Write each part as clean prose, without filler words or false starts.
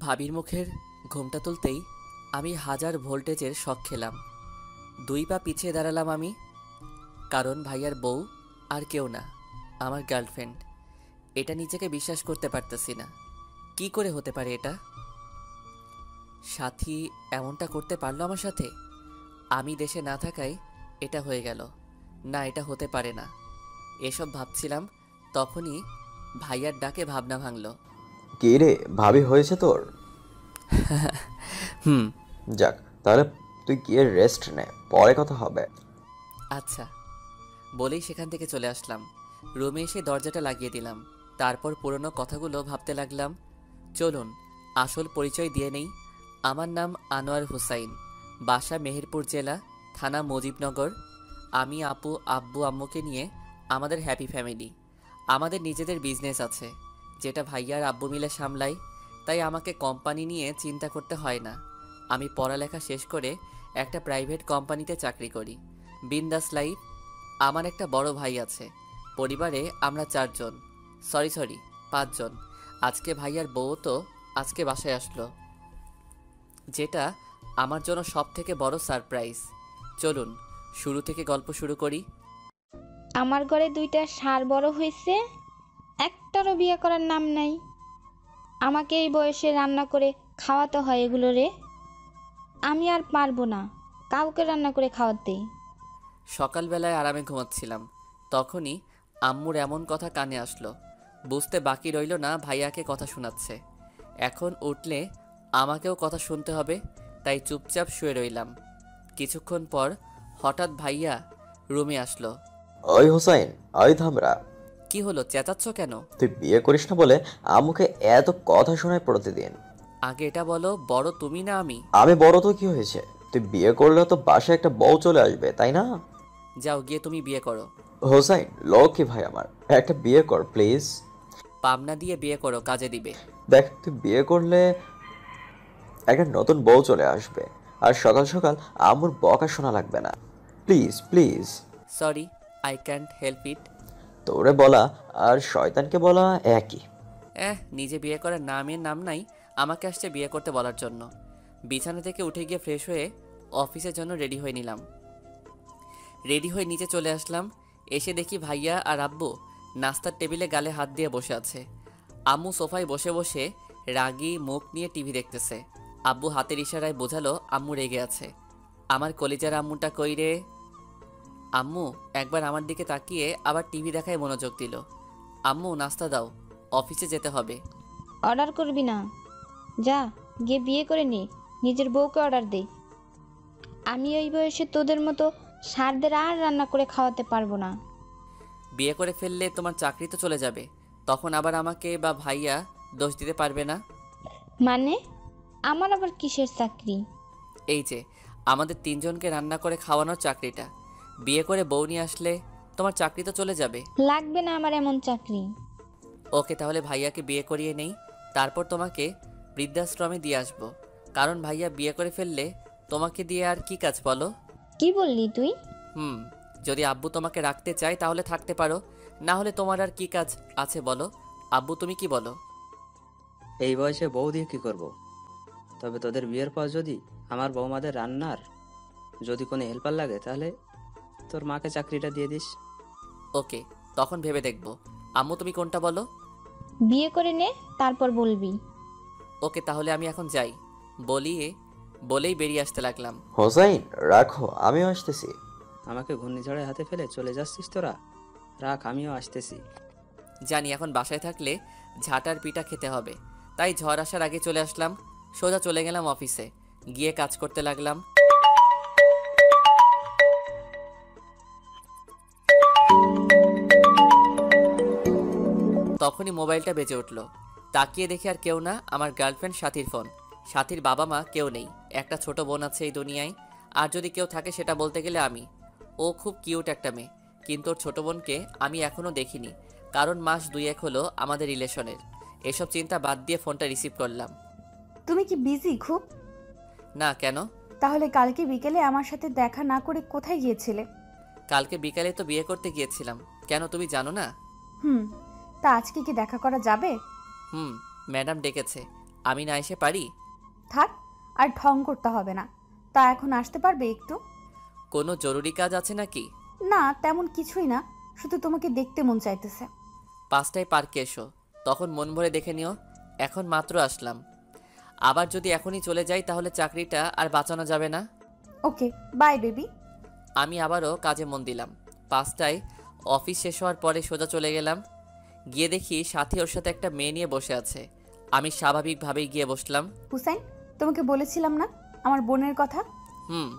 ভাবির মুখের ঘোমটা তুলতেই আমি 1000 ভোল্টেজের শক খেলাম। 2 পা পিছিয়ে দাঁড়ালাম আমি, কারণ ভাইয়ার বউ আর কেউ না, আমার গার্লফ্রেন্ড। এটা নিজেকে বিশ্বাস করতে পারতেছি না। কি করে হতে পারে এটা? সাথী এমনটা করতে পারলো আমার সাথে? আমি দেশে না থাকায় এটা হয়ে গেল। না, এটা হতে পারে না। এসব ভাবছিলাম, তখনই ভাইয়ার ডাকে ভাবনা ভাঙলো। কি রে, ভাবি হয়েছে তোর? হুম। যাক, তাহলে তুই গিয়ে রেস্ট নে, পরে কথা হবে। আচ্ছা বলেই সেখান থেকে চলে আসলাম। রুমে এসে দরজাটা লাগিয়ে দিলাম। তারপর পুরনো কথাগুলো ভাবতে লাগলাম। চলুন আসল পরিচয় দিয়ে নেই। আমার নাম আনোয়ার হুসাইন, বাসা মেহেরপুর জেলা, থানা মুজিবনগর। আমি আপু আব্বু আম্মুকে নিয়ে আমাদের হ্যাপি ফ্যামিলি। আমাদের নিজেদের বিজনেস আছে, যেটা ভাইয়া আর আব্বু মিলে সামলাই। তাই আমাকে কোম্পানি নিয়ে চিন্তা করতে হয় না। আমি পড়ালেখা শেষ করে একটা প্রাইভেট কোম্পানিতে চাকরি করি। বিন্দাস লাইফ। আমার একটা বড় ভাই আছে। পরিবারে আমরা 4 জন, সরি 5 জন। আজকে ভাইয়ার বউ তো আজকে বাসায় আসলো, যেটা আমার জন্য সব থেকে বড় সারপ্রাইজ। চলুন শুরু থেকে গল্প শুরু করি। আমার ঘরে 2টা ষাঁড় বড় হয়েছে, একটারও বিয়ে করার নাম নাই। আমাকে এই বয়সে রান্না করে খাওয়াতে হয় এগুলো রে। আমি আর পারবো না কাউকে রান্না করে খাওয়াতে। সকালবেলায় আরামে ঘুমাচ্ছিলাম, তখনই আম্মুর এমন কথা কানে আসলো। বুঝতে বাকি রইল না ভাইয়াকে কথা শোনাচ্ছে। এখন উঠলে আমাকেও কথা শুনতে হবে, তাই চুপচাপ শুয়ে রইলাম। কিছুক্ষণ পর হঠাৎ ভাইয়া রুমে আসলো। ওই হোসাইন, ওই থামরা। কি হলো, চেঁচাচ্ছ কেন? তুই বিয়ে করিস না বলে আমাকে এত কথা শোনায় প্রতিদিন। আগে এটা বলো, বড় তুমি না আমি? আমি বড় তো কি হয়েছে, তুই বিয়ে করলে তো বাসায় একটা বউ চলে আসবে, তাই না? যাও গিয়ে তুমি বিয়ে করো। হোসাইন, লক্ষ্মী ভাই আমার, একটা বিয়ে কর প্লিজ। পাবনা দিয়ে বিয়ে করো, কাজে দিবে। দেখ, তুই বিয়ে করলে একটা নতুন বউ চলে আসবে, আর সকাল সকাল আম্মুর বকা শোনা লাগবে না। Please please. Sorry, I can't help it. তোরে বলা আর শয়তানকে বলা একই। নিজে বিয়ে করার নামের নাম নাই, আমাকে আসছে বিয়ে করতে বলার জন্য। বিছানা থেকে উঠে গিয়ে ফ্রেশ হয়ে অফিসের জন্য রেডি হয়ে নিলাম। রেডি হয়ে নিচে চলে আসলাম। এসে দেখি ভাইয়া আর আব্বু নাস্তার টেবিলে গালে হাত দিয়ে বসে আছে। আম্মু সোফায় বসে বসে রাগী মুখ নিয়ে টিভি দেখতেছে। আব্বু হাতের ইশারায় বোঝালো আম্মু রেগে আছে। আমার কলিজার আম্মুটা কই রে? আম্মু একবার আমার দিকে তাকিয়ে আবার টিভি দেখায় মনোযোগ দিল। আম্মু নাস্তা দাও, অফিসে যেতে হবে। অর্ডার করবি না, যা গিয়ে বিয়ে করে নে, নিজের বউকে অর্ডার দে। আমি ওই বয়সে তোদের মতো ষাঁড়দের আর রান্না করে খাওয়াতে পারবো না। বিয়ে করে ফেললে তোমার চাকরি তো চলে যাবে, তখন আবার আমাকে বা ভাইয়া দোষ দিতে পারবে না। মানে আমার আবার কিসের চাকরি? এই যে আমাদের 3 জনকে রান্না করে খাওয়ানোর চাকরিটা, বিয়ে করে বউ নিয়ে আসলে তোমার চাকরি তো চলে যাবে। লাগবে না আমার এমন চাকরি। ওকে, তাহলে ভাইয়াকে বিয়ে করিয়ে নেই, তারপর তোমাকে বৃদ্ধাশ্রমে দিয়ে আসবো। কারণ ভাইয়া বিয়ে করে ফেললে তোমাকে দিয়ে আর কি কাজ বলো? কি বললি তুই? হুম, যদি আব্বু তোমাকে রাখতে চায় তাহলে থাকতে পারো, না হলে তোমার আর কি কাজ আছে বলো? আব্বু তুমি কি বলো? এই বয়সে বউ দিয়ে কি করব? তবে তোদের বিয়ের পর যদি আমার বৌমাদের রান্নার যদি কোনো হেল্পার লাগে, তাহলে তোর মাকে চাকরিটা দিয়ে দিস। ওকে, তখন ভেবে দেখবো। আম্মু তুমি কোনটা বলো? বিয়ে করে নে তারপর বলবি। ওকে, তাহলে আমি এখন যাই বলেই বেরিয়ে আসতে লাগলাম। হোসাইন, রাখো, আমিও আসতেছি। আমাকে ঘূর্ণিঝড়ের হাতে ফেলে চলে যাচ্ছিস তোরা? রাখ, আমিও আসতেছি। জানি এখন বাসায় থাকলে ঝাঁটার পিঠা খেতে হবে, তাই ঝড় আসার আগে চলে আসলাম। সোজা চলে গেলাম অফিসে, গিয়ে কাজ করতে লাগলাম। তখনই মোবাইলটা বেজে উঠল। তাকিয়ে দেখি আর কেউ না, আমার গার্লফ্রেন্ড সাথীর ফোন। সাথীর বাবা মা কেউ নেই, একটা ছোট বোন আছে এই দুনিয়ায়। আর যদি কেউ থাকে সেটা বলতে গেলে আমি। ও খুব কিউট একটা মেয়ে, কিন্তু ওর ছোট বোনকে আমি এখনও দেখিনি, কারণ মাস 2-1 হলো আমাদের রিলেশনের। এসব চিন্তা বাদ দিয়ে ফোনটা রিসিভ করলাম। তুমি কি বিজি খুব? না, কেন? তাহলে কালকে বিকেলে আমার সাথে দেখা না করে কোথায় গিয়েছিলে? কালকে বিকালে তো বিয়ে করতে গিয়েছিলাম। কেন, তুমি জানো না? তা আজকে কি দেখা করা যাবে? ম্যাডাম ডেকেছে, আমি না এসে পারি? থাক, আর ঢং করতে হবে না। তা এখন আসতে পারবে একটু? কোনো জরুরি কাজ আছে নাকি? না, তেমন কিছুই না, শুধু তোমাকে দেখতে মন চাইতেছে। 5টায় পার্কে এসো, তখন মন ভরে দেখে নিও। এখন মাত্র আসলাম, আবার যদি এখনই চলে যাই তাহলে চাকরিটা আর বাঁচানো যাবে না। ওকে, বাই বেবি। আমি আবারও কাজে মন দিলাম। 5টায় অফিস শেষ হওয়ার পরে সোজা চলে গেলাম। গিয়ে দেখি সাথী ওর সাথে একটা মেয়ে নিয়ে বসে আছে। আমি স্বাভাবিকভাবেই গিয়ে বসলাম। হুসাইন, তোমাকে বলেছিলাম না আমার বোনের কথা? হুম।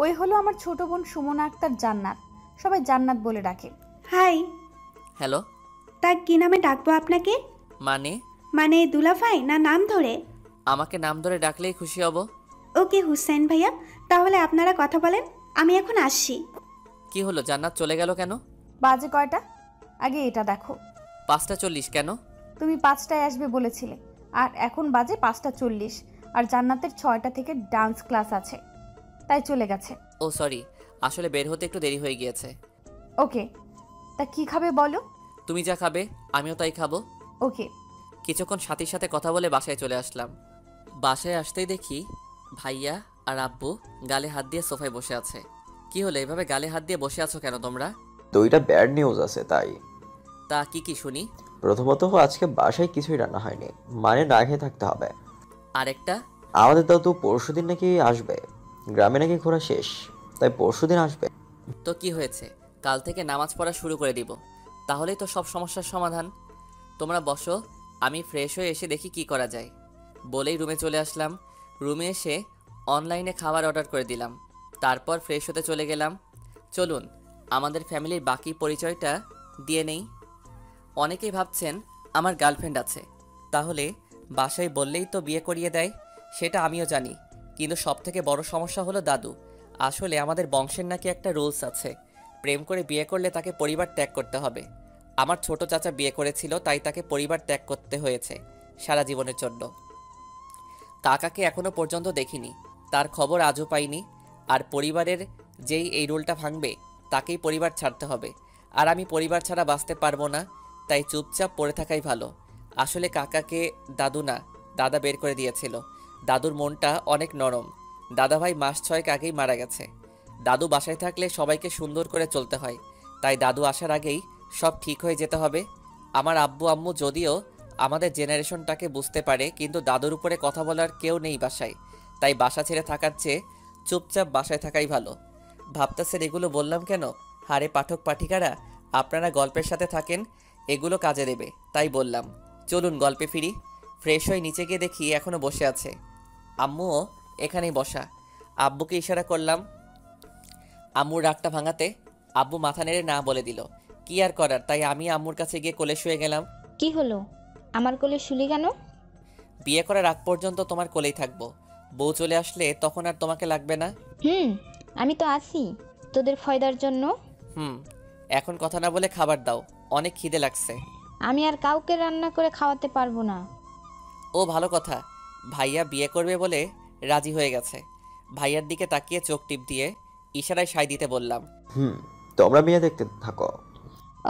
ওই হলো আমার ছোট বোন সুমনা আক্তার, জান্নাত। সবাই জান্নাত বলে ডাকে। হাই। হ্যালো। তা কি নামে ডাকবো আপনাকে? মানে? মানে দুলাভাই না নাম ধরে? আমাকে নাম ধরে ডাকলেই খুশি হব। ওকে হুসেন ভাইয়া, তাহলে আপনারা কথা বলেন, আমি এখন আসছি। কি হলো, জান্নাত চলে গেল কেন? বাজে কয়টা? আগে এটা দেখো। 5টা 40 কেন? তুমি 5টায় আসবে বলেছিলে, আর এখন বাজে 5টা 40। আর জান্নাতের 6টা থেকে ডান্স ক্লাস আছে, তাই চলে গেছে। ও সরি, আসলে বের হতে একটু দেরি হয়ে গিয়েছে। ওকে, তা কি খাবে বলো? তুমি যা খাবে আমিও তাই খাবো। ওকে। কিছুক্ষণ সাথীর সাথে কথা বলে বাসায় চলে আসলাম। বাসায় আসতেই দেখি ভাইয়া আর আব্বু গালে হাত দিয়ে সোফায় বসে আছে। কি হলো, এভাবে গালে হাত দিয়ে বসে আছো কেন তোমরা? 2টা ব্যাড নিউজ আছে তাই। তা কি কি শুনি? প্রথমত, আজকে বাসায় কিছুই রান্না হয়নি, মানে না খেয়ে থাকতে হবে। আরেকটা? আমাদের দাদু পরশুদিন নাকি আসবে, গ্রামে নাকি ঘোরা শেষ, তাই পরশুদিন আসবে। তো কি হয়েছে, কাল থেকে নামাজ পড়া শুরু করে দিব, তাহলেই তো সব সমস্যার সমাধান। তোমরা বসো, আমি ফ্রেশ হয়ে এসে দেখি কি করা যায়। বলেই রুমে চলে আসলাম। রুমে এসে অনলাইনে খাবার অর্ডার করে দিলাম, তারপর ফ্রেশ হতে চলে গেলাম। চলুন আমাদের ফ্যামিলির বাকি পরিচয়টা দিয়ে নেই। অনেকেই ভাবছেন আমার গার্লফ্রেন্ড আছে, তাহলে বাসায় বললেই তো বিয়ে করিয়ে দেয়, সেটা আমিও জানি। কিন্তু সবথেকে বড় সমস্যা হলো দাদু। আসলে আমাদের বংশের নাকি একটা রুলস আছে, প্রেম করে বিয়ে করলে তাকে পরিবার ত্যাগ করতে হবে। আমার ছোট চাচা বিয়ে করেছিল, তাই তাকে পরিবার ত্যাগ করতে হয়েছে সারা জীবনের জন্য। কাকাকে এখনো পর্যন্ত দেখিনি, তার খবর আজও পাইনি। আর পরিবারের যেই এই রুলটা ভাঙবে তাকেই পরিবার ছাড়তে হবে, আর আমি পরিবার ছাড়া বাঁচতে পারবো না, তাই চুপচাপ পড়ে থাকাই ভালো। আসলে কাকাকে দাদু না দাদা বের করে দিয়েছিল। দাদুর মনটা অনেক নরম। দাদাভাই মাস 6 আগেই মারা গেছে। দাদু বাসায় থাকলে সবাইকে সুন্দর করে চলতে হয়, তাই দাদু আসার আগেই সব ঠিক হয়ে যেতে হবে। আমার আব্বু আম্মু যদিও আমাদের জেনারেশনটাকে বুঝতে পারে, কিন্তু দাদুর উপরে কথা বলার কেউ নেই বাসায়, তাই বাসা ছেড়ে থাকার চেয়ে চুপচাপ বাসায় থাকাই ভালো। ভাবতেছেন এগুলো বললাম কেন? হারে পাঠক পাঠিকারা, আপনারা গল্পের সাথে থাকেন, এগুলো কাজে দেবে তাই বললাম। চলুন গল্পে ফিরি। ফ্রেশ হয়ে নিচে গিয়ে দেখি এখনও বসে আছে। আম্মুও এখানেই বসা। আব্বুকে ইশারা করলাম আম্মুর রাগটা ভাঙাতে। আব্বু মাথা নেড়ে না বলে দিল। কি আর করার, তাই আমি আম্মুর কাছে গিয়ে কোলে শুয়ে গেলাম। কি হলো, আমার কোলে শুলি কেন? বিয়ে করার আগ পর্যন্ত তোমার কোলেই থাকবো, বউ চলে আসলে তখন আর তোমাকে লাগবে না। আমি তো আছি তোদের ফয়দার জন্য। এখন কথা না বলে খাবার দাও, অনেক খিদে লাগছে। আমি আর কাউকে রান্না করে খাওয়াতে পারবো না। ও ভালো কথা, ভাইয়া বিয়ে করবে বলে রাজি হয়ে গেছে। ভাইয়ার দিকে তাকিয়ে চোখ টিপ দিয়ে ইশারায় সায় দিতে বললাম। তোমরা মেয়ে দেখতে থাকো।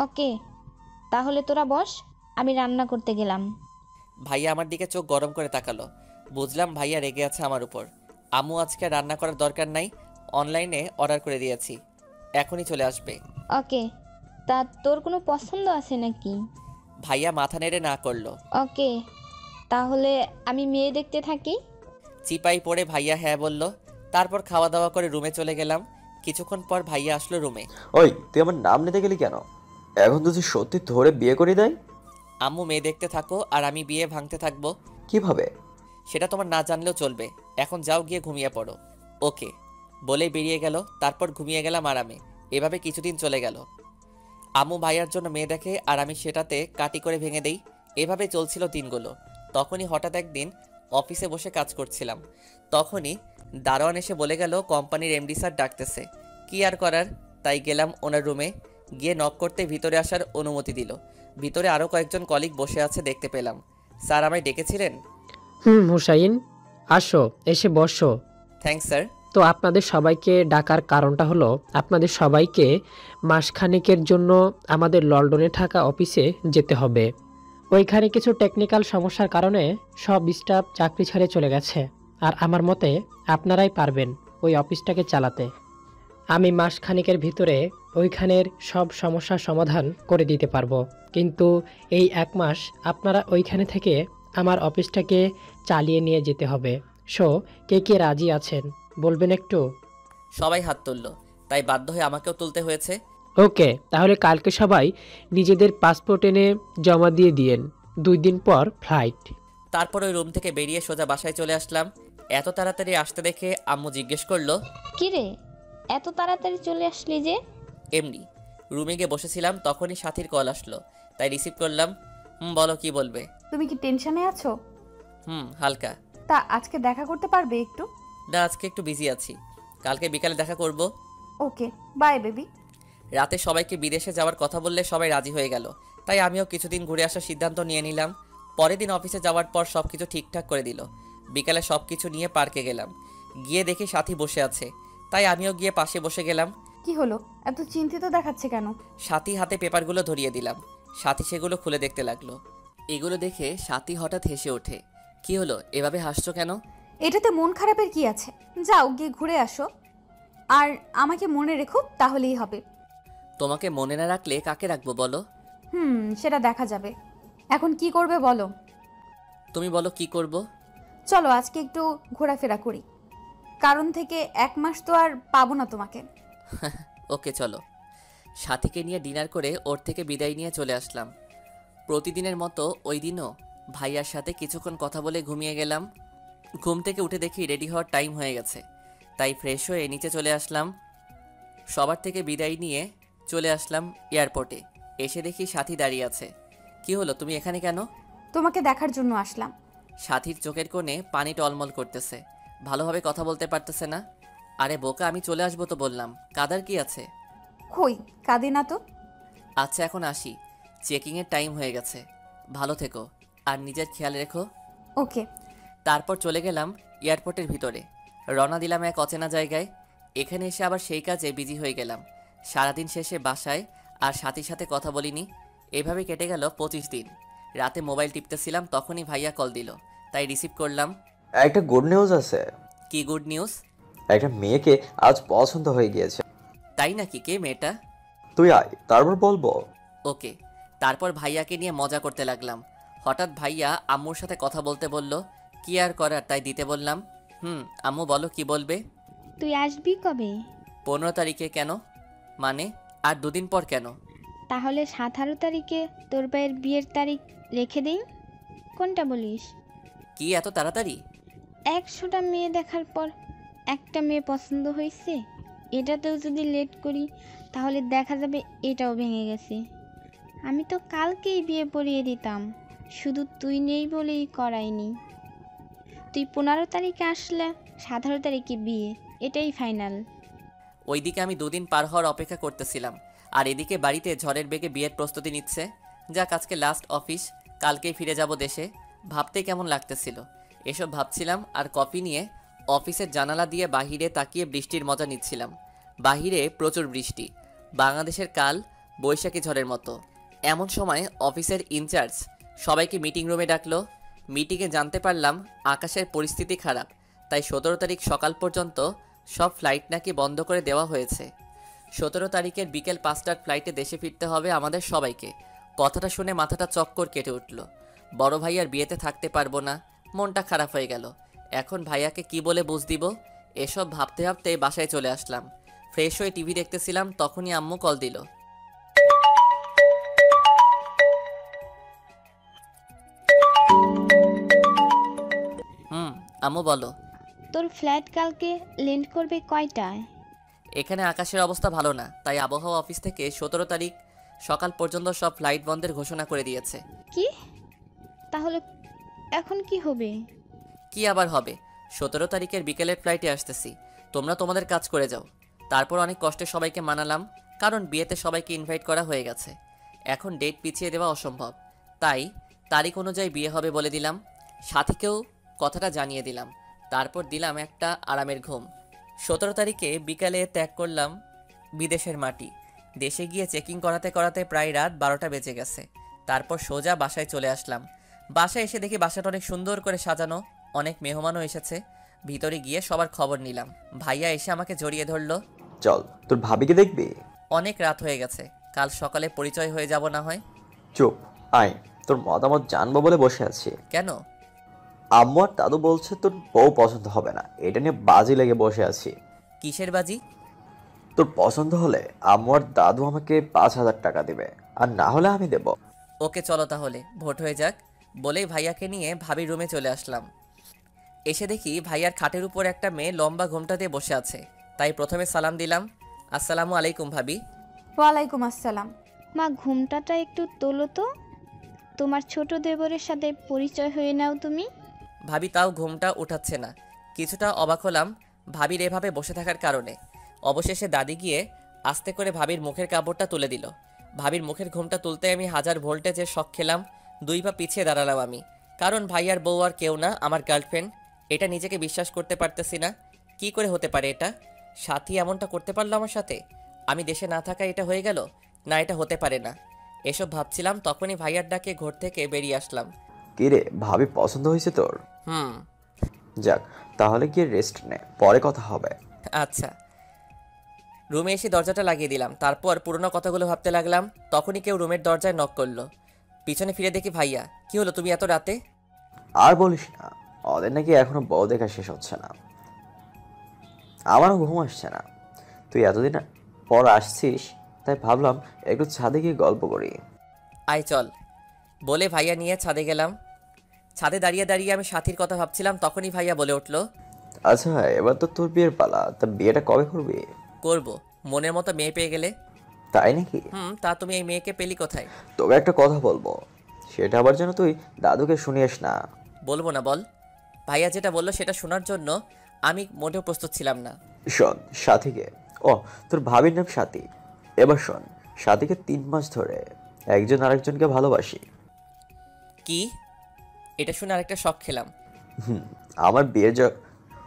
ওকে, তাহলে তোরা বস, আমি রান্না করতে গেলাম। ভাইয়া আমার দিকে চোখ গরম করে তাকালো। বুঝলাম ভাইয়া রেগে আছে আমার উপর। আম্মু আজকে রান্না করার দরকার নাই, অনলাইনে অর্ডার করে দিয়েছি, এখনই চলে আসবে। ওকে, তা তোর কোনো পছন্দ আছে নাকি? ভাইয়া মাথা নেড়ে না করলো। ওকে, তাহলে আমি মেয়ে দেখতে থাকি। চিপাই পড়ে ভাইয়া হ্যাঁ বলল। তারপর খাওয়া দাওয়া করে রুমে চলে গেলাম। কিছুক্ষণ পর ভাইয়া আসলো রুমে। ওই, তুই আমার নাম নিতে গেলি কেন? এখন যদি সত্যি ধরে বিয়ে করে দেয়? আম্মু মেয়ে দেখতে থাকো আর আমি বিয়ে ভাঙতে থাকবো। কিভাবে? সেটা তোমার না জানলেও চলবে, এখন যাও গিয়ে ঘুমিয়ে পড়ো। ওকে বলেই বেরিয়ে গেল। তারপর ঘুমিয়ে গেলাম আরামে। এভাবে কিছুদিন চলে গেল। আম্মু ভাইয়ার জন্য মেয়ে দেখে আর আমি সেটাতে কাটি করে ভেঙে দেই। এভাবে চলছিল দিনগুলো। তখনই হঠাৎ একদিন অফিসে বসে কাজ করছিলাম, তখনই দারোয়ান এসে বলে গেল কোম্পানির এমডি স্যার ডাকতেছে। কি আর করার, তাই গেলাম ওনার রুমে। গিয়ে নক করতে ভিতরে আসার অনুমতি দিল। ভিতরে আরও কয়েকজন কলিগ বসে আছে দেখতে পেলাম। স্যার আমায় ডেকেছিলেন? হুসাইন, আসো, এসে বসো। Thanks sir. তো আপনাদের সবাইকে ডাকার কারণটা হলো আপনাদের সবাইকে মাসখানেকের জন্য আমাদের লন্ডনে থাকা অফিসে যেতে হবে। ওইখানে কিছু টেকনিক্যাল সমস্যার কারণে সব স্টাফ চাকরি ছেড়ে চলে গেছে। আর আমার মতে আপনারাই পারবেন ওই অফিসটাকে চালাতে। আমি মাসখানেকের ভিতরে ওইখানের সব সমস্যার সমাধান করে দিতে পারবো, কিন্তু এই 1 মাস আপনারা ওইখানে থেকে আমার অফিসটাকে চালিয়ে নিয়ে যেতে হবে। সো কে কে রাজি আছেন বলবেন একটু? সবাই হাত তুলল, তাই বাধ্য হয়ে আমাকেও তুলতে হয়েছে। ওকে, তাহলে কালকে সবাই নিজেদের পাসপোর্ট এনে জমা দিয়ে দিয়েন। 2 দিন পর ফ্লাইট। তারপর ওই রুম থেকে বেরিয়ে সোজা বাসায় চলে আসলাম। এত তাড়াতাড়ি আসতে দেখে আম্মু জিজ্ঞেস করলো, কি রে, এত তাড়াতাড়ি চলে আসলি যে? এমনি রুমে গিয়ে বসেছিলাম, তখনই সাথীর কল আসলো, তাই রিসিভ করলাম। বলো কি বলবে? তুমি কি টেনশনে আছো? হালকা। তা আজকে দেখা করতে পারবে একটু? না, আজকে একটু বিজি আছি, কালকে বিকালে দেখা করব। ওকে, বাই বেবি। রাতে সবাইকে বিদেশে যাওয়ার কথা বললে সবাই রাজি হয়ে গেল, তাই আমিও কিছুদিন ঘুরে আসার সিদ্ধান্ত নিয়ে নিলাম। পরের দিন অফিসে যাওয়ার পর সব কিছু ঠিকঠাক করে দিল। বিকালে সব কিছু নিয়ে পার্কে গেলাম, গিয়ে দেখি সাথী বসে আছে, তাই আমিও গিয়ে পাশে বসে গেলাম। কি হলো, এত চিন্তিত দেখাচ্ছে কেন? সাথী হাতে পেপারগুলো ধরিয়ে দিলাম। সাথী সেগুলো খুলে দেখতে লাগলো। এগুলো দেখে সাথী হঠাৎ হেসে ওঠে। কি হলো, এভাবে হাসছো কেন? এটাতে মন খারাপের কি আছে? যাও গিয়ে ঘুরে আসো, আর আমাকে মনে রেখো, তাহলেই হবে। তোমাকে মনে না রাখলে কাকে রাখবো বলো? সেটা দেখা যাবে। এখন কি করবে বলো? তুমি বলো কি করব? চলো আজকে একটু ঘোরাফেরা করি, কারণ থেকে 1 মাস তো আর পাবো না তোমাকে। ওকে চলো। সাথীকে নিয়ে ডিনার করে ওর থেকে বিদায় নিয়ে চলে আসলাম। প্রতিদিনের মতো ওই দিনও ভাইয়ার সাথে কিছুক্ষণ কথা বলে ঘুমিয়ে গেলাম। ঘুম থেকে উঠে দেখি রেডি হওয়ার টাইম হয়ে গেছে, তাই ফ্রেশ হয়ে নিচে চলে আসলাম। সবার থেকে বিদায় নিয়ে চলে আসলাম এয়ারপোর্টে। এসে দেখি সাথী দাঁড়িয়ে আছে। কি হলো, তুমি এখানে কেন? তোমাকে দেখার জন্য আসলাম। সাথীর চোখের কোণে পানি টলমল করতেছে, ভালোভাবে কথা বলতে পারতেছে না। আরে বোকা, আমি চলে আসবো তো বললাম, কাদার কি আছে? কই, কাঁদি না তো। আচ্ছা এখন আসি, চেকিংয়ের টাইম হয়ে গেছে। ভালো থেকো আর নিজের খেয়াল রেখো। ওকে। তারপর চলে গেলাম এয়ারপোর্টের ভিতরে। রওনা দিলাম এক অচেনা জায়গায়। এখানে এসে আবার সেই কাজে বিজি হয়ে গেলাম। সারাদিন শেষে বাসায় আর সাথীর সাথে কথা বলিনি। এভাবে কেটে গেল 25 দিন। রাতে মোবাইল টিপতেছিলাম, তখনই ভাইয়া কল দিল, তাই রিসিভ করলাম। একটা গুড নিউজ আছে। কি গুড নিউজ? একটা মেয়েকে আজ পছন্দ হয়ে গিয়েছে। তাই নাকি? কে মেয়েটা? তুই আয়, তারপর বলবো। ওকে। তারপর ভাইয়াকে নিয়ে মজা করতে লাগলাম। হঠাৎ ভাইয়া আম্মুর সাথে কথা বলতে বলল। কি আর করার, তাই দিতে বললাম। আম্মু বলো কি বলবে? তুই আসবি কবে? 15 তারিখে। কেন? মানে আর 2 দিন পর কেন? তাহলে 17 তারিখে তোর ভাইয়ের বিয়ের তারিখ রেখে দিই। কোনটা বলিস? কি এত তাড়াতাড়ি? 100টা মেয়ে দেখার পর একটা মেয়ে পছন্দ হয়েছে, এটাতেও যদি লেট করি তাহলে দেখা যাবে এটাও ভেঙে গেছে। আমি তো কালকেই বিয়ে পড়িয়ে দিতাম, শুধু তুই নেই বলেই করাইনি। তুই 15 তারিখে আসলে 17 তারিখে বিয়ে, এটাই ফাইনাল। ওইদিকে আমি 2 দিন পার হওয়ার অপেক্ষা করতেছিলাম, আর এদিকে বাড়িতে ঝড়ের বেগে বিয়ের প্রস্তুতি নিচ্ছে। যাক, আজকে লাস্ট অফিস, কালকেই ফিরে যাব দেশে। ভাবতে কেমন লাগতেছিল। এসব ভাবছিলাম আর কফি নিয়ে অফিসের জানালা দিয়ে বাহিরে তাকিয়ে বৃষ্টির মজা নিচ্ছিলাম। বাহিরে প্রচুর বৃষ্টি, বাংলাদেশের কাল বৈশাখী ঝড়ের মতো। এমন সময় অফিসের ইনচার্জ সবাইকে মিটিং রুমে ডাকলো। মিটিংয়ে জানতে পারলাম আকাশের পরিস্থিতি খারাপ, তাই 17 তারিখ সকাল পর্যন্ত সব ফ্লাইট নাকি বন্ধ করে দেওয়া হয়েছে। 17 তারিখের বিকেল 5টার ফ্লাইটে দেশে ফিরতে হবে আমাদের সবাইকে। কথাটা শুনে মাথাটা চক্কর কেটে উঠল। বড় ভাইয়ার বিয়েতে থাকতে পারবো না, মনটা খারাপ হয়ে গেল। এখন ভাইয়াকে কি বলে বুঝ দিব? এসব ভাবতে ভাবতে বাসায় চলে আসলাম। ফ্রেশ হয়ে টিভি দেখতেছিলাম, তখনই আম্মু কল দিল। আম্মু বলো। তোর ফ্ল্যাট কালকে ল্যান্ড করবে কয়টায়? এখানে আকাশের অবস্থা ভালো না, তাই আবহাওয়া অফিস থেকে 17 তারিখ সকাল পর্যন্ত সব ফ্লাইট বন্ধের ঘোষণা করে দিয়েছে। কি? তাহলে এখন কি হবে? কি আবার হবে? 17 তারিখের বিকেলের ফ্লাইটে আসতেছি, তোমরা তোমাদের কাজ করে যাও। তারপর অনেক কষ্টে সবাইকে মানালাম, কারণ বিয়েতে সবাইকে ইনভাইট করা হয়ে গেছে। এখন ডেট পিছিয়ে দেওয়া অসম্ভব, তাই তারিখ অনুযায়ী বিয়ে হবে বলে দিলাম। সাথীকেও কথাটা জানিয়ে দিলাম। তারপর দিলাম একটা আরামের ঘুম। 17 তারিখে বিকালে ত্যাগ করলাম বিদেশের মাটি। দেশে গিয়ে চেকিং করাতে করাতে প্রায় রাত 12টা বেজে গেছে। তারপর সোজা বাসায় চলে আসলাম। বাসায় এসে দেখি বাসাটা অনেক সুন্দর করে সাজানো, অনেক মেহমানও এসেছে। ভিতরে গিয়ে সবার খবর নিলাম। ভাইয়া এসে আমাকে জড়িয়ে ধরলো। চল, তোর ভাবিকে দেখবি? অনেক রাত হয়ে গেছে, কাল সকালে পরিচয় হয়ে যাব না হয়। চুপ, আয়, তোর মতামত জানবো বলে বসে আছি। কেন? আম্মু আর দাদু বলছে তোর বউ পছন্দ হবে না, এটা নিয়ে বাজি লেগে বসে আছি। কিসের বাজি? তোর পছন্দ হলে আম্মু আর দাদু আমাকে 5,000 টাকা দিবে, আর না হলে আমি দেব। ওকে চলো তাহলে, ভোট হয়ে যাক। বলেই ভাইয়াকে নিয়ে ভাবির রুমে চলে আসলাম। এসে দেখি ভাইয়ার খাটের উপর একটা মেয়ে লম্বা ঘোমটা দিয়ে বসে আছে। তাই প্রথমে সালাম দিলাম, আসসালামু আলাইকুম ভাবি। ওয়ালাইকুম আসসালাম। মা ঘুমটাটা একটু তোলো তো, তোমার ছোট দেবরের সাথে পরিচয় হয়ে নাও তুমি। ভাবি তাও ঘুমটা উঠাচ্ছে না। কিছুটা অবাক হলাম ভাবির এভাবে বসে থাকার কারণে। অবশেষে দাদি গিয়ে আস্তে করে ভাবির মুখের কাপড়টা তুলে দিল। ভাবির মুখের ঘুমটা তুলতে আমি 1000 ভোল্টেজের শক খেলাম। 2 পা পিছিয়ে দাঁড়ালাম আমি, কারণ ভাইয়ার বউ আর কেউ না, আমার গার্লফ্রেন্ড। এটা নিজেকে বিশ্বাস করতে পারতেছি না। কি করে হতে পারে এটা? সাথী এমনটা করতে পারলো আমার সাথে? আমি দেশে না থাকা এটা হয়ে গেল? না, এটা হতে পারে না। এসব ভাবছিলাম, তখনই ভাইয়ার ডাকে ঘর থেকে বেরিয়ে আসলাম। কি রে, ভাবি পছন্দ হয়েছে তোর? হুম। যাক, তাহলে গিয়ে রেস্ট নে, পরে কথা হবে। আচ্ছা। রুমে এসে দরজাটা লাগিয়ে দিলাম। তারপর পুরোনো কথাগুলো ভাবতে লাগলাম। তখনই কেউ রুমের দরজায় নক করলো। পিছনে ফিরে দেখি ভাইয়া। কি হলো, তুমি এত রাতে? আর বলিস না, ওদের নাকি এখনো বউ দেখা শেষ হচ্ছে না। আমারও ঘুম আসছে না। তুই এতদিন পর আসছিস, তাই ভাবলাম একটু ছাদে গিয়ে গল্প করি। আয় চল, বলে ভাইয়া নিয়ে ছাদে গেলাম। ছাদে দাঁড়িয়ে দাঁড়িয়ে আমি সাথীর কথা ভাবছিলাম, তখনই ভাইয়া বলে উঠলো, আচ্ছা, এবার তো তোর বিয়ের পালা, তা বিয়েটা কবে করবি? করব, মনের মতো মেয়ে পেয়ে গেলে। তাই নাকি? তা তুমি এই মেয়েকে পেলি কোথায়? তোকে একটা কথা বলবো, সেটা আবার যেন তুই দাদুকে শুনিস না। বলবো না, বল। ভাইয়া যেটা বললো সেটা শোনার জন্য আমি মোটেও প্রস্তুত ছিলাম না। শোন, সাথীকে, ও তোর ভাবির নাম সাথী। এবার শোন, সাথীকে 3 মাস ধরে একজন আরেকজনকে ভালোবাসি। কি? এটা শুনে আরেকটা শখ খেলাম। হুম আমার বিয়ের জ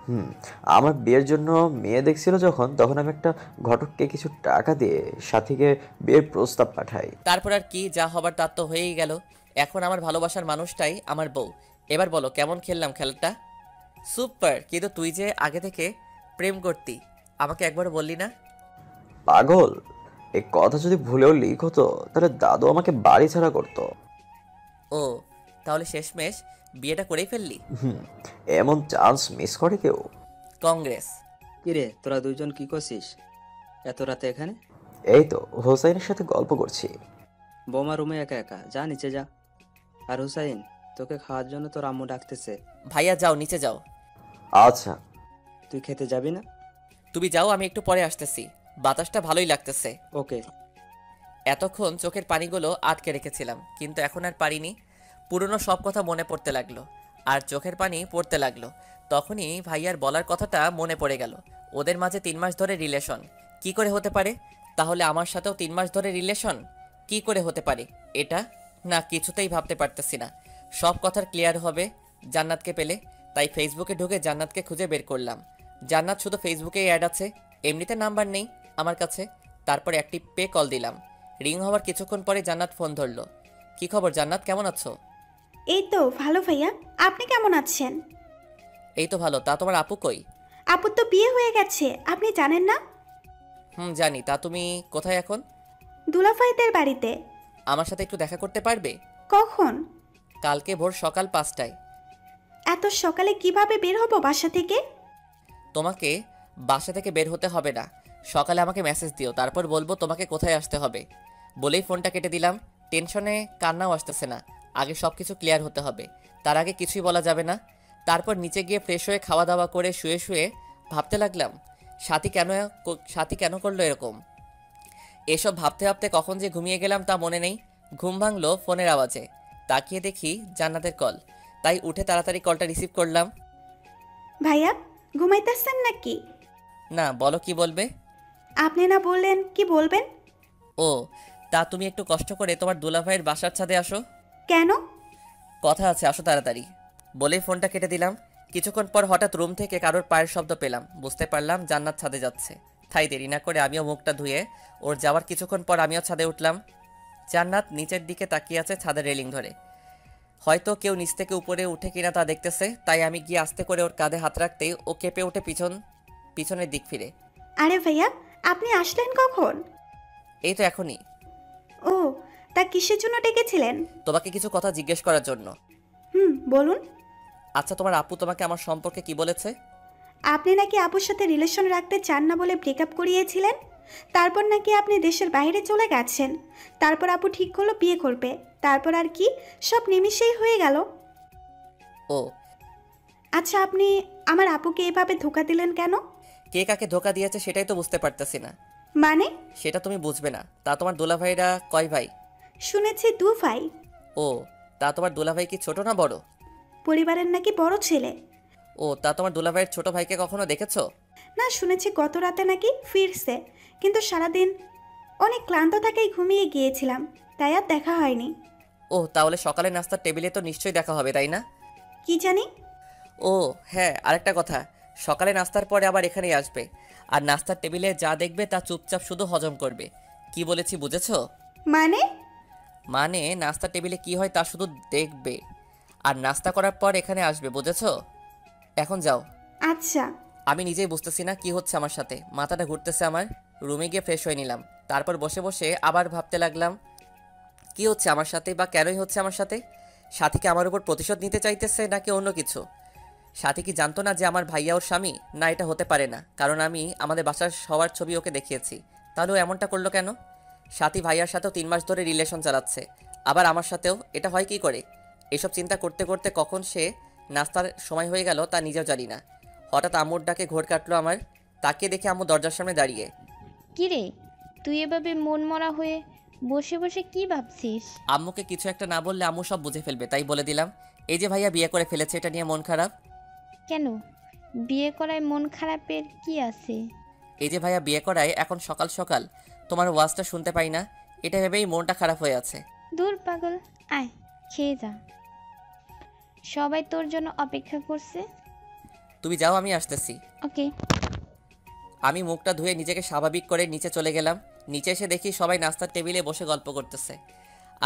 হুম আমার বিয়ের জন্য মেয়ে দেখছিল যখন, তখন আমি একটা ঘটককে কিছু টাকা দিয়ে সাথীকে বিয়ের প্রস্তাব পাঠাই। তারপর আর কি, যা হবার তার তো হয়েই গেল। এখন আমার ভালোবাসার মানুষটাই আমার বউ। এবার বলো কেমন খেললাম খেলাটা? সুপার। কিন্তু তুই যে আগে থেকে প্রেম করতি, আমাকে একবারও বললি না। পাগল, এই কথা যদি ভুলেও লিক হতো তাহলে দাদু আমাকে বাড়ি ছাড়া করতো। ও, তাহলে শেষমেশ বিয়েটা করেই ফেললি? এমন চান্স মিস করে কেউ? কংগ্রেস। কিরে, তোরা দুইজন কি করছিস এত রাতে এখানে? এই তো হোসাইনের সাথে গল্প করছি। বৌমা রুমে একা একা, যা নিচে যা। আর হুসাইন, তোকে খাওয়ার জন্য তোর আম্মু ডাকতেছে। ভাইয়া যাও, নিচে যাও। আচ্ছা। তুই খেতে যাবি না? তুমি যাও, আমি একটু পরে আসতেছি। বাতাসটা ভালোই লাগতেছে। ওকে। এতক্ষণ চোখের পানিগুলো আটকে রেখেছিলাম, কিন্তু এখন আর পারিনি। পুরনো সব কথা মনে পড়তে লাগলো, আর চোখের পানি পড়তে লাগলো। তখনই ভাইয়ার বলার কথাটা মনে পড়ে গেল। ওদের মাঝে 3 মাস ধরে রিলেশন। কি করে হতে পারে? তাহলে আমার সাথেও 3 মাস ধরে রিলেশন কি করে হতে পারে এটা? না, কিছুতেই ভাবতে পারতেছি না। সব কথার ক্লিয়ার হবে জান্নাতকে পেলে। তাই ফেসবুকে ঢুকে জান্নাতকে খুঁজে বের করলাম। জান্নাত শুধু ফেসবুকেই অ্যাড আছে, এমনিতে নাম্বার নেই আমার কাছে। তারপর একটি পে কল দিলাম। রিং হওয়ার কিছুক্ষণ পরে জান্নাত ফোন ধরলো। কি খবর জান্নাত, কেমন আছো? এই তো ভালো ভাইয়া, আপনি কেমন আছেন? এই তো ভালো। তা তোমার আপু কই? আপুর তো বিয়ে হয়ে গেছে, আপনি জানেন না? জানি। তা তুমি কোথায় এখন? দুলাভাইদের বাড়িতে। আমার সাথে একটু দেখা করতে পারবে? কখন? কালকে ভোর সকাল 5টায়। এত সকালে কিভাবে বের হবো বাসা থেকে? তোমাকে বাসা থেকে বের হতে হবে না, সকালে আমাকে মেসেজ দিও, তারপর বলবো তোমাকে কোথায় আসতে হবে। বলেই ফোনটা কেটে দিলাম। টেনশনে কান্নাও আসতেছে না। আগে সব কিছু ক্লিয়ার হতে হবে, তার আগে কিছুই বলা যাবে না। তারপর নিচে গিয়ে ফ্রেশ হয়ে খাওয়া দাওয়া করে শুয়ে শুয়ে ভাবতে লাগলাম, সাথী কেন করলো এরকম। এসব ভাবতে ভাবতে কখন যে ঘুমিয়ে গেলাম তা মনে নেই। ঘুম ভাঙলো ফোনের আওয়াজে। তাকিয়ে দেখি জান্নাতের কল, তাই উঠে তাড়াতাড়ি কলটা রিসিভ করলাম। ভাইয়া, ঘুমাইতেছেন নাকি? না, বলো কি বলবে? আপনি না বললেন কি বলবেন? ও, তা তুমি একটু কষ্ট করে তোমার দুলাভাইয়ের বাসার ছাদে আসো। কেন? কথা আছে, আসো তাড়াতাড়ি। বলেই ফোনটা কেটে দিলাম। কিছুক্ষণ পর হঠাৎ রুম থেকে কারোর পায়ের শব্দ পেলাম। বুঝতে পারলাম জান্নাত ছাদে যাচ্ছে। তাই দেরি না করে আমিও মুখটা ধুয়ে ওর যাওয়ার কিছুক্ষণ পর আমিও ছাদে উঠলাম। জান্নাত নিচের দিকে তাকিয়ে আছে ছাদের রেলিং ধরে। হয়তো কেউ নিচ থেকে উপরে উঠে কিনা তা দেখতেছে, তাই আমি গিয়ে আস্তে করে ওর কাঁধে হাত রাখতেই ও কেঁপে ওঠে পিছনের দিক ফিরে। আরে ভাইয়া, আপনি আসলেন কখন? এই তো এখনই। ও, তা কিসের জন্য ডেকেছিলেন? তোমাকে কিছু কথা জিজ্ঞেস করার জন্য। বলুন। আচ্ছা, তোমার আপু তোমাকে আমার সম্পর্কে কি বলেছে? আপনি নাকি আপুর সাথে রিলেশন রাখতে চান না বলে ব্রেকআপ করিয়েছিলেন, তারপর নাকি আপনি দেশের বাইরে চলে গেছেন, তারপর আপু ঠিক করলো বিয়ে করবে, তারপর আর কি সব নিমিষেই হয়ে গেল। ও আচ্ছা, আপনি আমার আপুকে এভাবে ধোকা দিলেন কেন? কে কাকে ধোকা দিয়েছে সেটাই তো বুঝতে পারতেছি না। মানে? সেটা তুমি বুঝবে না। তা তোমার দুলাভাইরা কয় ভাই? শুনেছি 2 ভাই। ও, তা তোমার দুলাভাই কি ছোট না বড়? পরিবারের নাকি বড় ছেলে। ও, তা তোমার দুলাভাইয়ের ছোট ভাইকে কখনো দেখেছো? না, শুনেছি গত রাতে নাকি ফিরছে, কিন্তু সারাদিন অনেক ক্লান্ত থাকায় ঘুমিয়ে গিয়েছিলাম, তাই আর দেখা হয়নি। ও, তাহলে সকালে নাস্তার টেবিলে তো নিশ্চয়ই দেখা হবে, তাই না? কি জানি। ও হ্যাঁ, আরেকটা কথা, সকালে নাস্তার পরে আবার এখানেই আসবে, আর নাস্তার টেবিলে যা দেখবে তা চুপচাপ শুধু হজম করবে। কি বলেছি বুঝেছো? মানে? মানে নাস্তার টেবিলে কি হয় তা শুধু দেখবে, আর নাস্তা করার পর এখানে আসবে, বুঝেছো? এখন যাও। আচ্ছা। আমি নিজেই বুঝতেছি না কি হচ্ছে আমার সাথে, মাথাটা ঘুরতেছে আমার। রুমে গিয়ে ফ্রেশ হয়ে নিলাম, তারপর বসে বসে আবার ভাবতে লাগলাম কি হচ্ছে আমার সাথে, বা কেনই হচ্ছে আমার সাথে। সাথী কি আমার উপর প্রতিশোধ নিতে চাইতেছে নাকি অন্য কিছু? সাথী কি জানতো না যে আমার ভাইয়া ওর স্বামী? না, এটা হতে পারে না, কারণ আমি আমাদের বাসার সবার ছবি ওকে দেখিয়েছি। তাহলে ও এমনটা করলো কেন? সাথী ভাইয়ার সাথেও 3 মাস ধরে রিলেশন চালাচ্ছে, আবার আমার সাথেও, এটা হয় কি করে? এসব চিন্তা করতে করতে কখন সে নাস্তার সময় হয়ে গেল তা নিজেও জানি না। হঠাৎ আম্মুর ডাকে ঘোর কাটলো আমার। তাকে দেখে আম্মু দরজার সামনে দাঁড়িয়ে। কিরে, তুই এভাবে মন মরা হয়ে বসে বসে কি ভাবছিস? আম্মুকে কিছু একটা না বললে আম্মু সব বুঝে ফেলবে, তাই বলে দিলাম, এই যে ভাইয়া বিয়ে করে ফেলেছে, এটা নিয়ে মন খারাপ। কেন, বিয়ে করায় মন খারাপের কি আছে? এই যে ভাইয়া বিয়ে করায় এখন সকাল সকাল তোমার ওয়াজটা শুনতে পাই না, এটা ভেবেই মনটা খারাপ হয়ে আছে। দূর পাগল, আয় খেয়ে যা, সবাই তোর জন্য অপেক্ষা করছে। তুমি যাও, আমি আসতেছি। ওকে। আমি মুখটা ধুয়ে নিজেকে স্বাভাবিক করে নিচে চলে গেলাম। নিচে এসে দেখি সবাই নাস্তার টেবিলে বসে গল্প করতেছে,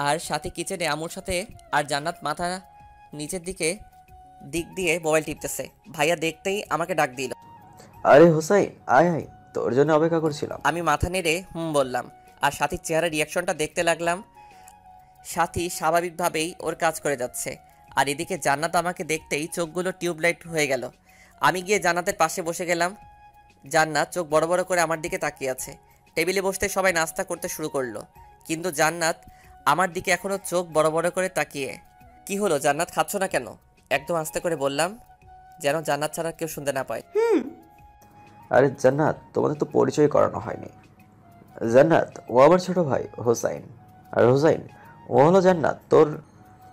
আর সাথে কিচেনে আম্মুর সাথে, আর জান্নাত মাথা নিচের দিক দিয়ে মোবাইল টিপতেছে। ভাইয়া দেখতেই আমাকে ডাক দিল। আরে হোসাইন, আয় আয়, তোর জন্য অপেক্ষা করছিলাম। আমি মাথা নেড়ে বললাম, আর সাথীর চেহারা রিয়াকশনটা দেখতে লাগলাম। সাথী স্বাভাবিকভাবেই ওর কাজ করে যাচ্ছে, আর এদিকে জান্নাত আমাকে দেখতেই চোখগুলো টিউবলাইট হয়ে গেল। আমি গিয়ে জান্নাতের পাশে বসে গেলাম। জান্নাত চোখ বড় বড় করে আমার দিকে তাকিয়ে আছে। টেবিলে বসতে সবাই নাস্তা করতে শুরু করলো, কিন্তু জান্নাত আমার দিকে এখনও চোখ বড় বড় করে তাকিয়ে। কি হলো জান্নাত, খাচ্ছ না কেন? একদম আস্তে করে বললাম, যেন জান্নাত ছাড়া কেউ শুনতে না পায়। আরে জান্নাত, তোমাদের তো পরিচয় করানো হয়নি। জান্নাত ও আমার ছোট ভাই হোসাইন, আর হোসাইন ও হলো জান্নাত, তোর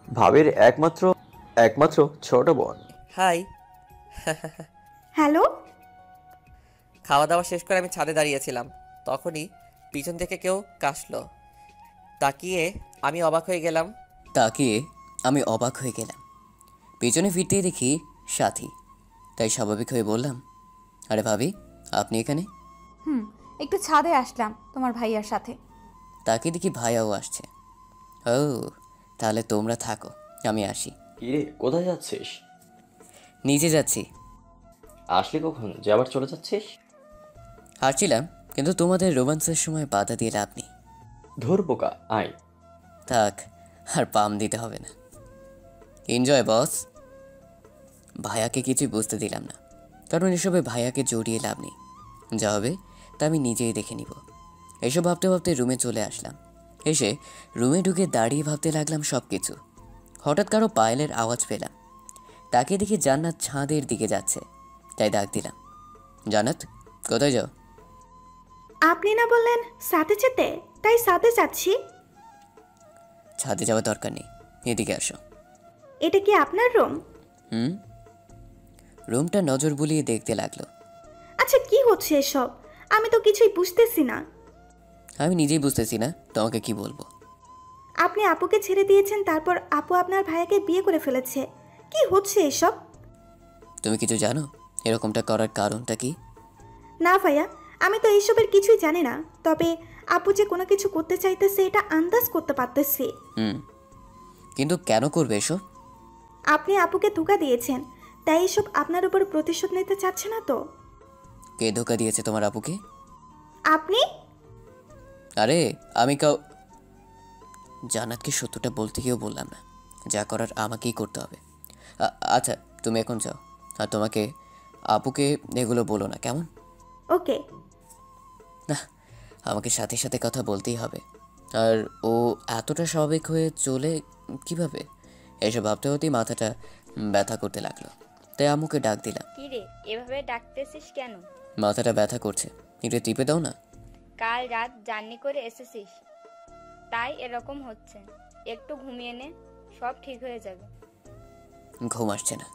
ভাবির একমাত্র ছোট বোন। হাই। হ্যালো। খাওয়া দাওয়া শেষ করে আমি ছাদে দাঁড়িয়েছিলাম, তখনই পিছন থেকে কেউ কাশলো। তাকিয়ে আমি অবাক হয়ে গেলাম। পেছনে ফিরতেই দেখি সাথী, তাই স্বাভাবিক হয়ে বললাম, আরে ভাবি, আপনি এখানে? একটু ছাদে আসলাম তোমার ভাইয়ার সাথে। তাকে দেখি ভাইয়াও আসছে। ও, তাহলে তোমরা থাকো, আমি আসি। কিরে, কোথায় যাচ্ছিস? নিচে যাচ্ছি। আসলি কখন যে আবার চলে যাচ্ছিস? হারছিলাম, কিন্তু তোমাদের রোমান্সের সময় বাধা দিয়ে লাভ নেই। ধর বোকা, আয়। থাক, আর পাম দিতে হবে না। এনজয় বস। ভাইয়াকে কিছুই বুঝতে দিলাম না, কারণ এসবে ভাইয়াকে জড়িয়ে লাভ নেই। যা হবে তা আমি নিজেই দেখে নিব। এসব ভাবতে ভাবতে রুমে চলে আসলাম। এসে রুমে ঢুকে দাঁড়িয়ে ভাবতে লাগলাম সব কিছু। হঠাৎ কারো পায়েলের আওয়াজ পেলাম। তাকে দেখে জান্নাত ছাদের দিকে যাচ্ছে, তাই ডাক দিলাম, জান্নাত কোথায় যাও? আপনি না বললেন সাথে যেতে, তাই সাথে যাচ্ছি। ছাদে যাওয়ার দরকার নেই, এদিকে আসো। এটা কি আপনার রুম? রুমটা নজর বুলিয়ে দেখতে লাগলো। আচ্ছা, কি হচ্ছে এসব? আমি তো কিছুই বুঝতেছি না। আমি নিজেই বুঝতেছি না তোমাকে কি বলবো। আপনি আপুকে ছেড়ে দিয়েছেন, তারপর আপু আপনার ভাইয়াকে বিয়ে করে ফেলেছে। কি হচ্ছে এসব? তুমি কিছু জানো এরকমটা করার কারণটা কি? না ভাইয়া, আমি তো এইসবের কিছুই জানি না। তবে আপু যে কোনো কিছু করতে চাইতেছে এটা আন্দাজ করতে পারতেছি। হুম, কিন্তু কেন করবে এসব? আপনি আপুকে ধোঁকা দিয়েছেন, তাই এসব আপনার উপর প্রতিশোধ নিতে চাচ্ছে না তো? কে ধোকা দিয়েছে তোমার আপুকে? আপনি? আরে আমি জান্নাতকে সত্যটা বলতে গিয়েও বললাম না, যা করার আমাকেই করতে হবে। আচ্ছা তুমি এখন যাও, আর তোমাকে আপুকে এগুলো বলো না, কেমন? ওকে। না, আমাকে সাথে সাথে কথা বলতেই হবে। আর ও এতটা স্বাভাবিক হয়ে চলে কিভাবে, এসব ভাবতে হতেই মাথাটা ব্যথা করতে লাগলো। তাই আম্মুকে ডাক দিলাম। কি রে, এভাবে ডাকতেছিস কেন? মাথাটা ব্যথা করছে, একটু টিপে দাও না। কাল রাত জার্নি করে এসেছিস, তাই এরকম হচ্ছে। একটু ঘুমিয়ে নে, সব ঠিক হয়ে যাবে। ঘুম আসছে না।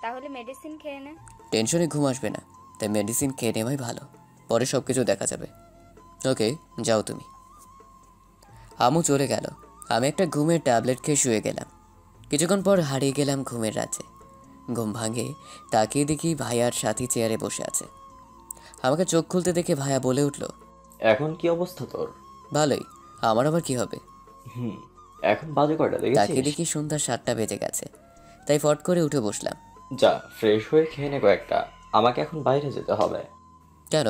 তাহলে মেডিসিন খেয়ে নে। টেনশনে ঘুম আসবে না, তাই মেডিসিন খেয়ে নেওয়াই ভালো, পরে সব কিছু দেখা যাবে। ওকে, যাও তুমি। আম্মু চলে গেল, আমি একটা ঘুমের ট্যাবলেট খেয়ে শুয়ে গেলাম। কিছুক্ষণ পর হারিয়ে গেলাম ঘুমের রাজ্যে। ঘুম ভাঙে তাকিয়ে দেখি ভাইয়ার সাথী চেয়ারে বসে আছে। আমাকে চোখ খুলতে দেখে ভাইয়া বলে উঠল, এখন কি অবস্থা তোর? ভালোই, আমার আবার কি হবে? এখন বাজে কয়টা তাকিয়ে দেখেছিস? দেখি সন্ধ্যা 7টা বেজে গেছে, তাই ফট করে উঠে বসলাম। যা ফ্রেশ হয়ে খেয়ে নে কয়েকটা, আমাকে এখন বাইরে যেতে হবে। কেন?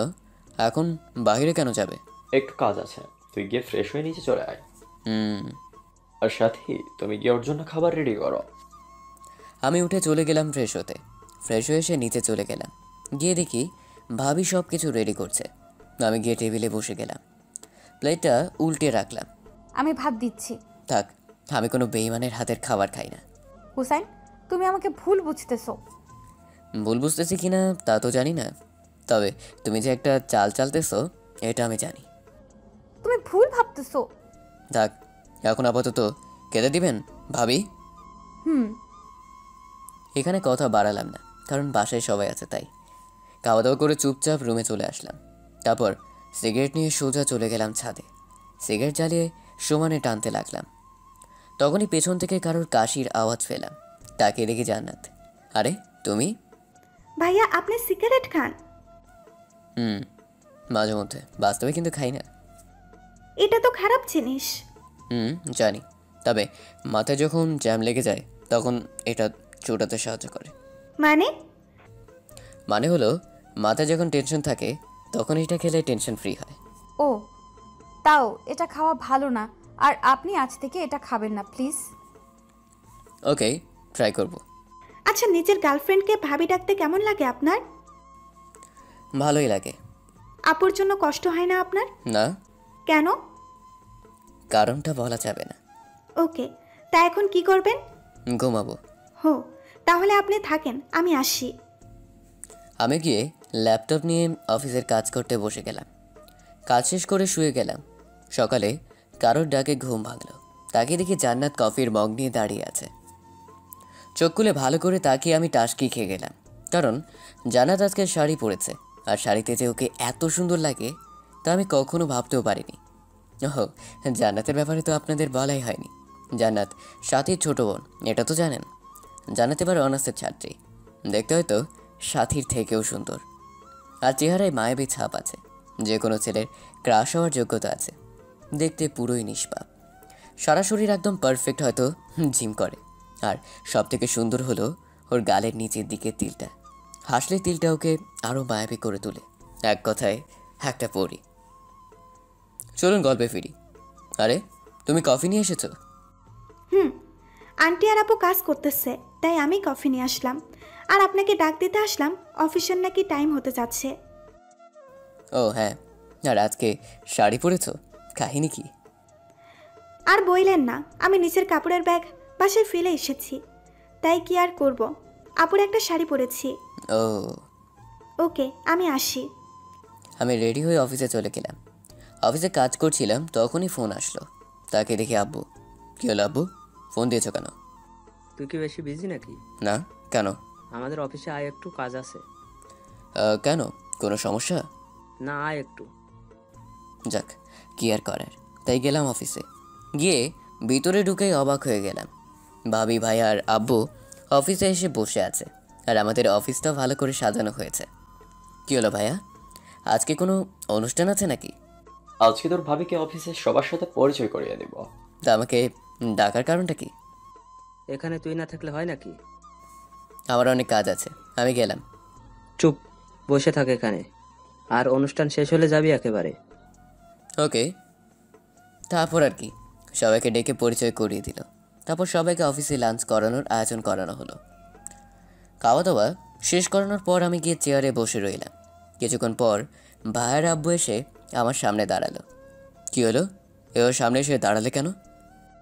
এখন বাইরে কেন যাবে? একটু কাজ আছে, তুই গিয়ে ফ্রেশ হয়ে নিচে চলে আয়। হুম। আর সাথী, তুমি গিয়ে ওর জন্য খাবার রেডি করো। আমি উঠে চলে গেলাম ফ্রেশ হতে। ফ্রেশ হয়ে এসে নিচে চলে গেলাম, গিয়ে দেখি ভাবি সব কিছু রেডি করছে। আমি গিয়ে টেবিলে বসে গেলাম, প্লেটটা উল্টে রাখলাম। আমি ভাত দিচ্ছি। থাক, আমি কোনো বেইমানের হাতের খাবার খাই না। হুসাইন, তুমি আমাকে ভুল বুঝতেছো। ভুল বুঝতেছি কিনা তা তো জানি না, তবে তুমি যে একটা চাল চালতেছো এটা আমি জানি। তুমি ভুল ভাবতেছো। থাক, এখন আপাতত খেতে দিবেন ভাবি? হুম। এখানে কথা বাড়ালাম না, কারণ বাসায় সবাই আছে তাই। খাওয়া দাওয়া করে চুপচাপ রুমে চলে আসলাম। তারপর সিগারেট নিয়ে সোজা চলে গেলাম ছাদে। সিগারেট জ্বালিয়ে সমানে টানতে লাগলাম। তখনই পেছন থেকে কারোর কাশির আওয়াজ পেলাম। তাকিয়ে দেখি জান্নাত। আরে তুমি? ভাইয়া আপনি সিগারেট খান? হুম, মাঝে মধ্যে, বাস্তবে কিন্তু খাই না। এটা তো খারাপ জিনিস। হুম, জানি, তবে মাথায় যখন জ্যাম লেগে যায় তখন এটা চোটাতে সাহায্য করে। মানে হলো, মাথায় যখন টেনশন থাকে তখন এটা খেলে টেনশন ফ্রি হয়। ও, তাও এটা খাওয়া ভালো না, আর আপনি আজ থেকে এটা খাবেন না প্লিজ। ওকে, ট্রাই করব। আচ্ছা, নিজের গার্লফ্রেন্ডকে ভাবি ডাকতে কেমন লাগে আপনার? ভালোই লাগে। আপুর জন্য কষ্ট হয় না আপনার? না, কেন? কারণটা বলা যাবে না। ওকে, তা এখন কি করবেন? ঘুমাবো। হো, তাহলে আপনি থাকেন, আমি আসি। আমি গিয়ে ল্যাপটপ নিয়ে অফিসের কাজ করতে বসে গেলাম। কাজ শেষ করে শুয়ে গেলাম। সকালে কারোর ডাকে ঘুম ভাঙলো। তাকিয়ে দেখি জান্নাত কফির মগ নিয়ে দাঁড়িয়ে আছে। চোখ খুলে ভালো করে তাকিয়ে আমি টাসকি খেয়ে গেলাম, কারণ জান্নাত আজকে শাড়ি পরেছে, আর শাড়িতে যে ওকে এত সুন্দর লাগে তা আমি কখনো ভাবতেও পারিনি। ওহো, জান্নাতের ব্যাপারে তো আপনাদের বলাই হয়নি। জান্নাত সাথীর ছোট বোন, এটা তো জানেন। জান্নাত এবার অনার্সের ছাত্রী, দেখতে হয়তো সাথীর থেকেও সুন্দর, আর চেহারায় মায়াবী ছাপ আছে। যে কোনো ছেলের ক্রাশ হওয়ার যোগ্যতা আছে। দেখতে পুরোই নিষ্পাপ, সারা শরীর একদম পারফেক্ট, হয়তো জিম করে। আর সব থেকে সুন্দর হলো ওর গালের নিচের দিকে তিলটা। হাসলে তিলটা ওকে আরও মায়াবী করে তোলে। এক কথায় একটা পরী। চলুন গল্পে ফিরি। আরে, তুমি কফি নিয়ে এসেছো? আন্টি আর আপু কাজ করতেছে, তাই আমি কফি নিয়ে আসলাম। আর আপনাকে ডাক দিতে আসলাম, অফিসের নাকি টাইম হতে যাচ্ছে। ও হ্যাঁ, আর আজকে শাড়ি পরেছো, কাহিনী কি? আর বইলেন না, আমি নিচের কাপড়ের ব্যাগ বাসায় ফেলে এসেছি, তাই কি আর করব, আপুর একটা শাড়ি পরেছি। ও, ওকে, আমি আসি। আমি রেডি হয়ে অফিসে চলে গেলাম। অফিসে কাজ করছিলাম, তখনই ফোন আসলো। তাকে দেখি আব্বু। কী হলো আব্বু, ফোন দিয়েছো কেন? তুই কি বেশি বিজি নাকি? না, কেন? আমাদের অফিসে আয়, একটু কাজ আছে। কেন, কোনো সমস্যা? না, আয় একটু। যাক, কি আর করার, তাই গেলাম অফিসে। গিয়ে ভিতরে ঢুকেই অবাক হয়ে গেলাম। ভাবি, ভাই আর আব্বু অফিসে এসে বসে আছে, আর আমাদের অফিসটাও ভালো করে সাজানো হয়েছে। কী হলো ভাইয়া, আজকে কোনো অনুষ্ঠান আছে নাকি? আজকে তোর ভাবিকে অফিসে সবার সাথে পরিচয় করিয়ে দিব। তা আমাকে ডাকার কারণটা কি? এখানে তুই না থাকলে হয় নাকি? আমার অনেক কাজ আছে, আমি গেলাম। চুপ, বসে থাক এখানে, আর অনুষ্ঠান শেষ হলে যাবি একেবারে। ওকে। তারপর আর কি, সবাইকে ডেকে পরিচয় করিয়ে দিল। তারপর সবাইকে অফিসে লাঞ্চ করানোর আয়োজন করানো হলো। খাওয়া দাওয়া শেষ করানোর পর আমি গিয়ে চেয়ারে বসে রইলাম। কিছুক্ষণ পর ভাইয়ের আব্বু এসে আমার সামনে দাঁড়ালো। কি হলো, এবার সামনে এসে দাঁড়ালে কেন?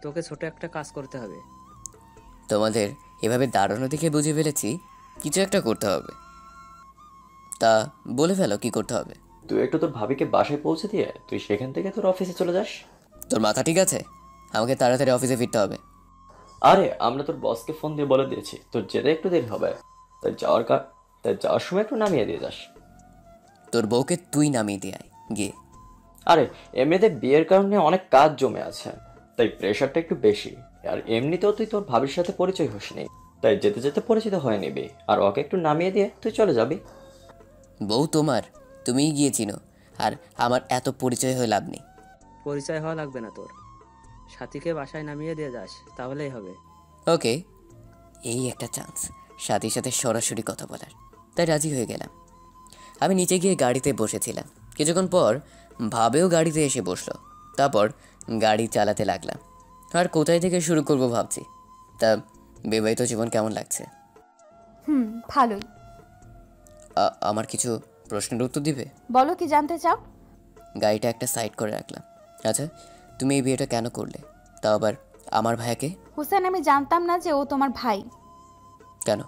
তোকে ছোট একটা কাজ করতে হবে। তোমাদের এভাবে দাঁড়ানো দেখে বুঝে ফেলেছি কিছু একটা করতে হবে। তা বলে ফেলো, কি করতে হবে? তুই একটু তোর ভাবিকে বাসায় পৌঁছে দিয়ে তুই সেখান থেকে তোর অফিসে চলে যাস। তোর মাথা ঠিক আছে? আমাকে তাড়াতাড়ি অফিসে ফিরতে হবে। আরে আমরা তোর বসকে ফোন দিয়ে বলে দিয়েছি তোর যেতে একটু দেরি হবে, তাই যাওয়ার সময় একটু নামিয়ে দিয়ে যাস। তোর বউকে তুই নামিয়ে দিয়ে আয় গিয়ে। আরে এমনিতে বিয়ের কারণে অনেক কাজ জমে আছে, তাই প্রেশারটা একটু বেশি। আর এমনিতেও তুই তোর ভাবির সাথে পরিচয় হসনি, তাই যেতে যেতে পরিচিত হয়ে নিবি, আর ওকে একটু নামিয়ে দিয়ে তুই চলে যাবি। বউ তোমার, তুমিই গিয়ে চিনো, আর আমার এত পরিচয় হয়ে লাভ নেই। পরিচয় হওয়া লাগবে না তোর, সাথীকে বাসায় নামিয়ে দিয়ে যাস, তাহলেই হবে। ওকে, এই একটা চান্স সাথীর সাথে সরাসরি কথা বলার, তাই রাজি হয়ে গেলাম। আমি নিচে গিয়ে গাড়িতে বসেছিলাম। কিছুক্ষণ পর ভাবেও গাড়িতে এসে বসলো। তারপর গাড়ি চালাতে লাগলাম। আর কোথায় থেকে শুরু করব ভাবছি। তা বিবাহিত জীবন কেমন লাগছে? ভালোই। আমার কিছু প্রশ্নের উত্তর দিবে? বলো, কি জানতে চাও? গাড়িটা একটা সাইড করে রাখলাম। আচ্ছা, তুমি এই বিয়েটা কেন করলে, তাও আবার আমার ভাইয়াকে? হুসেন, আমি জানতাম না যে ও তোমার ভাই। কেন?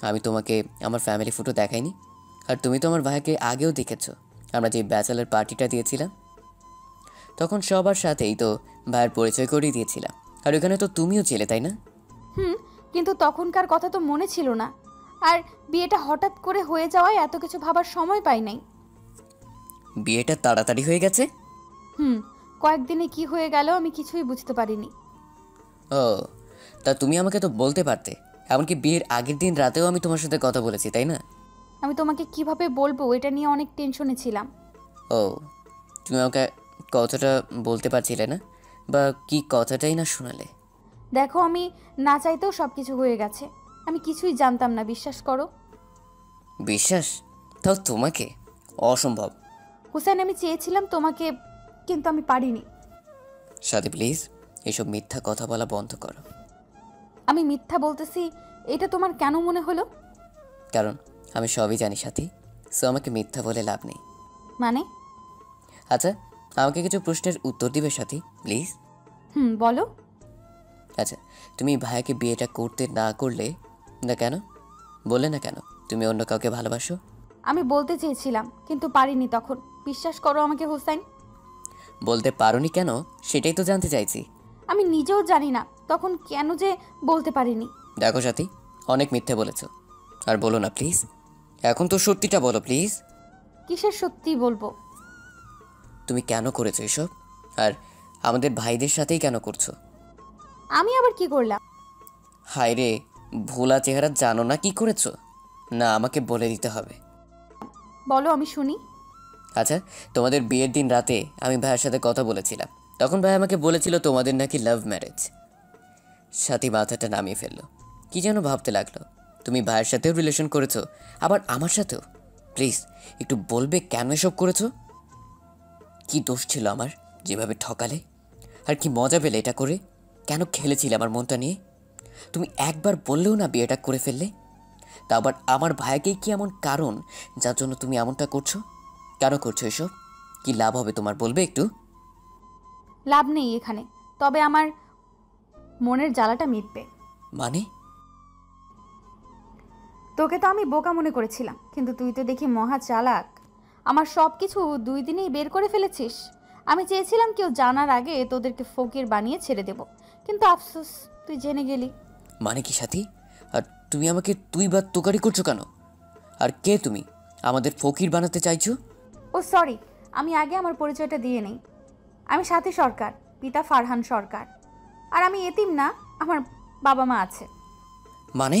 আমি তোমাকে আমার ফ্যামিলি ফটো দেখাইনি? আর তুমি তো আমার ভাইকে আগেও দেখেছো। আমরা যে ব্যাচেলার পার্টিটা দিয়েছিলাম, তখন সবার সাথেই তো ভাইয়ের পরিচয় করিয়ে দিয়েছিলাম। আর ওখানে তো তুমিও ছিলে, তাই না? কিন্তু তখনকার কথা তো মনে ছিল না, আর বিয়েটা হঠাৎ করে হয়ে যাওয়ায় এত কিছু ভাবার সময় পাই নাই। বিয়েটা তাড়াতাড়ি হয়ে গেছে? কয়েকদিনে কি হয়ে গেল আমি কিছুই বুঝতে পারিনি। ও, তা তুমি আমাকে তো বলতে পারতে। এমনকি বিয়ের আগের দিন রাতেও আমি তোমার সাথে কথা বলেছি, তাই না? আমি তোমাকে কিভাবে বলবো এটা নিয়ে অনেক টেনশনে ছিলাম। ও, তুমি আমাকে কথাটা বলতে পারছিলে না, বা কি কথাটাই না শোনালে? দেখো, আমি না চাইতেও সব কিছু হয়ে গেছে। আমি কিছুই জানতাম না, বিশ্বাস করো। বিশ্বাস? তাও তোমাকে? অসম্ভব। হুসেন, আমি চেয়েছিলাম তোমাকে, কিন্তু আমি পারিনি। সাথী প্লিজ, এসব মিথ্যা কথা বলা বন্ধ করো। আমি মিথ্যা বলতেছি এটা তোমার কেন মনে হলো? কারণ আমি সবই জানি সাথী, সো আমাকে মিথ্যা বলে লাভ নেই। মানে? আচ্ছা, আমাকে কিছু প্রশ্নের উত্তর দিবে সাথী প্লিজ? বলো। আচ্ছা, তুমি ভাইয়াকে বিয়েটা করতে না করলে না কেন? বললে না কেন তুমি অন্য কাউকে ভালোবাসো? আমি বলতে চেয়েছিলাম কিন্তু পারিনি তখন, বিশ্বাস করো আমাকে হুসাইন। বলতে পারোনি কেন সেটাই তো জানতে চাইছি। আমি নিজেও জানি না তখন কেন যে বলতে পারিনি। দেখো সাথী, অনেক মিথ্যে বলেছো, আর বলো না প্লিজ। এখন তো সত্যিটা বলো প্লিজ। কিসের সত্যি বলবো? তুমি কেন করেছো এসব, আর আমাদের ভাইদের সাথেই কেন করছো? আমি আবার কি করলাম? হায় রে, ভোলা চেহারা জানো না কি করেছো? না, আমাকে বলে দিতে হবে। বলো, আমি শুনি। আচ্ছা, তোমাদের বিয়ের দিন রাতে আমি ভাইয়ের সাথে কথা বলেছিলাম। তখন ভাই আমাকে বলেছিল তোমাদের নাকি লাভ ম্যারেজ। সাথী মাথাটা নামিয়ে ফেললো, কি যেন ভাবতে লাগলো। তুমি ভাইয়ের সাথেও রিলেশন করেছো, আবার আমার সাথেও? প্লিজ একটু বলবে কেন এসব করেছো? কি দোষ ছিল আমার যেভাবে ঠকালে? আর কি মজা পেলে এটা করে? কেন খেলেছিলে আমার মনটা নিয়ে? তুমি একবার বললেও না বিয়েটা করে ফেললে। তা আবার আমার ভাইকেই কি এমন কারণ যার জন্য তুমি এমনটা করছো? কেন করছো এসব? কি লাভ হবে তোমার, বলবে একটু? লাভ নেই এখানে, তবে আমার মনের জ্বালাটা মিটবে। মানে? তোকে তো আমি বোকা মনে করেছিলাম, কিন্তু তুই তো দেখি মহা চালাক। আমার সব কিছু 2 দিনেই বের করে ফেলেছিস। আমি চেয়েছিলাম কেউ জানার আগে তোদেরকে ফকির বানিয়ে ছেড়ে দেব, কিন্তু আফসোস তুই জেনে গেলি। মানে কি সাথী? আর তুমি আমাকে তুই বা তোকারি করছো কেন? আর কে তুমি? আমাদের ফকির বানাতে চাইছো? ও সরি, আমি আগে আমার পরিচয়টা দিয়ে নেই। আমি সাথী সরকার, পিতা ফারহান সরকার। আর আমি এতিম না, আমার বাবা মা আছে। মানে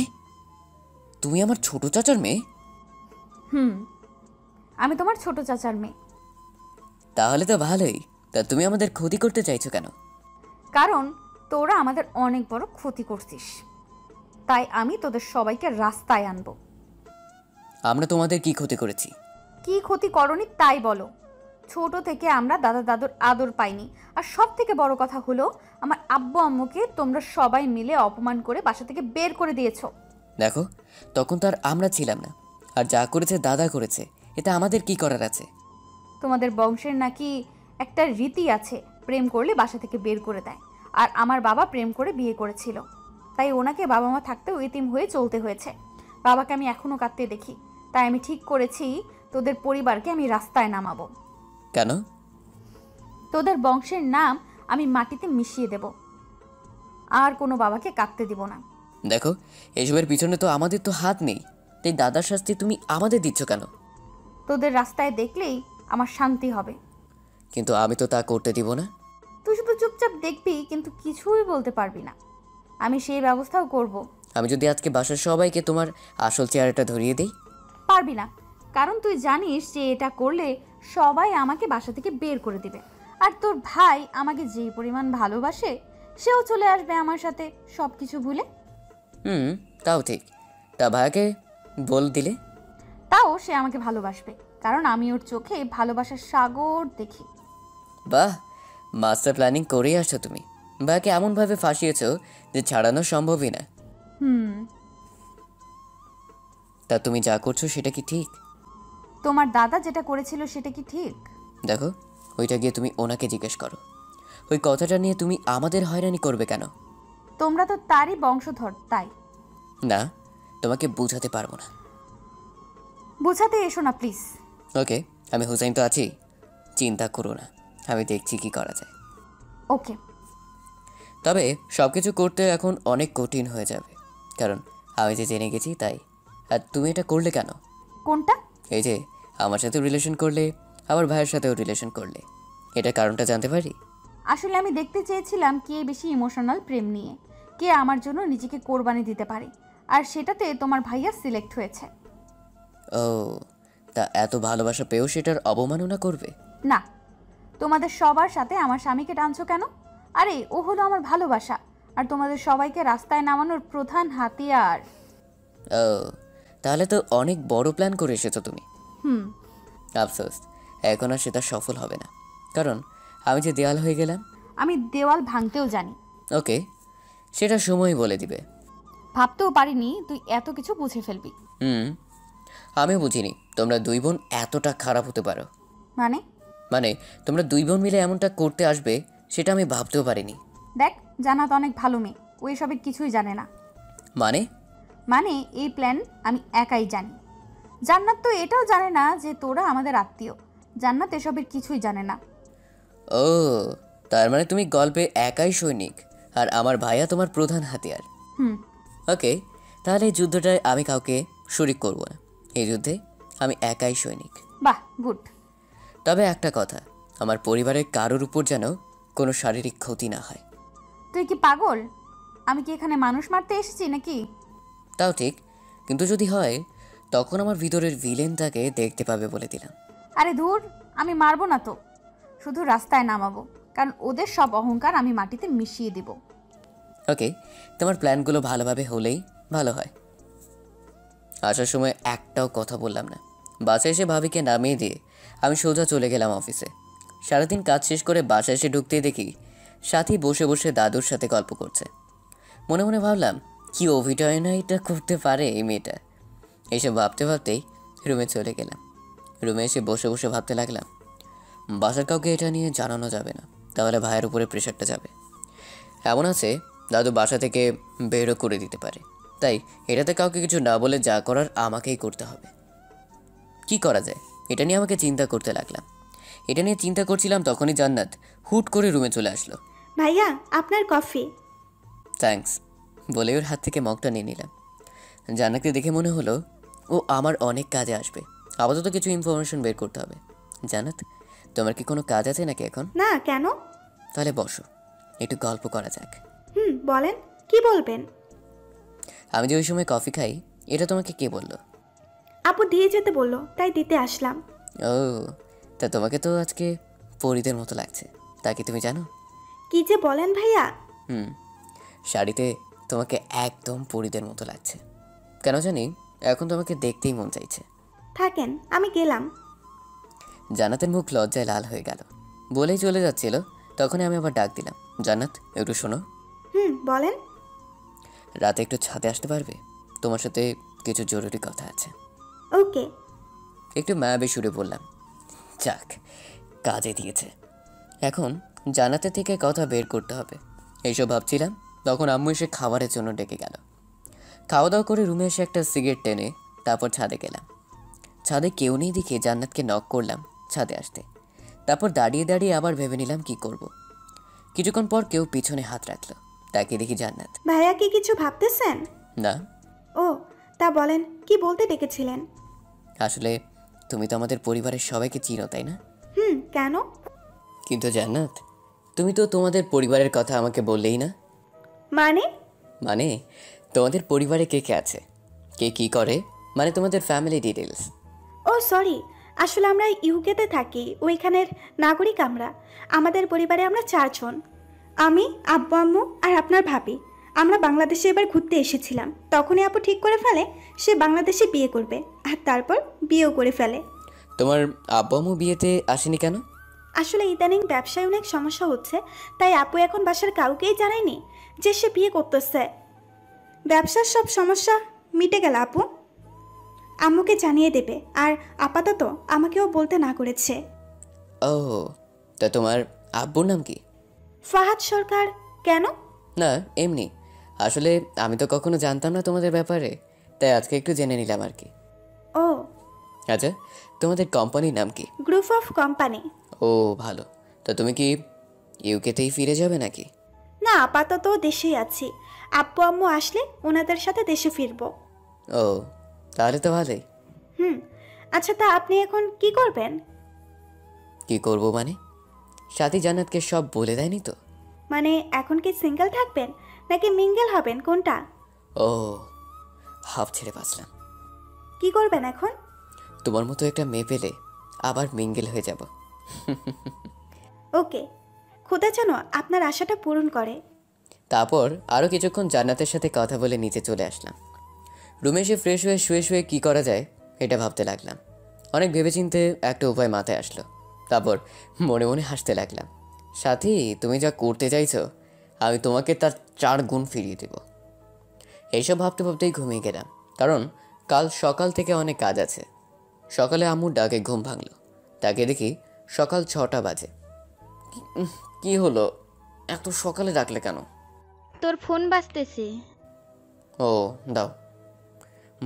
তুমি আমার ছোট চাচার মেয়ে? আমি তোমার ছোট চাচার মেয়ে। তাহলে তো ভালোই। তা তুমি আমাদের ক্ষতি করতে চাইছো কেন? কারণ তোরা আমাদের অনেক বড় ক্ষতি করছিস, তাই আমি তোদের সবাইকে রাস্তায় আনবো। আমরা তোমাদের কি ক্ষতি করেছি? কি ক্ষতি করনি তাই বলো। ছোট থেকে আমরা দাদা দাদুর আদর পাইনি, আর সব থেকে বড় কথা হলো আমার আব্বু আম্মুকে তোমরা সবাই মিলে অপমান করে বাসা থেকে বের করে দিয়েছো। দেখো, তখন তো আর আমরা ছিলাম না, আর যা করেছে দাদা করেছে, এটা আমাদের কি করার আছে? তোমাদের বংশের নাকি একটা রীতি আছে, প্রেম করলে বাসা থেকে বের করে দেয়। আর আমার বাবা প্রেম করে বিয়ে করেছিল, তাই ওনাকে বাবা মা থাকতেও এতিম হয়ে চলতে হয়েছে। বাবাকে আমি এখনও কাঁদতে দেখি, তাই আমি ঠিক করেছি তোদের পরিবারকে আমি রাস্তায় নামাবো। কেন? তোদের বংশের নাম আমি মাটিতে মিশিয়ে দেব, আর কোনো বাবাকে কাঁদতে দিব না। দেখো, এসবের পিছনে তো আমাদের তো হাত নেই, তাই দাদার শাস্তি তুমি আমাদের দিচ্ছ কেন? তোদের রাস্তায় দেখলেই আমার শান্তি হবে। কিন্তু আমি তো তা করতে দিব না। তুই শুধু চুপচাপ দেখবি, কিন্তু কিছুই বলতে পারবি না। আমি সেই ব্যবস্থাও করব। আমি যদি আজকে বাসার সবাইকে তোমার আসল চেহারাটা ধরিয়ে দিই? পারবি না, কারণ তুই জানিস যে এটা করলে সবাই আমাকে বাসা থেকে বের করে দিবে। আর তোর ভাই আমাকে যেই পরিমাণ ভালোবাসে, সেও চলে আসবে আমার সাথে সব কিছু ভুলে। তাও ঠিক। তা ভাইয়াকে বল দিলে? তাও সে আমাকে ভালোবাসবে, কারণ আমি ওর চোখে ভালোবাসার সাগর দেখি। বাহ, মাস্টার প্ল্যানিং করেই আসছো তুমি। ভাইয়াকে এমনভাবে ফাঁসিয়েছো যে ছাড়ানো সম্ভবই না। তা তুমি যা করছো সেটা কি ঠিক? তোমার দাদা যেটা করেছিল সেটা কি ঠিক? দেখো, ওইটা গিয়ে তুমি ওনাকে জিজ্ঞেস করো। ওই কথাটা নিয়ে তুমি আমাদের হয়রানি করবে কেন? তোমরা তো তারই বংশধর, তাই। না, তোমাকে বুঝাতে পারবো না। বুঝাতে এসো না প্লিজ। ওকে, আমি হুসাইন তো আছি, চিন্তা করো না, আমি দেখছি কি করা যায়। ওকে। তবে সব কিছু করতে এখন অনেক কঠিন হয়ে যাবে, কারণ আমি যে জেনে গেছি তাই। আর তুমি এটা করলে কেন? কোনটা? এই যে আমার সাথেও রিলেশন করলে, আবার ভাইয়ের সাথেও রিলেশন করলে, এটা কারণটা জানতে পারি? আসলে আমি দেখতে চেয়েছিলাম কে বেশি ইমোশনাল প্রেম নিয়ে, কে আমার জন্য নিজেকে কোরবানি দিতে পারে, আর সেটাতে তোমার ভাইয়া সিলেক্ট হয়েছে। ও, তা এত ভালোবাসা পেয়েও সেটার অবমাননা করবে? না, তোমাদের সবার সাথে আমার স্বামীকে টানছো কেন? আরে ও হলো আমার ভালোবাসা, আর তোমাদের সবাইকে রাস্তায় নামানোর প্রধান হাতিয়ার। ও, তাহলে তো অনেক বড় প্ল্যান করে এসেছো তুমি। আফসোস, এখন আর সেটা সফল হবে না, কারণ আমি যে দেওয়াল হয়ে গেলাম। আমি দেওয়াল ভাঙতেও জানি। ওকে, সেটা সময় বলে দিবে। ভাবতেও পারিনি তুই এত কিছু বুঝে ফেলবি। আমিও বুঝিনি তোমরা দুই বোন এতটা খারাপ হতে পারো। মানে তোমরা দুই বোন মিলে এমনটা করতে আসবে সেটা আমি ভাবতেও পারিনি। দেখ, জান্নাত অনেক ভালো মেয়ে, ওই সবের কিছুই জানে না। মানে এই প্ল্যান আমি একাই জানি। জান্নাত তো এটাও জানে না যে তোরা আমাদের আত্মীয়। জান্নাত এসবের কিছুই জানে না। ও, তার মানে তুমি গল্পে একাই সৈনিক, আর আমার ভাইয়া তোমার প্রধান হাতিয়ার। ওকে, তাহলে এই যুদ্ধটায় আমি কাউকে শরিক করব না। এই যুদ্ধে আমি একাই সৈনিক। বাহ, গুড। তবে একটা কথা, আমার পরিবারের কারোর উপর যেন কোনো শারীরিক ক্ষতি না হয়। তুই কি পাগল? আমি কি এখানে মানুষ মারতে এসেছি নাকি? তাও ঠিক, কিন্তু যদি হয় তখন আমার ভিতরের ভিলেনটাকে দেখতে পাবে বলে দিলাম। আরে ধুর, আমি মারবো না তো, শুধু রাস্তায় নামাবো, কারণ ওদের সব অহংকার আমি মাটিতে মিশিয়ে দিব। ওকে, তোমার প্ল্যানগুলো ভালোভাবে হলেই ভালো হয়। আসার সময় একটাও কথা বললাম না। বাসায় এসে ভাবিকে নামিয়ে দিয়ে আমি সোজা চলে গেলাম অফিসে। সারাদিন কাজ শেষ করে বাসায় এসে ঢুকতেই দেখি সাথী বসে বসে দাদুর সাথে গল্প করছে। মনে মনে ভাবলাম, কি অভিনয় না এটা করতে পারে এই মেয়েটা। এইসব ভাবতে ভাবতেই রুমে চলে গেলাম। রুমে এসে বসে বসে ভাবতে লাগলাম, বাসার কাউকে এটা নিয়ে জানানো যাবে না, তাহলে ভাইয়ের উপরে প্রেশারটা যাবে। এমন আছে দাদু বাসা থেকে বেরও করে দিতে পারে, তাই এটাতে কাউকে কিছু না বলে যা করার আমাকেই করতে হবে। কি করা যায় এটা নিয়ে আমাকে চিন্তা করতে লাগলাম। এটা নিয়ে চিন্তা করছিলাম তখনই জান্নাত হুট করে রুমে চলে আসলো। ভাইয়া, আপনার কফি। থ্যাঙ্কস বলে ওর হাত থেকে মগটা নিয়ে নিলাম। জান্নাতকে দেখে মনে হলো ও আমার অনেক কাজে আসবে। আপাতত কিছু ইনফরমেশন বের করতে হবে। জান্নাত, তোমার কি কোনো কাজ আছে নাকি এখন? না, কেন? তাহলে বসো, একটু গল্প করা যাক। বলেন, কি বলবেন? আমি যে ওই সময় কফি খাই এটা তোমাকে কে বললো? আপু দিয়ে যেতে বললো, তাই দিতে আসলাম। ও, তা তোমাকে তো আজকে পরীদের মতো লাগছে, তা কি তুমি জানো? কি যে বলেন ভাইয়া? হুম, শাড়িতে তোমাকে একদম পরীদের মতো লাগছে। কেন জানি এখন তোমাকে দেখতেই মন চাইছে। থাকেন, আমি গেলাম। জান্নাতের মুখ লজ্জায় লাল হয়ে গেল। বলেই চলে যাচ্ছিল, তখনই আমি আবার ডাক দিলাম, জান্নাত একটু শোনো। বলেন। রাতে একটু ছাদে আসতে পারবে? তোমার সাথে কিছু জরুরি কথা আছে। ওকে। একটু মায়াবী সুরে বললাম। যাক, কাজে দিয়েছে। এখন জান্নাতের থেকে কথা বের করতে হবে, এইসব ভাবছিলাম, তখন আম্মু এসে খাবারের জন্য ডেকে গেল। খাওয়া দাওয়া করে রুমে এসে একটা সিগারেট টেনে তারপর ছাদে গেলাম। ছাদে কেউ নেই দেখে জান্নাতকে নক করলাম ছাদে আসতে। তারপর দাঁড়িয়ে দাঁড়িয়ে আবার ভেবে নিলাম কি করব। কিছুক্ষণ পর কেউ পিছনে হাত রাখলো, তাকে দেখি জান্নাত। ভাইয়া কি কিছু ভাবতেছেন? না। ও, তা বলেন, কি বলতে ডেকেছিলেন? আসলে তুমি তো আমাদের পরিবারের সবাইকে চিনো, তাই না? কেন? কিন্তু জান্নাত, তুমি তো তোমাদের পরিবারের কথা আমাকে বললেই না। মানে? মানে তোমাদের পরিবারে কে কে আছে, কে কি করে, মানে তোমাদের ফ্যামিলি ডিটেলস। ও সরি, আসলে আমরা ইউকেতে থাকি, ওইখানের নাগরিক আমরা। আমাদের পরিবারে আমরা 4 জন। আমি, আব্বু আম্মু আর আপনার ভাবি। আমরা বাংলাদেশে এবার ঘুরতে এসেছিলাম, তখনই আপু ঠিক করে ফেলে সে বাংলাদেশে বিয়ে করবে, আর তারপর বিয়েও করে ফেলে। তোমার আব্বু আম্মু বিয়েতে আসেনি কেন? আসলে ইদানিং ব্যবসায় অনেক সমস্যা হচ্ছে, তাই আপু এখন বাসার কাউকেই জানায়নি যে সে বিয়ে করতেছে। ব্যবসার সব সমস্যা মিটে গেল আপু আম্মুকে জানিয়ে দেবে, আর আপাতত আমাকেও বলতে না করেছে। ও, তা তোমার আব্বুর নাম কি? ফাহাদ সরকার। কেন? না, এমনি। আসলে আমি তো কখনো জানতাম না তোমাদের ব্যাপারে, তাই আজকে একটু জেনে নিলাম আর কি। ও আচ্ছা, তোমাদের কোম্পানির নাম কি? Group of company. ও ভালো। তা তুমি কি ইউকেতেই ফিরে যাবে নাকি? না, আপাতত দেশেই আছি। আব্বু আম্মু আসলে ওনাদের সাথে দেশে ফিরবো। ও, তাহলে তো ভালোই। আচ্ছা, তা আপনি এখন কি করবেন? কি করব মানে? সাথী জান্নাতকে সব বলে দেয়নি তো? মানে এখন কি সিঙ্গেল থাকবেন নাকি মিঙ্গেল হবেন, কোনটা? ও, হাফ ছেড়ে বাঁচলাম। কি করবেন এখন? তোমার মতো একটা মেয়ে পেলে আবার মিঙ্গেল হয়ে যাব। ওকে, খোদা যেন আপনার আশাটা পূরণ করে। তারপর আরও কিছুক্ষণ জান্নাতের সাথে কথা বলে নিচে চলে আসলাম। রুমে এসে ফ্রেশ হয়ে শুয়ে শুয়ে কী করা যায় এটা ভাবতে লাগলাম। অনেক ভেবেচিন্তে একটা উপায় মাথায় আসলো। তারপর মনে মনে হাসতে লাগলাম। সাথী, তুমি যা করতে চাইছো আমি তোমাকে তার 4 গুণ ফিরিয়ে দেব। এইসব ভাবতে ভাবতেই ঘুমিয়ে গেলাম, কারণ কাল সকাল থেকে অনেক কাজ আছে। সকালে আম্মুর ডাকে ঘুম ভাঙলো, তাকে দেখি সকাল 6টা বাজে। কি হলো, এত সকালে ডাকলে কেন? তোর ফোন বাজতেছে। ও দাও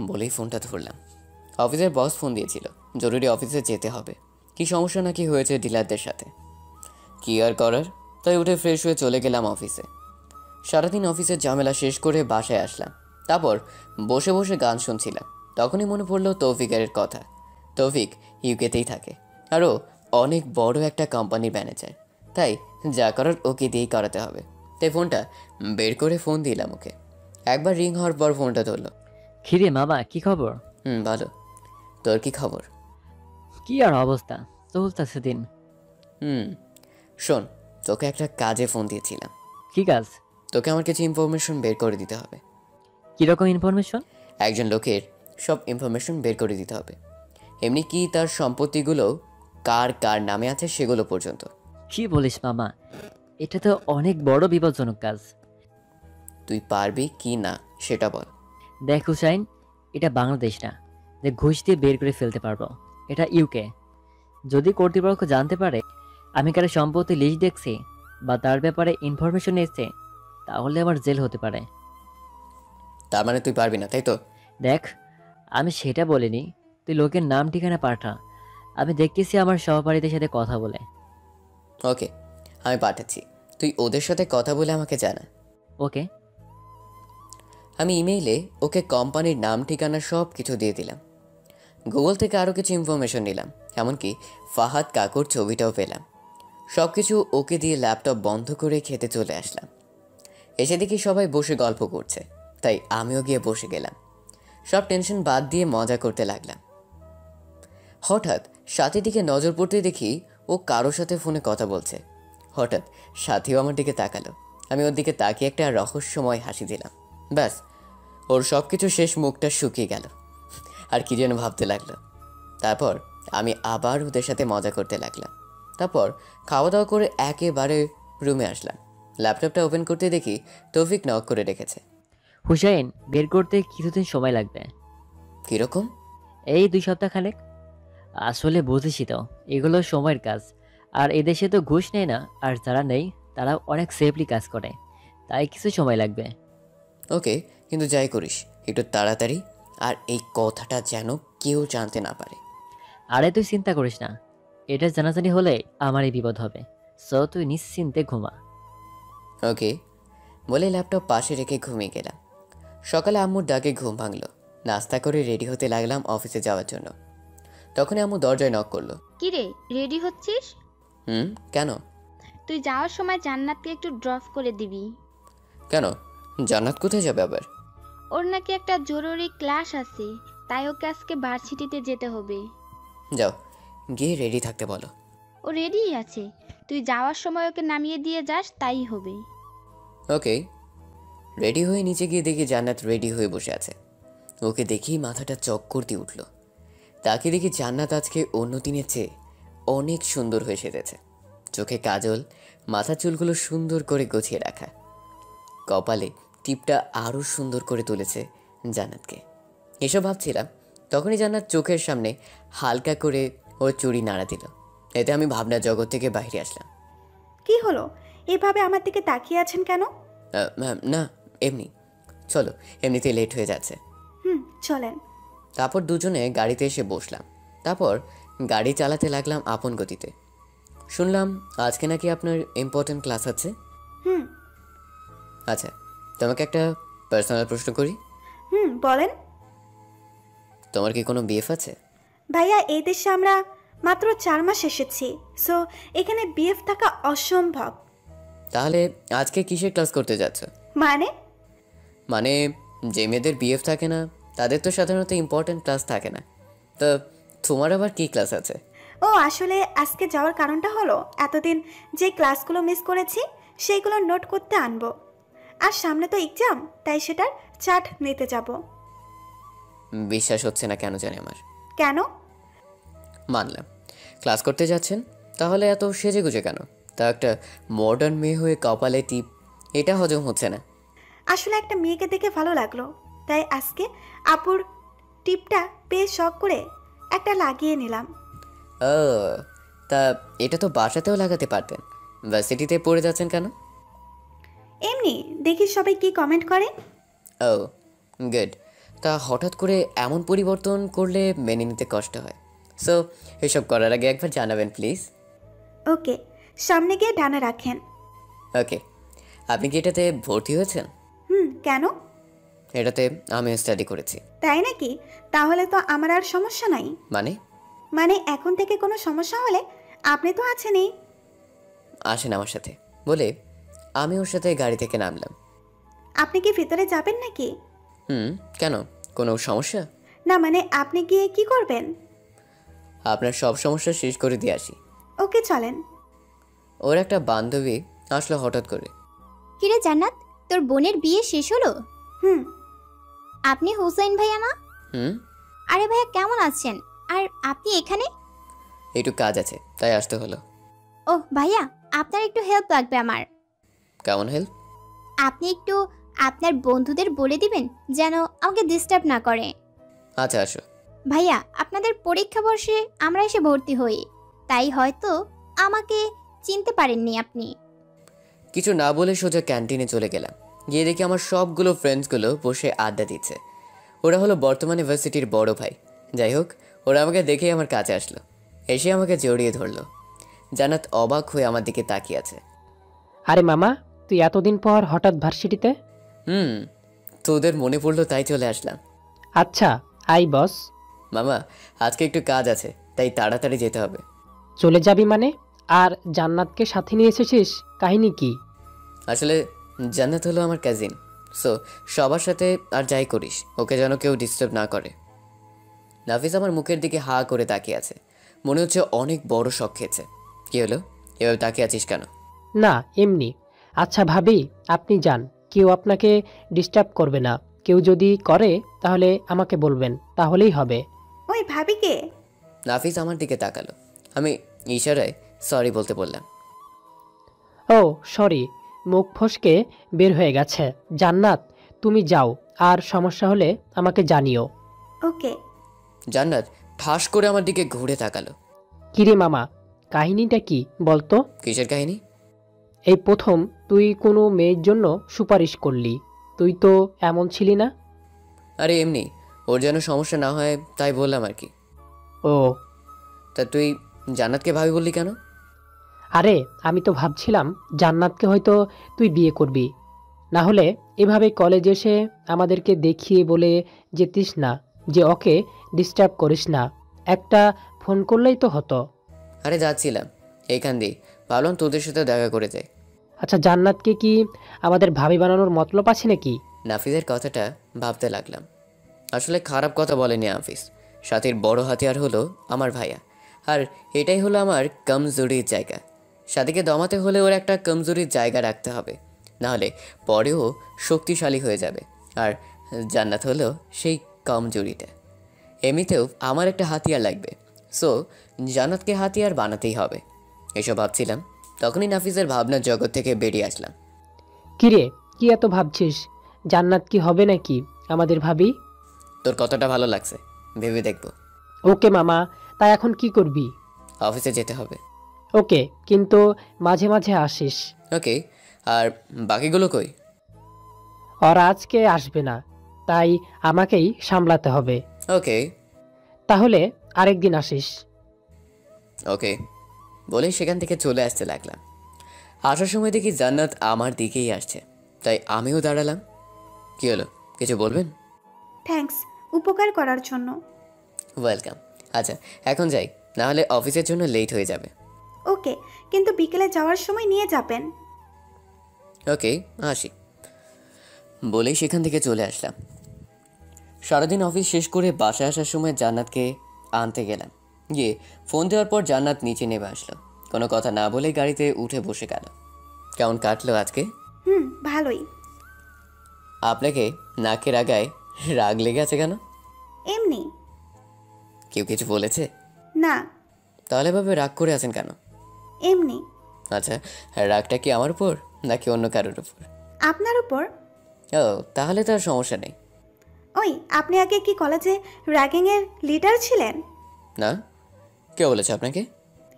বলেই ফোনটা ধরলাম। অফিসের বস ফোন দিয়েছিল, জরুরি অফিসে যেতে হবে। কি সমস্যা নাকি হয়েছে ডিলারদের সাথে, কি আর করার, তাই উঠে ফ্রেশ হয়ে চলে গেলাম অফিসে। সারাদিন অফিসের ঝামেলা শেষ করে বাসায় আসলাম। তারপর বসে বসে গান শুনছিলাম, তখনই মনে পড়লো তৌফিকের কথা। তৌফিক ইউকেতেই থাকে, আরও অনেক বড় একটা কোম্পানির ম্যানেজার, তাই যা করার ওকে দিয়েই করাতে হবে। তাই ফোনটা বের করে ফোন দিলাম ওকে। একবার রিং হওয়ার পর ফোনটা ধরলো। খিরে মামা, কি খবর? ভালো, তোর কি খবর? কি আর অবস্থা, চলতেছে দিন। শোন, তোকে একটা কাজে ফোন দিয়েছিলাম। কি কাজ? তোকে আমার কিছু ইনফরমেশন বের করে দিতে হবে। কিরকম ইনফরমেশন? একজন লোকের সব ইনফরমেশন বের করে দিতে হবে, এমনি কি তার সম্পত্তিগুলো কার কার নামে আছে সেগুলো পর্যন্ত। কি বলিস মামা, এটা তো অনেক বড় বিপজ্জনক কাজ। তুই পারবি কি না সেটা বল। দেখ হুসাইন, এটা বাংলাদেশ না যে ঘুষ দিয়ে বের করে ফেলতে পারবো, এটা ইউকে। যদি কর্তৃপক্ষ জানতে পারে আমি কারো সম্পত্তি লিস্ট দেখছি বা তার ব্যাপারে ইনফরমেশন এসছে, তাহলে আমার জেল হতে পারে। তার মানে তুই পারবি না, তাই তো? দেখ, আমি সেটা বলিনি, তুই লোকের নাম ঠিকানা পাঠা, আমি দেখতেছি আমার সহপাঠীদের সাথে কথা বলে। ওকে, আমি পাঠাচ্ছি, তুই ওদের সাথে কথা বলে আমাকে জানা। ওকে। আমি ইমেইলে ওকে কোম্পানির নাম ঠিকানা সব কিছু দিয়ে দিলাম। গুগল থেকে আরও কিছু ইনফরমেশন নিলাম, এমনকি ফাহাদ কাকুর ছবিটাও পেলাম। সব কিছু ওকে দিয়ে ল্যাপটপ বন্ধ করে খেতে চলে আসলাম। এসে দেখি সবাই বসে গল্প করছে, তাই আমিও গিয়ে বসে গেলাম। সব টেনশন বাদ দিয়ে মজা করতে লাগলাম। হঠাৎ সাথীর দিকে নজর পড়তে দেখি ও ও কারোর সাথে ফোনে কথা বলছে। হঠাৎ সাথীও আমার দিকে তাকালো। আমি ওর দিকে তাকিয়ে একটা রহস্যময় হাসি দিলাম। ব্যাস, ওর সব কিছু শেষ, মুখটা শুকিয়ে গেল আর কি যেন ভাবতে লাগলো। তারপর আমি আবার ওদের সাথে মজা করতে লাগলাম। তারপর খাওয়া দাওয়া করে একেবারে রুমে আসলাম। ল্যাপটপটা ওপেন করতে দেখি তৌফিক নক করে রেখেছে। হুসাইন, বের করতে কিছুদিন সময় লাগবে। কীরকম? এই 2 সপ্তাহ খানেক। আসলে বুঝেছি তো, এগুলো সময়ের কাজ। আর এদেশে তো ঘুষ নেয় না, আর যারা নেই তারা অনেক সেফলি কাজ করে, তাই কিছু সময় লাগবে। ওকে, কিন্তু যাই করিস একটু তাড়াতাড়ি, আর এই কথাটা যেন কেউ জানতে না পারে। আরে তুই চিন্তা করিস না, এটা জানাজানি হলে আমারই বিপদ হবে। সো তুই নিশ্চিন্তে ঘুমা। ওকে বলে ল্যাপটপ পাশে রেখে ঘুমিয়ে গেলাম। সকালে আম্মুর ডাকে ঘুম ভাঙলো। নাস্তা করে রেডি হতে লাগলাম অফিসে যাওয়ার জন্য। তখনই আম্মু দরজায় নক করলো। কিরে, রেডি হচ্ছিস? কেন? তুই যাওয়ার সময় জান্নাতকে একটু ড্রপ করে দিবি। কেন, জান্নাত কোথায় যাবে আবার? ওর নাকি একটা জরুরি ক্লাস আছে, তাই ওকে আজকে ভার্সিটিতে যেতে হবে। যাও, গিয়ে রেডি থাকতে বলো। ও রেডিই আছে, তুই যাওয়ার সময় ওকে নামিয়ে দিয়ে যাস, তাই হবে। ওকে। রেডি হয়ে নিচে গিয়ে দেখি জান্নাত রেডি হয়ে বসে আছে। ওকে দেখি মাথাটা চক্কর দিয়ে উঠল। তাকে দেখি জান্নাত আজকে অন্য দিনের চেয়ে অনেক সুন্দর হয়ে সেজেছে। চোখে কাজল, মাথার চুলগুলো সুন্দর করে গুছিয়ে রাখা, কপালে টিপটা আরও সুন্দর করে তুলেছে জান্নাতকে। এসব ভাবছিলাম, তখনই জান্নাত চোখের সামনে হালকা করে ওর চুড়ি নাড়া দিল। এতে আমি ভাবনার জগৎ থেকে বাইরে আসলাম। কি হলো, এভাবে আমার দিকে তাকিয়ে আছেন কেন? না, এমনি। চলো, এমনিতেই লেট হয়ে যাচ্ছে। চলেন। তারপর দুজনে গাড়িতে এসে বসলাম। তারপর গাড়ি চালাতে লাগলাম আপন গতিতে। শুনলাম আজকে নাকি আপনার ইম্পর্টেন্ট ক্লাস আছে। আচ্ছা, তোমাকে একটা পার্সোনাল প্রশ্ন করি। বলেন। তোমার কি কোনো বিএফ আছে? ভাইয়া, এই দেশে আমরা মাত্র 4 মাস এসেছি, সো এখানে বিএফ থাকা অসম্ভব। তাহলে আজকে কিসের ক্লাস করতে যাচ্ছ? মানে যে মেয়েদের বিএফ থাকে না তাদের তো সাধারণত ইম্পর্টেন্ট ক্লাস থাকে না, তো তোমার আবার কি ক্লাস আছে? ও আসলে আজকে যাওয়ার কারণটা হলো এতদিন যে ক্লাসগুলো মিস করেছি সেইগুলো নোট করতে আনবো, আর সামনে তো এক্সাম, তাই সেটার চার্ট নিতে যাব। বিশ্বাস হচ্ছে না কেন জানি আমার। কেন? মানলাম ক্লাস করতে যাচ্ছেন, তাহলে এত সেজে গুজে কেন? তা একটা মডার্ন মেয়ে হয়ে কপালে টিপ, এটা হজম হচ্ছে না। আসলে একটা মেয়েকে দেখে ভালো লাগলো, তাই আজকে আপুর টিপটা পেয়ে শখ করে একটা লাগিয়ে নিলাম। ও, তা এটা তো বাসাতেও লাগাতে পারতেন। ভার্সিটিতে পড়ে যাচ্ছেন কেন? এমনি দেখি সবাই কি কমেন্ট করে। ও গুড। তা হঠাৎ করে এমন পরিবর্তন করলে মেনে নিতে কষ্ট হয়, সো এসব করার আগে একবার জানাবেন প্লিজ। ওকে, সামনে গিয়ে ডানা রাখেন। ওকে। আপনি কি এটাতে ভর্তি হয়েছেন? কেন? এটাতে আমি স্টাডি করেছি। তাই নাকি? তাহলে তো আমার আর সমস্যা নাই। মানে এখন থেকে কোনো সমস্যা হলে আপনি তো আছেনই। আসেন আমার সাথে বলে আমি ওর সাথে গাড়ি থেকে নামলাম। আপনি কি ভিতরে যাবেন নাকি? কেন, কোনো সমস্যা? না মানে আপনি গিয়ে কি করবেন? আপনার সব সমস্যা শেষ করে দিয়ে আসি। ওকে চলেন। ওর একটা বান্ধবী আসলো হঠাৎ করে। কিরে জান্নাত, তোর বোনের বিয়ে শেষ হলো? আপনি হুসাইন ভাইয়া না? আরে ভাইয়া, কেমন আছেন? আর আপনি এখানে? একটু কাজ আছে তাই আসতে হলো। ওহ ভাইয়া, আপনার একটু হেল্প লাগবে আমার। কেমন হেল্প? আপনি একটু আপনার বন্ধুদের বলে দিবেন যেন আমাকে ডিস্টার্ব না করে। আচ্ছা আসো। ভাইয়া, আপনাদের পরীক্ষা বর্ষে আমরা এসে ভর্তি হই, তাই হয়তো আমাকে চিনতে পারেননি আপনি। কিছু না বলে সোজা ক্যান্টিনে চলে গেলাম। গিয়ে দেখি আমার সবগুলো ফ্রেন্ডসগুলো বসে আড্ডা দিচ্ছে। ওরা হলো বর্তমানে ভার্সিটির বড় ভাই। যাই হোক, ওরা আমাকে দেখেই আমার কাছে আসলো, এসে আমাকে জড়িয়ে ধরলো। জান্নাত অবাক হয়ে আমার দিকে তাকিয়ে আছে। আরে মামা, তুই এতদিন পর হঠাৎ ভার্সিটিতে? তোদের মনে পড়লো তাই চলে আসলাম। আচ্ছা, আই বস। মামা, আজকে একটু কাজ আছে তাই তাড়াতাড়ি যেতে হবে। চলে যাবি মানে? আর জান্নাতকে সাথে নিয়ে এসেছিস, কাহিনী কি? আসলে জান্নাত হলো আমার কাজিন, সো সবার সাথে আর যাই করিস ওকে যেন কেউ ডিস্টার্ব না করে। নাফিস আমার মুখের দিকে হা করে তাকিয়ে আছে, মনে হচ্ছে অনেক বড় শখ খেয়েছে। কি হলো? এভাবে তাকিয়ে আছিস কেন? না, এমনি। আচ্ছা ভাবি, আপনি যান, কেউ আপনাকে ডিস্টার্ব করবে না। কেউ যদি করে তাহলে আমাকে বলবেন, তাহলেই হবে। ওই ভাবিকে। নাফিস আমার দিকে তাকালো। আমি ইশারায় সরি বলতে বললাম। ও সরি, মুখ ফসকে বের হয়ে গেছে। জান্নাত, তুমি যাও, আর সমস্যা হলে আমাকে জানিও। ওকে। জান্নাত ঠাস করে আমার দিকে ঘুরে তাকালো। কিরে মামা, কাহিনীটা কি বলতো? কিসের কাহিনী? এই প্রথম তুই কোনো মেয়ের জন্য সুপারিশ করলি। তুই তো এমন ছিলি না। আরে এমনি, ওর যেন সমস্যা না হয় তাই বললাম আর কি। ও, তা তুই জান্নাতকে ভাবি বললি কেন? আরে আমি তো ভাবছিলাম জান্নাতকে হয়তো তুই বিয়ে করবি। না হলে এভাবে কলেজে এসে আমাদেরকে দেখিয়ে বলে যেতিস না যে ওকে ডিস্টার্ব করিস না। একটা ফোন করলেই তো হতো। আরে যাচ্ছিলাম এইখান দিয়ে, ভাবলাম তোদের সাথে দেখা করে যাই। আচ্ছা, জান্নাতকে কি আমাদের ভাবি বানানোর মতলব আছে নাকি? নাফিসের কথাটা ভাবতে লাগলাম। আসলে খারাপ কথা বলেনি নাফিস। সাথীর বড় হাতিয়ার হলো আমার ভাইয়া, আর এটাই হলো আমার কমজোরির জায়গা। সাথীকে দমাতে হলে ওর একটা কমজোরির জায়গা রাখতে হবে, নাহলে পরেও শক্তিশালী হয়ে যাবে। আর জান্নাত হলো সেই কমজোরিটা। এমনিতেও আমার একটা হাতিয়ার লাগবে, সো জান্নাতকে হাতিয়ার বানাতেই হবে। এসব ভাবছিলাম, তখনই নাফিসের ভাবনার জগৎ থেকে বেরিয়ে আসলাম। কিরে, কি এত ভাবছিস? জান্নাত কি হবে নাকি আমাদের ভাবি? তোর কতটা ভালো লাগছে ভেবে দেখব। ওকে মামা, তাই এখন কি করবি? অফিসে যেতে হবে। ওকে, কিন্তু মাঝে মাঝে আসিস। ওকে, আর বাকিগুলো কই? ওরা আজকে আসবে না, তাই আমাকেই সামলাতে হবে। ওকে তাহলে আরেকদিন আসিস। ওকে বলেই সেখান থেকে চলে আসতে লাগলাম। আসার সময় দেখি জান্নাত আমার দিকেই আসছে, তাই আমিও দাঁড়ালাম। কি হলো, কিছু বলবেন? থ্যাঙ্কস উপকার করার জন্য। ওয়েলকাম। আচ্ছা এখন যাই, না হলে অফিসের জন্য লেট হয়ে যাবে। ওকে, কিন্তু বিকেলে যাওয়ার সময় নিয়ে যাবেন। ওকে আসি বলেই সেখান থেকে চলে আসলাম। সারাদিন অফিস শেষ করে বাসায় আসার সময় জান্নাতকে আনতে গেলাম। গিয়ে ফোন দেওয়ার পর জান্নাত নিচে নেমে আসলো। কোনো কথা না বলে গাড়িতে উঠে বসে গেল। কেমন কাটলো আজকে? ভালোই। আপনাকে নাকের আগায় রাগ লেগে আছে কেন? এমনি। কেউ কিছু বলেছে? না। তাহলে ভাবে রাগ করে আছেন কেন? এমনি। আচ্ছা, রাগটা কি আমার উপর নাকি অন্য কারোর উপর? আপনার উপর। ও, তাহলে তো আর সমস্যা নেই। ওই, আপনি আগে কি কলেজে র্যাগিংয়ের লিডার ছিলেন? না, কে বলেছে আপনাকে?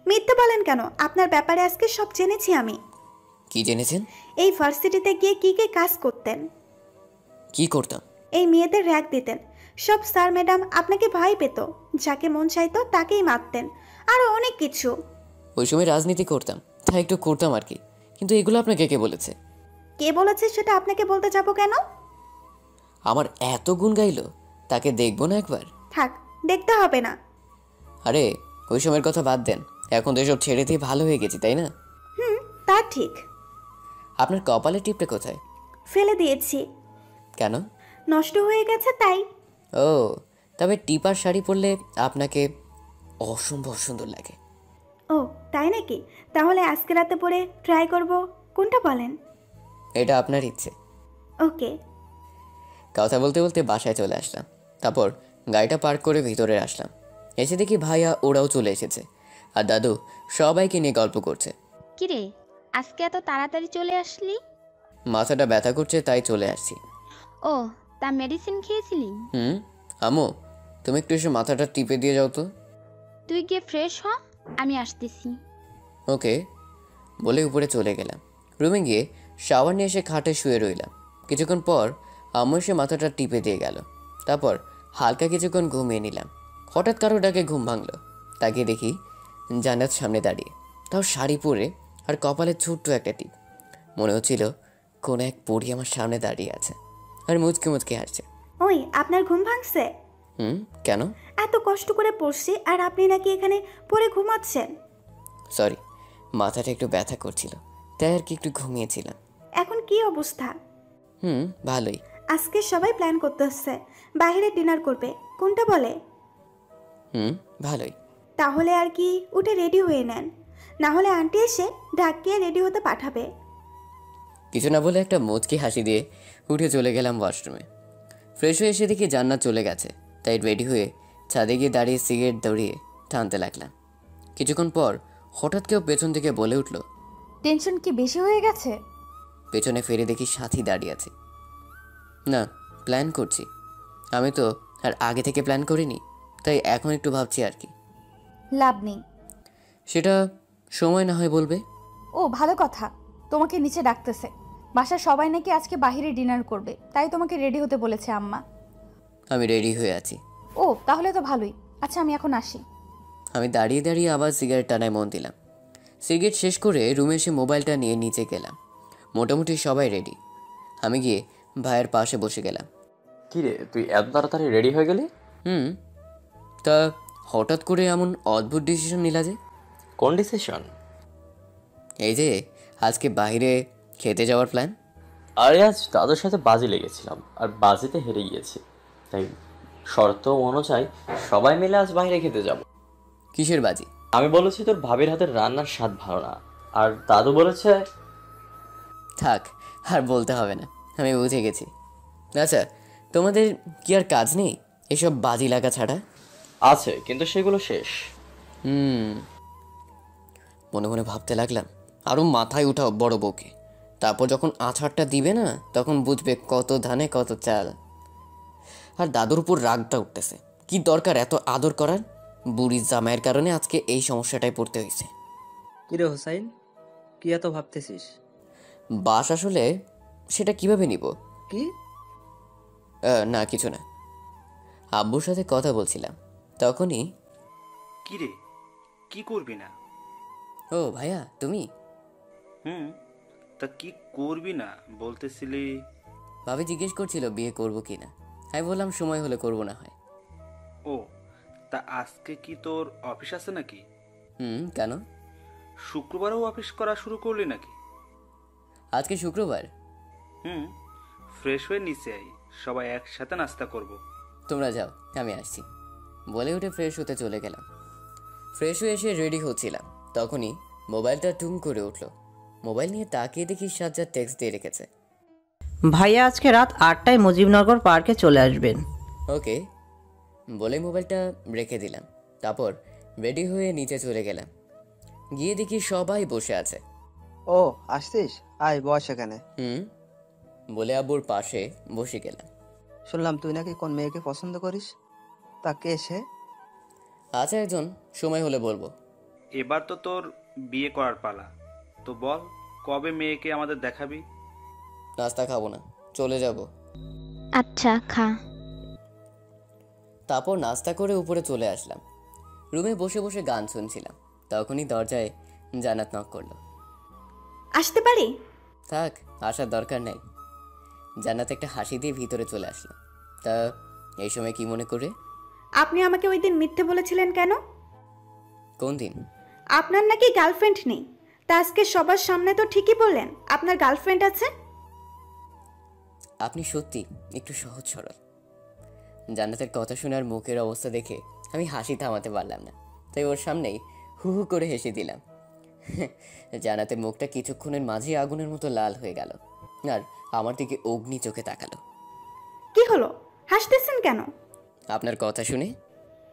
মিথ্যে বলেন কেন? আপনার ব্যাপারে আজকে সব জেনেছি আমি। কি জেনেছেন? এই ভার্সিটিতে গিয়ে কি কি কাজ করতেন। কি করতাম? এই মেয়েদের র্যাগ দিতেন। সব স্যার ম্যাডাম আপনাকে ভয় পেত, যাকে মন চাইতো তাকেই মারতেন, আরও অনেক কিছু। ওই সময় রাজনীতি করতাম, তাই একটু করতাম আর কি। কিন্তু এগুলো আপনাকে কে বলেছে? কে বলেছে সেটা আপনাকে বলতে যাব কেন? আমার এত গুণ গাইলো, তাকে দেখবো না একবার? থাক, দেখতে হবে না। আরে ওই সময়ের কথা বাদ দেন, এখন তো এসব ছেড়ে দিয়ে ভালো হয়ে গেছি, তাই না? তা ঠিক। আপনার কপালের টিপটা কোথায়? ফেলে দিয়েছি। কেন? নষ্ট হয়ে গেছে তাই। ও, তবে টিপার শাড়ি পরলে আপনাকে অসম্ভব সুন্দর লাগে। ও তাই নাকি? তাহলে আজকে রাতে পরে ট্রাই করব। কোনটা বলেন? এটা আপনার ইচ্ছে। ওকে। কথা বলতে বলতে বাসায় চলে আসলাম। তারপর গাড়িটা পার্ক করে ভিতরে আসলাম। এসে দেখি ভাইয়া ওরাও চলে এসেছে, আর দাদু সবাইকে নিয়ে গল্প করছে। কিরে, আজকে এত তাড়াতাড়ি চলে আসলি? মাথাটা ব্যথা করছে তাই চলে আসছি। ও, তা মেডিসিন খেয়েছিলি? আম্মু, তুমি একটু এসে মাথাটা টিপে দিয়ে যাও তো। তুই গিয়ে ফ্রেশ হ, আমি আসতেছি। ওকে বলে উপরে চলে গেলাম। রুমে গিয়ে শাওয়ার নিয়ে এসে খাটে শুয়ে রইলাম। কিছুক্ষণ পর আম্মু এসে মাথাটা টিপে দিয়ে গেল। তারপর হালকা কিছুক্ষণ ঘুমিয়ে নিলাম। হঠাৎ কারো ডাকে ঘুম ভাঙলো। তাকিয়ে দেখি জান্নাত সামনে দাঁড়িয়ে, তাও শাড়ি পরে আর কপালে ছোট্ট একটা টিপ। মনে হচ্ছিল কোনো এক পরী আমার সামনে দাঁড়িয়ে আছে আর মুচকে মুচকে হাসছে। ওই, আপনার ঘুম ভাঙছে? কেন? এত কষ্ট করে পড়ছি আর আপনি নাকি এখানে পড়ে ঘুমাচ্ছেন? সরি, মাথাটা একটু ব্যথা করছিল তাই আর কি একটু ঘুমিয়েছিলাম। এখন কি অবস্থা? ভালোই। আজকে সবাই প্ল্যান করতেছে বাইরে ডিনার করবে। কোনটা বলে? ভালোই। তাহলে আর কি, উঠে রেডি হয়ে নেন। না হলে আন্টি এসে ঢাকিয়ে রেডি হতে পাঠাবে। কিছু না বলে একটা মুচকি হাসি দিয়ে উঠে চলে গেলাম ওয়াশরুমে। ফ্রেশ হয়ে এসে দেখি জান্নাত চলে গেছে, তাই রেডি হয়ে ছাদে গিয়ে দাঁড়িয়ে সিগারেট দৌড়িয়ে টানতে লাগলাম। কিছুক্ষণ পর হঠাৎ কেউ পেছন থেকে বলে উঠল, টেনশন কি বেশি হয়ে গেছে? পেছনে ফিরে দেখি সাথী দাঁড়িয়ে আছে। না, প্ল্যান করছি। আমি তো আর আগে থেকে প্ল্যান করিনি, তাই এখন একটু ভাবছি আর কি। লাভ নেই। সেটা সময় না হয় বলবে। ও ভালো কথা, তোমাকে নিচে ডাকতেছে। বাসার সবাই নাকি আজকে বাইরে ডিনার করবে, তাই তোমাকে রেডি হতে বলেছে আম্মা। আমি রেডি হয়ে আছি। ও তাহলে তো ভালোই। আচ্ছা আমি এখন আসি। আমি দাঁড়িয়ে দাঁড়িয়ে আবার সিগারেট টানায় মন দিলাম। সিগারেট শেষ করে রুমে এসে মোবাইলটা নিয়ে নিচে গেলাম। মোটামুটি সবাই রেডি। আমি গিয়ে ভাইয়ের পাশে বসে গেলাম। কি রে, তুই এত তাড়াতাড়ি রেডি হয়ে গেলি? তা হঠাৎ করে এমন অদ্ভুত ডিসিশন নিলা যে? কোন ডিসিশন? এই যে আজকে বাইরে খেতে যাওয়ার প্ল্যান। আরে আজ দাদুর সাথে বাজি লেগেছিলাম, আর বাজিতে হেরে গিয়েছি, তাই শর্ত অনুযায়ী সবাই মিলে আজ বাইরে খেতে যাব। কিসের বাজি? আমি বলেছি তোর ভাবির হাতের রান্নার স্বাদ ভালো না, আর দাদু বলেছে। থাক, আর বলতে হবে না, আমি বুঝে গেছি। আচ্ছা, তোমাদের কি আর কাজ নেই এসব বাজি লাগা ছাড়া? আছে, কিন্তু সেগুলো শেষ। মনে মনে ভাবতে লাগলাম, আরও মাথায় উঠাও বড় বউকে। তারপর যখন আছাড়টা দিবে না, তখন বুঝবে কত ধানে কত চাল। আর দাদুর উপর রাগটা উঠতেছে। কি দরকার এত আদর করার? বুড়ির জামাইয়ের কারণে আজকে এই সমস্যাটায় পড়তে হয়েছে। কিরে হোসাইন, কি এত ভাবতেছিস? বাস আসলে সেটা কিভাবে নিব? কি? না কিছু না, আব্বুর সাথে কথা বলছিলাম, তখনই। কিরে, কি করবি না? ও ভাইয়া, তুমি? তা কি করবি না বলতেছিলি? ভাবি জিজ্ঞেস করছিল বিয়ে করব কি না। আমি বললাম সময় হলে করব না হয়। ও, তা আজকে কি তোর অফিস আছে নাকি? কেন? শুক্রবারও অফিস করা শুরু করলি নাকি? আজকে শুক্রবার। ফ্রেশ হয়ে নিচে আই, সবাই একসাথে নাস্তা করব। তোমরা যাও, আমি আসছি বলে উঠে ফ্রেশ হতে চলে গেলাম। ফ্রেশ হয়ে এসে রেডি হচ্ছিলাম, তখনই মোবাইলটা টুম করে উঠলো। মোবাইল নিয়ে তাকিয়ে দেখি সাজ্জাদ টেক্সট দিয়ে রেখেছে, ভাইয়া আজকে রাত 8টায় মুজিবনগর পার্কে চলে আসবেন। ওকে বলে মোবাইলটা রেখে দিলাম। তারপর রেডি হয়ে নিচে চলে গেলাম। গিয়ে দেখি সবাই বসে আছে। ও আসছিস, আয় বস এখানে। বলে আব্বুর পাশে বসে গেলাম। শুনলাম তুই নাকি কোন মেয়েকে পছন্দ করিস, তা কে সে? আচ্ছা, একজন, সময় হলে বলবো। এবার তো তোর বিয়ে করার পালা, তো বল কবে মেয়েকে আমাদের দেখাবি? নাস্তা খাবো না, চলে যাব। আচ্ছা খা। তারপর নাস্তা করে উপরে চলে আসলাম। রুমে বসে বসে গান শুনছিলাম, তখনই দরজায় জান্নাত নক করলো। আসতে পারি? থাক, আসার দরকার নেই। জান্নাত একটা হাসি দিয়ে ভিতরে চলে আসলো। তা এই সময় কি মনে করে? আপনি আমাকে ওই দিন মিথ্যে বলেছিলেন কেন? কোন দিন? আপনার নাকি গার্লফ্রেন্ড নেই, তা আজকে সবার সামনে তো ঠিকই বললেন আপনার গার্লফ্রেন্ড আছে। আপনি সত্যি একটু সহজ সরল। জান্নাতের কথা শোনার মুখের অবস্থা দেখে আমি হাসি থামাতে পারলাম না, তাই ওর সামনেই হু হু করে হেসে দিলাম। জান্নাতের মুখটা কিছুক্ষণের মাঝে আগুনের মতো লাল হয়ে গেল, আর আমার দিকে অগ্নি চোখে তাকালো। কি হলো, হাসতেছেন কেন? আপনার কথা শুনে।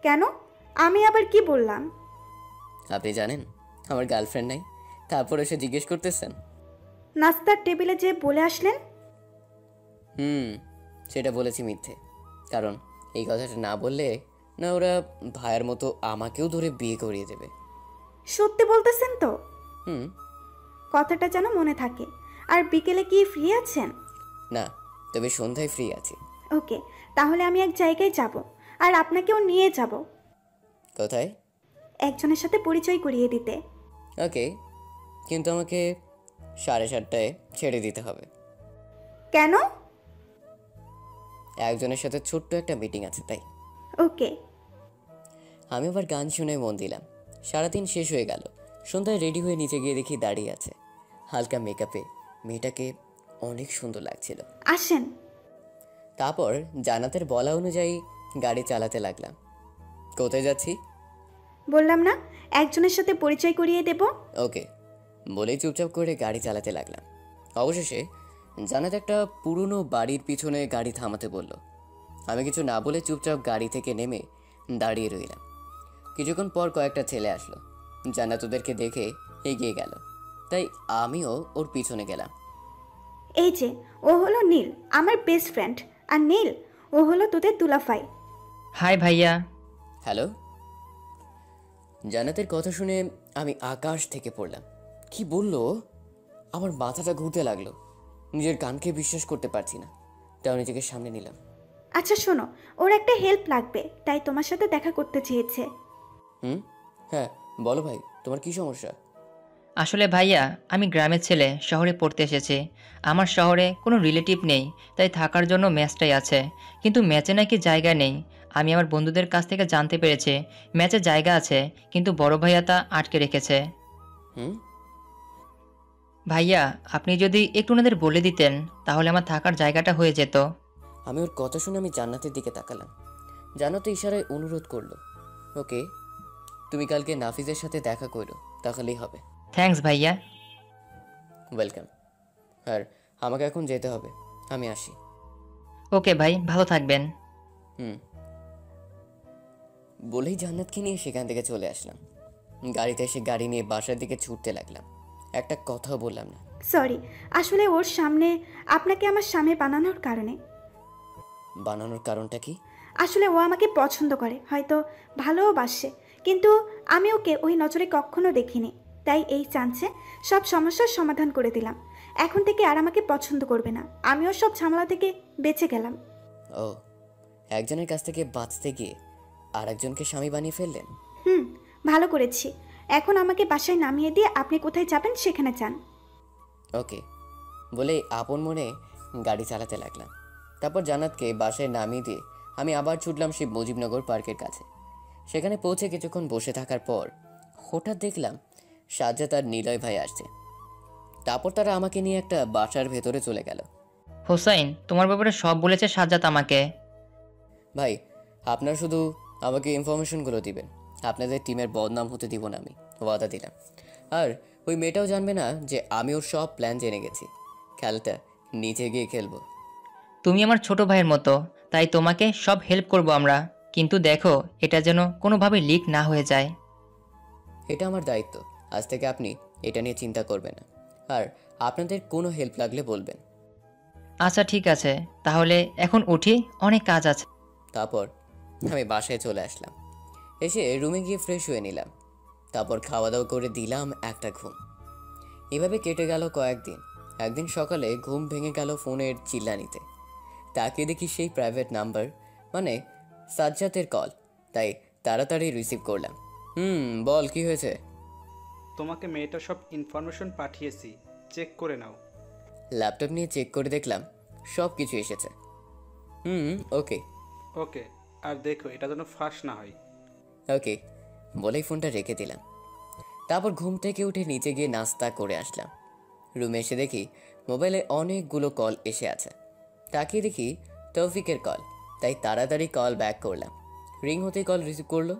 কেন? আমি আবার কি বললাম? আপনি জানেন আমার গার্লফ্রেন্ড নাই, তারপর এসে জিজ্ঞেস করতেছেন। নাস্তার টেবিলে যে বলে আসলেন। সেটা বলেছি মিথ্যে, কারণ এই কথাটা না বললে না ওরা ভাইয়ের মতো আমাকেও ধরে বিয়ে করিয়ে দেবে। সত্যি বলতেছেন তো? কথাটা যেন মনে থাকে। আর বিকেলে কি ফ্রি আছেন? না, তবে সন্ধ্যায় ফ্রি আছি। ওকে, তাহলে আমি এক জায়গায় যাব, আর আপনাকেও নিয়ে যাব। কোথায়? একজনের সাথে পরিচয় করিয়ে দিতে। ওকে, কিন্তু আমাকে 7:30টায় ছেড়ে দিতে হবে। কেন? একজনের সাথে ছোট্ট একটা মিটিং আছে, তাই। ওকে। আমি আবার গান শুনে মন দিলাম। সারাদিন শেষ হয়ে গেল। সন্ধ্যায় রেডি হয়ে নিচে গিয়ে দেখি দাঁড়িয়ে আছে। হালকা মেকআপে মেয়েটাকে অনেক সুন্দর লাগছিল। আসেন। তারপর জান্নাতের বলা অনুযায়ী গাড়ি চালাতে লাগলাম। কোথায় যাচ্ছি? বললাম না, একজনের সাথে পরিচয় করিয়ে দেব। ওকে বলেই চুপচাপ করে গাড়ি চালাতে লাগলাম। অবশেষে জানাত একটা পুরনো বাড়ির পিছনে গাড়ি থামাতে বলল। আমি কিছু না বলে চুপচাপ গাড়ি থেকে নেমে দাঁড়িয়ে রইলাম। কিছুক্ষণ পর কয়েকটা ছেলে আসলো। জান্নাত ওদেরকে দেখে এগিয়ে গেল, তাই আমিও ওর পিছনে গেলাম। এই যে ও হলো নীল, আমার বেস্ট ফ্রেন্ড। আর নীল, ও হলো তোদের দুলাফাই। হাই ভাইয়া। হ্যালো। জান্নাতের কথা শুনে আমি আকাশ থেকে পড়লাম। কি বললো? আমার মাথাটা ঘুরতে লাগলো, নিজের কানকে বিশ্বাস করতে পারছি না। তাও নিজেকে সামনে নিলাম। আচ্ছা শোনো, ওর একটা হেল্প লাগবে, তাই তোমার সাথে দেখা করতে চেয়েছে। হ্যাঁ বলো ভাই, তোমার কি সমস্যা? আসলে ভাইয়া, আমি গ্রামের ছেলে, শহরে পড়তে এসেছি। আমার শহরে কোনো রিলেটিভ নেই, তাই থাকার জন্য ম্যাচটাই আছে। কিন্তু ম্যাচে নাকি জায়গা নেই। আমি আমার বন্ধুদের কাছ থেকে জানতে পেরেছি ম্যাচে জায়গা আছে, কিন্তু বড় ভাইয়া তা আটকে রেখেছে। ভাইয়া, আপনি যদি একটু ওনাদের বলে দিতেন তাহলে আমার থাকার জায়গাটা হয়ে যেত। আমি ওর কথা শুনে আমি জান্নাতের দিকে তাকালাম। জান্নাত ইশারায় অনুরোধ করলো, ওকে তুমি কালকে নাফিজের সাথে দেখা করো, তাহলেই হবে। থ্যাঙ্কস ভাইয়া। ওয়েলকাম। আর আমাকে এখন যেতে হবে, আমি আসি। ওকে ভাই, ভালো থাকবেন। বলেই জান্নাতকে নিয়ে সেখান থেকে চলে আসলাম। গাড়িতে এসে গাড়ি নিয়ে বাসার দিকে ছুটতে লাগলাম। একটা কথাও বললাম না। সরি, আসলে ওর সামনে আপনাকে আমার সামনে বানানোর কারণে। বানানোর কারণটা কি? আসলে ও আমাকে পছন্দ করে, হয়তো ভালোবাসে, কিন্তু আমি ওকে ওই নজরে কখনো দেখিনি। তাই এই চান্সে সব সমস্যার সমাধান করে দিলাম। এখন থেকে আর আমাকে পছন্দ করবে না। আমিও সব ঝামেলা থেকে বেঁচে গেলাম। ও, একজনের কাছ থেকে বাঁচতে গিয়ে আর একজনকে স্বামী বানিয়ে ফেললেন। ভালো করেছি। এখন আমাকে বাসায় নামিয়ে দিয়ে আপনি কোথায় যাবেন সেখানে যান। ওকে বলে আপন মনে গাড়ি চালাতে লাগলাম। তারপর জান্নাতকে বাসায় নামিয়ে দিয়ে আমি আবার ছুটলাম সেই মুজিবনগর পার্কের কাছে। সেখানে পৌঁছে কিছুক্ষণ বসে থাকার পর হঠাৎ দেখলাম সাজ্জাদ আর নিলয় ভাই আসছে। তারপর তারা আমাকে নিয়ে একটা বাসার ভেতরে চলে গেল। হোসাইন, তোমার ব্যাপারে সব বলেছে সাজ্জাদ আমাকে। ভাই, আপনারা শুধু আমাকে ইনফরমেশনগুলো দিবেন, আপনাদের টিমের বদনাম হতে দিব না, আমি ওয়াদা দিলাম। আর ওই মেয়েটাও জানবে না যে আমি ওর সব প্ল্যান জেনে গেছি। খেলাটা নিচে গিয়ে খেলবো। তুমি আমার ছোট ভাইয়ের মতো, তাই তোমাকে সব হেল্প করব আমরা। কিন্তু দেখো, এটা যেন কোনোভাবে লিক না হয়ে যায়। এটা আমার দায়িত্ব। আজ থেকে আপনি এটা নিয়ে চিন্তা করবেন না। আর আপনাদের কোনো হেল্প লাগলে বলবেন। আচ্ছা ঠিক আছে, তাহলে এখন উঠি, অনেক কাজ আছে। তারপর আমি বাসায় চলে আসলাম। এসে রুমে গিয়ে ফ্রেশ হয়ে নিলাম। তারপর খাওয়া দাওয়া করে দিলাম একটা ঘুম। এভাবে কেটে গেল কয়েকদিন। একদিন সকালে ঘুম ভেঙে গেল ফোনের চিল্লানিতে। তাকে দেখি সেই প্রাইভেট নাম্বার, মানে সাজ্জাতের কল। তাই তাড়াতাড়ি রিসিভ করলাম। বল, কি হয়েছে? তোমাকে মেয়েটা সব ইনফরমেশন পাঠিয়েছি, চেক করে নাও। ল্যাপটপ নিয়ে চেক করে দেখলাম সব কিছু এসেছে। ওকে ওকে, আর দেখো এটা যেন ফাঁস না হয়। ওকে বলেই ফোনটা রেখে দিলাম। তারপর ঘুম থেকে উঠে নিচে গিয়ে নাস্তা করে আসলাম। রুমে এসে দেখি মোবাইলে অনেকগুলো কল এসে আছে। তাকিয়ে দেখি তৌফিকের কল, তাই তাড়াতাড়ি কল ব্যাক করলাম। রিং হতেই কল রিসিভ করলো।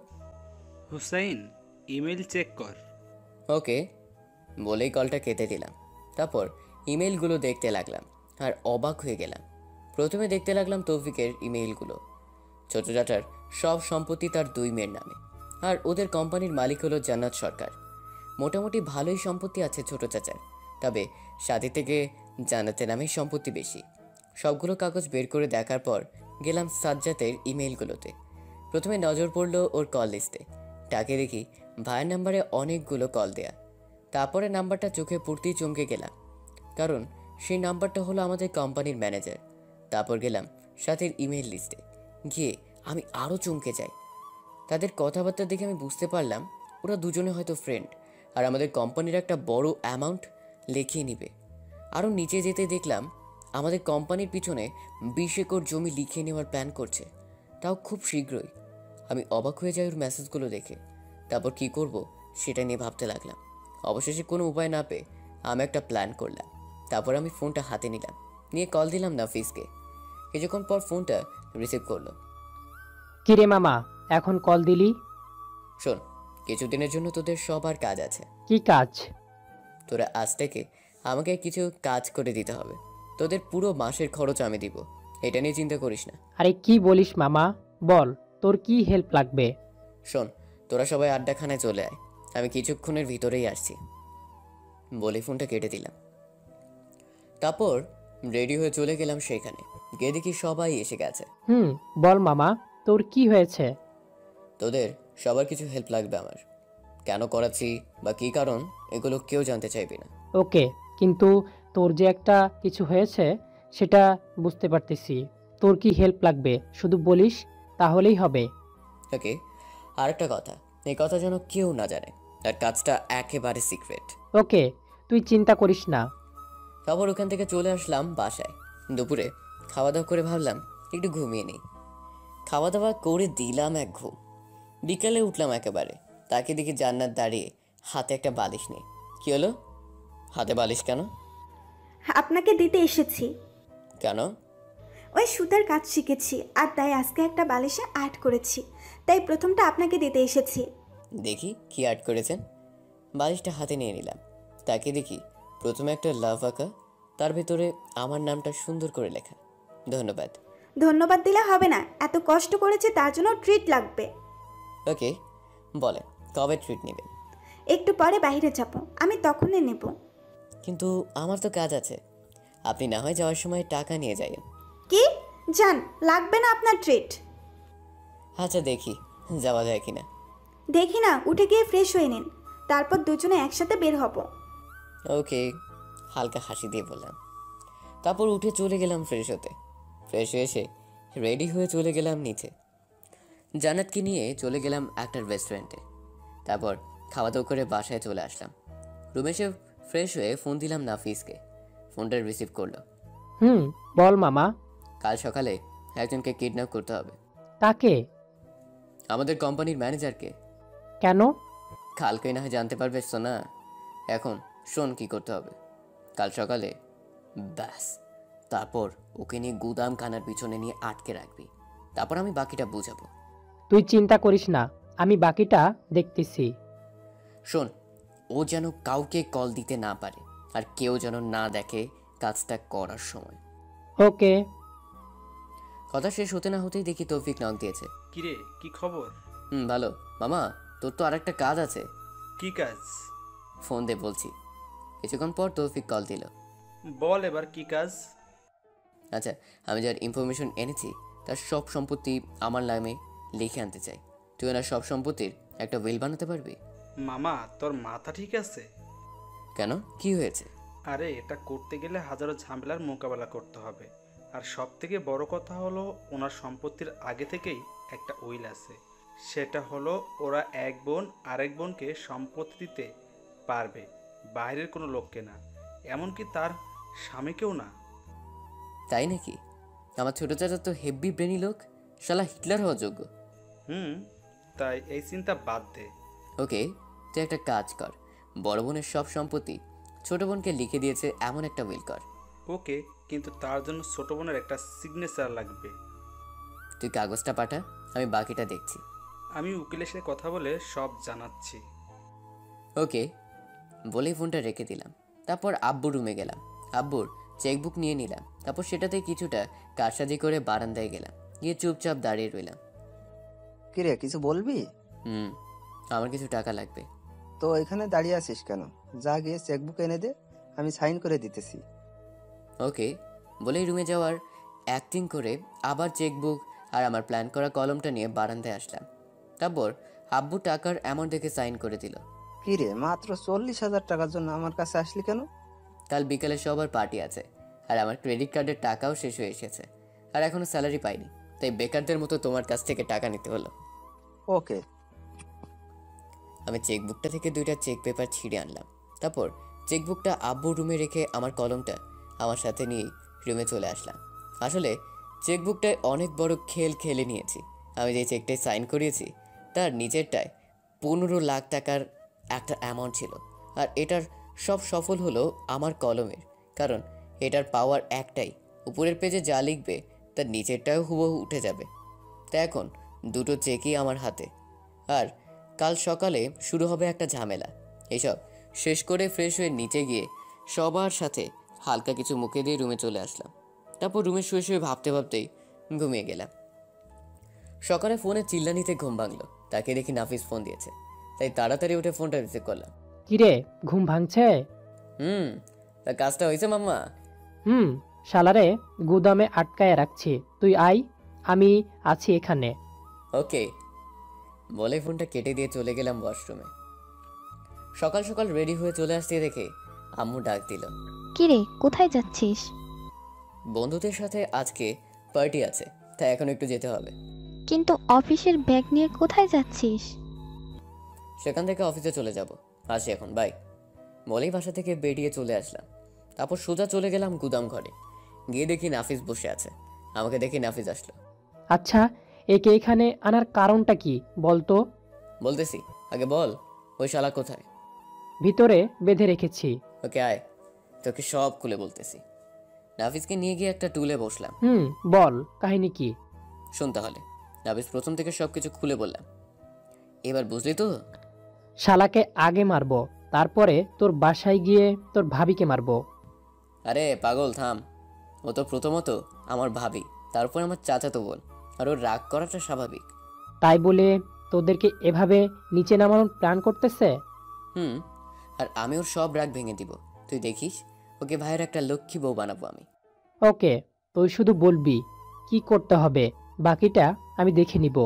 হুসাইন, ইমেল চেক কর। ওকে বলেই কলটা কেটে দিলাম। তারপর ইমেলগুলো দেখতে লাগলাম আর অবাক হয়ে গেলাম। প্রথমে দেখতে লাগলাম তৌফিকের ইমেইলগুলো। ছোট চাচার সব সম্পত্তি তার 2 মেয়ের নামে, আর ওদের কোম্পানির মালিক হলো জান্নাত সরকার। মোটামুটি ভালোই সম্পত্তি আছে ছোট চাচার, তবে সাথে থেকে জান্নাতের নামেই সম্পত্তি বেশি। সবগুলো কাগজ বের করে দেখার পর গেলাম সাজ্জাতের ইমেইলগুলোতে। প্রথমে নজর পড়লো ওর কল লিস্টে। তাকে দেখি ভাইয়ের নাম্বারে অনেকগুলো কল দেয়া। তারপরে নাম্বারটা চোখে পড়তেই চমকে গেলাম, কারণ সেই নাম্বারটা হলো আমাদের কোম্পানির ম্যানেজার। তারপর গেলাম সাথের ইমেইল লিস্টে। গিয়ে আমি আরও চমকে যাই। তাদের কথাবার্তা দেখে আমি বুঝতে পারলাম ওরা দুজনে হয়তো ফ্রেন্ড, আর আমাদের কোম্পানির একটা বড় অ্যামাউন্ট লিখিয়ে নিবে। আরও নিচে যেতে দেখলাম আমাদের কোম্পানির পিছনে 20 একর জমি লিখিয়ে নেওয়ার প্ল্যান করছে, তাও খুব শীঘ্রই। আমি অবাক হয়ে যাই ওর মেসেজগুলো দেখে। তারপর কি করব সেটা নিয়ে ভাবতে লাগলাম। অবশেষে কোনো উপায় না পেয়ে আমি একটা প্ল্যান করলাম। তারপর আমি ফোনটা হাতে নিলাম, নিয়ে কল দিলাম নাফিসকে। কিছুক্ষণ পর ফোনটা রিসিভ করলো। কিরে মামা, এখন কল দিলি? শোন, কিছুদিনের জন্য তোদের সবার কাজ আছে। কি কাজ? তোরা আজ থেকে আমাকে কিছু কাজ করে দিতে হবে। তোদের পুরো মাসের খরচ আমি দিব, এটা নিয়ে চিন্তা করিস না। আরে কি বলিস মামা, বল তোর কি হেল্প লাগবে? শোন, তোরা সবাই আড্ডাখানায় চলে আয়, আমি কিছুক্ষণের ভিতরেই আসছি। বলে ফোনটা কেটে দিলাম। তারপর রেডি হয়ে চলে গেলাম সেখানে। গিয়ে দেখি সবাই এসে গেছে। বল মামা, তোর কি হয়েছে? তোদের সবার কিছু হেল্প লাগবে আমার। কেন করাচ্ছি বা কী কারণ, এগুলো কেউ জানতে চাইবে না। ওকে, কিন্তু তোর যে একটা কিছু হয়েছে সেটা বুঝতে পারতেছি। তোর কি হেল্প লাগবে শুধু বলিস, তাহলেই হবে। ওকে, আরেকটা কথা, এই কথা যেন কেউ না জানে, তার কাজটা একেবারে সিক্রেট। ওকে, তুই চিন্তা করিস না। তারপর ওখান থেকে চলে আসলাম বাসায়। দুপুরে খাওয়া দাওয়া করে ভাবলাম একটু ঘুমিয়ে নিই। খাওয়া দাওয়া করে দিলাম এক ঘুম। বিকালে উঠলাম একেবারে, তাকে দেখি জান্নাত দাঁড়িয়ে হাতে একটা বালিশ নেই। কি হলো? হাতে বালিশ কেন? আপনাকে দিতে এসেছি। কেন? ওই সুতার কাজ শিখেছি, আর তাই আজকে একটা বালিশে আর্ট করেছি, তাই প্রথমটা আপনাকে দিতে এসেছি। দেখি কি আর্ট করেছেন। বালিশটা হাতে নিয়ে নিলাম। তাকে দেখি প্রথমে একটা লাভ আঁকা, তার ভেতরে আমার নামটা সুন্দর করে লেখা। ধন্যবাদ। ধন্যবাদ দিলে হবে না, এত কষ্ট করেছি তার জন্য ট্রিট লাগবে। ওকে, বলে কবে ট্রিট নেবেন? একটু পরে বাইরে যাব, আমি তখনই নেব। কিন্তু আমার তো কাজ আছে। আপনি না হয় যাওয়ার সময় টাকা নিয়ে যাবেন। কি? যান, লাগবে না আপনার ট্রিট। আচ্ছা দেখি যাওয়া যায় কিনা। দেখি না, উঠে গিয়ে ফ্রেশ হয়ে নিন, তারপর দুজনে একসাথে বের হব। ওকে, হালকা হাসি দিয়ে বললাম। তারপর উঠে চলে গেলাম ফ্রেশ হতে। ফ্রেশ হয়ে এসে রেডি হয়ে চলে গেলাম নিচে। জান্নাতকে নিয়ে চলে গেলাম একটা রেস্টুরেন্টে। তারপর খাওয়া দাওয়া করে বাসায় চলে আসলাম। রুমে এসে ফ্রেশ হয়ে ফোন দিলাম নাফিসকে। ফোনটা রিসিভ করলো। বল মামা। কাল সকালে একজনকে কিডন্যাপ করতে হবে। কাকে? আমাদের কোম্পানির ম্যানেজারকে। কেন? কালকে না হয় জানতে পারবে সোনা। এখন শোন কি করতে হবে। কাল সকালে ব্যাস, তারপর ওকে নিয়ে গুদাম খানার পিছনে নিয়ে আটকে রাখবি। তারপর আমি বাকিটা বুঝাবো। তুই চিন্তা করিস না, আমি বাকিটা দেখতেছি। শোন, ও যেন কাউকে কল দিতে না পারে, আর কেউ যেন না দেখে কাজটা করার সময়। ওকে। কথা শেষ হতে না হতেই দেখি তৌফিক নক দিয়েছে। কিরে, কি খবর? ভালো। মামা, তোর তো আরেকটা কাজ আছে। কি কাজ? ফোন দে বলছি। কিছুক্ষণ পর তৌফিক কল দিল। বল এবার কি কাজ? আচ্ছা, আমি যার ইনফরমেশন এনেছি তার সব সম্পত্তি আমার নামে লিখে আনতে চাই। তুই ওনার সব সম্পত্তির একটা উইল বানাতে পারবি? মামা, তোর মাথা ঠিক আছে? কেন, কি হয়েছে? আরে, এটা করতে গেলে হাজারো ঝামেলার মোকাবেলা করতে হবে। আর সব থেকে বড় কথা হলো, ওনার সম্পত্তির আগে থেকেই একটা উইল আছে। সেটা হলো ওরা এক বোন আরেক বোনকে সম্পত্তি দিতে পারবে, বাইরের কোনো লোককে না, এমনকি তার স্বামীকেও না। তাই নাকি? আমার ছোট চাচা তো হেভি ব্রেনি লোক, শালা হিটলার হওয়া যোগ্য। তাই এই চিন্তা বাদ দে। ওকে, তুই একটা কাজ কর, বড় বোনের সব সম্পত্তি ছোট বোনকে লিখে দিয়েছে এমন একটা উইল কর। ওকে, কিন্তু তার জন্য ছোট বোনের একটা সিগনেচার লাগবে। তুই কাগজটা পাঠা, আমি বাকিটা দেখছি। আমি উকিলের সাথে কথা বলে সব জানাচ্ছি। ওকে বলেই ফোনটা রেখে দিলাম। তারপর আব্বুর রুমে গেলাম। আব্বুর চেকবুক নিয়ে নিলাম। তারপর সেটাতে কিছুটা কারসাজি করে বারান্দায় গেলাম। গিয়ে চুপচাপ দাঁড়িয়ে রইলাম। কিরে, কিছু বলবি? আমার কিছু টাকা লাগবে। তো এখানে দাঁড়িয়ে আছিস কেন? যা গিয়ে চেকবুক এনে দে, আমি সাইন করে দিতেছি। ওকে বলেই রুমে যাওয়ার অ্যাক্টিং করে আবার চেকবুক আর আমার প্ল্যান করা কলমটা নিয়ে বারান্দায় আসলাম। তারপর আব্বু টাকার অ্যামাউন্ট দেখে সাইন করে দিল। কিরে, মাত্র 40,000 টাকার জন্য আমার কাছে আসলি কেন? কাল বিকালে সবার পার্টি আছে, আর আমার ক্রেডিট কার্ডের টাকাও শেষ হয়ে এসেছে, আর এখনো স্যালারি পাইনি, তাই বেকারদের মতো তোমার কাছ থেকে টাকা নিতে হলো। ওকে। আমি চেকবুকটা থেকে 2টা চেক পেপার ছিঁড়ে আনলাম। তারপর চেকবুকটা আব্বুর রুমে রেখে আমার কলমটা আমার সাথে নিয়ে রুমে চলে আসলাম। আসলে চেকবুকটায় অনেক বড় খেল খেলে নিয়েছি। আমি যে চেকটায় সাইন করিয়েছি তার নিচেরটায় 15 লাখ টাকার একটা অ্যামাউন্ট ছিল, আর এটার সব সফল হলো আমার কলমের, কারণ এটার পাওয়ার একটাই, উপরের পেজে যা লিখবে তার নিচেরটাও হুবহু উঠে যাবে। তা এখন 2টো চেকই আমার হাতে, আর কাল সকালে শুরু হবে একটা ঝামেলা। এসব শেষ করে ফ্রেশ হয়ে নিচে গিয়ে সবার সাথে হালকা কিছু মুখে দিয়ে রুমে চলে আসলাম। তারপর রুমে শুয়ে শুয়ে ভাবতে ভাবতেই ঘুমিয়ে গেলাম। সকালে ফোনে চিল্লানিতে ঘুম ভাঙলো। তাকে দেখি নাফিস ফোন দিয়েছে, তাই তাড়াতাড়ি উঠে ফোনটা রিসিভ করলাম। কিরে, ঘুম ভাঙছে? তা কাজটা হয়েছে মাম্মা? শালারে গুদামে আটকায় রাখছি, তুই আয়, আমি আছি এখানে। ওকে বলে ফোনটা কেটে দিয়ে চলে গেলাম ওয়াশরুমে। সকাল সকাল রেডি হয়ে চলে আসতে দেখে আম্মু ডাক দিল। কিরে, কোথায় যাচ্ছিস? বন্ধুদের সাথে আজকে পার্টি আছে, তাই এখন একটু যেতে হবে। কিন্তু অফিসের ব্যাগ নিয়ে কোথায় যাচ্ছিস? সেখান থেকে অফিসে চলে যাব, আসি এখন, বাই বলেই বাসা থেকে বেরিয়ে চলে আসলাম। তারপর সোজা চলে গেলাম গুদাম ঘরে। গিয়ে দেখি নাফিস বসে আছে। আমাকে দেখি নাফিস আসলো। আচ্ছা, একে এখানে আনার কারণটা কি বলতো? বলতেছি, আগে বল ওই শালা কোথায়? ভিতরে বেঁধে রেখেছি। ওকে আয়, তোকে সব খুলে বলতেছি। নাফিসকে নিয়ে গিয়ে একটা টুলে বসলাম। বল, কাহিনী কি? শোন তাহলে। নাফিস প্রথম থেকে সবকিছু খুলে বললাম। এবার বুঝলি তো? শালাকে আগে মারবো, তারপরে তোর বাসায় গিয়ে তোর ভাবিকে মারবো। আরে পাগল থাম। ও তো প্রথমত আমার ভাবি, তারপর আমার চাচাতো বোন, আর ওর রাগ করাটা স্বাভাবিক। তাই বলে তোদেরকে এভাবে নিচে নামানোর প্ল্যান করতেছে? আর আমি ওর সব রাগ ভেঙে দিব। তুই দেখিস, ওকে ভাইয়ের একটা লক্ষ্মী বউ বানাবো আমি। ওকে, তুই শুধু বলবি কি করতে হবে, বাকিটা আমি দেখে নিব।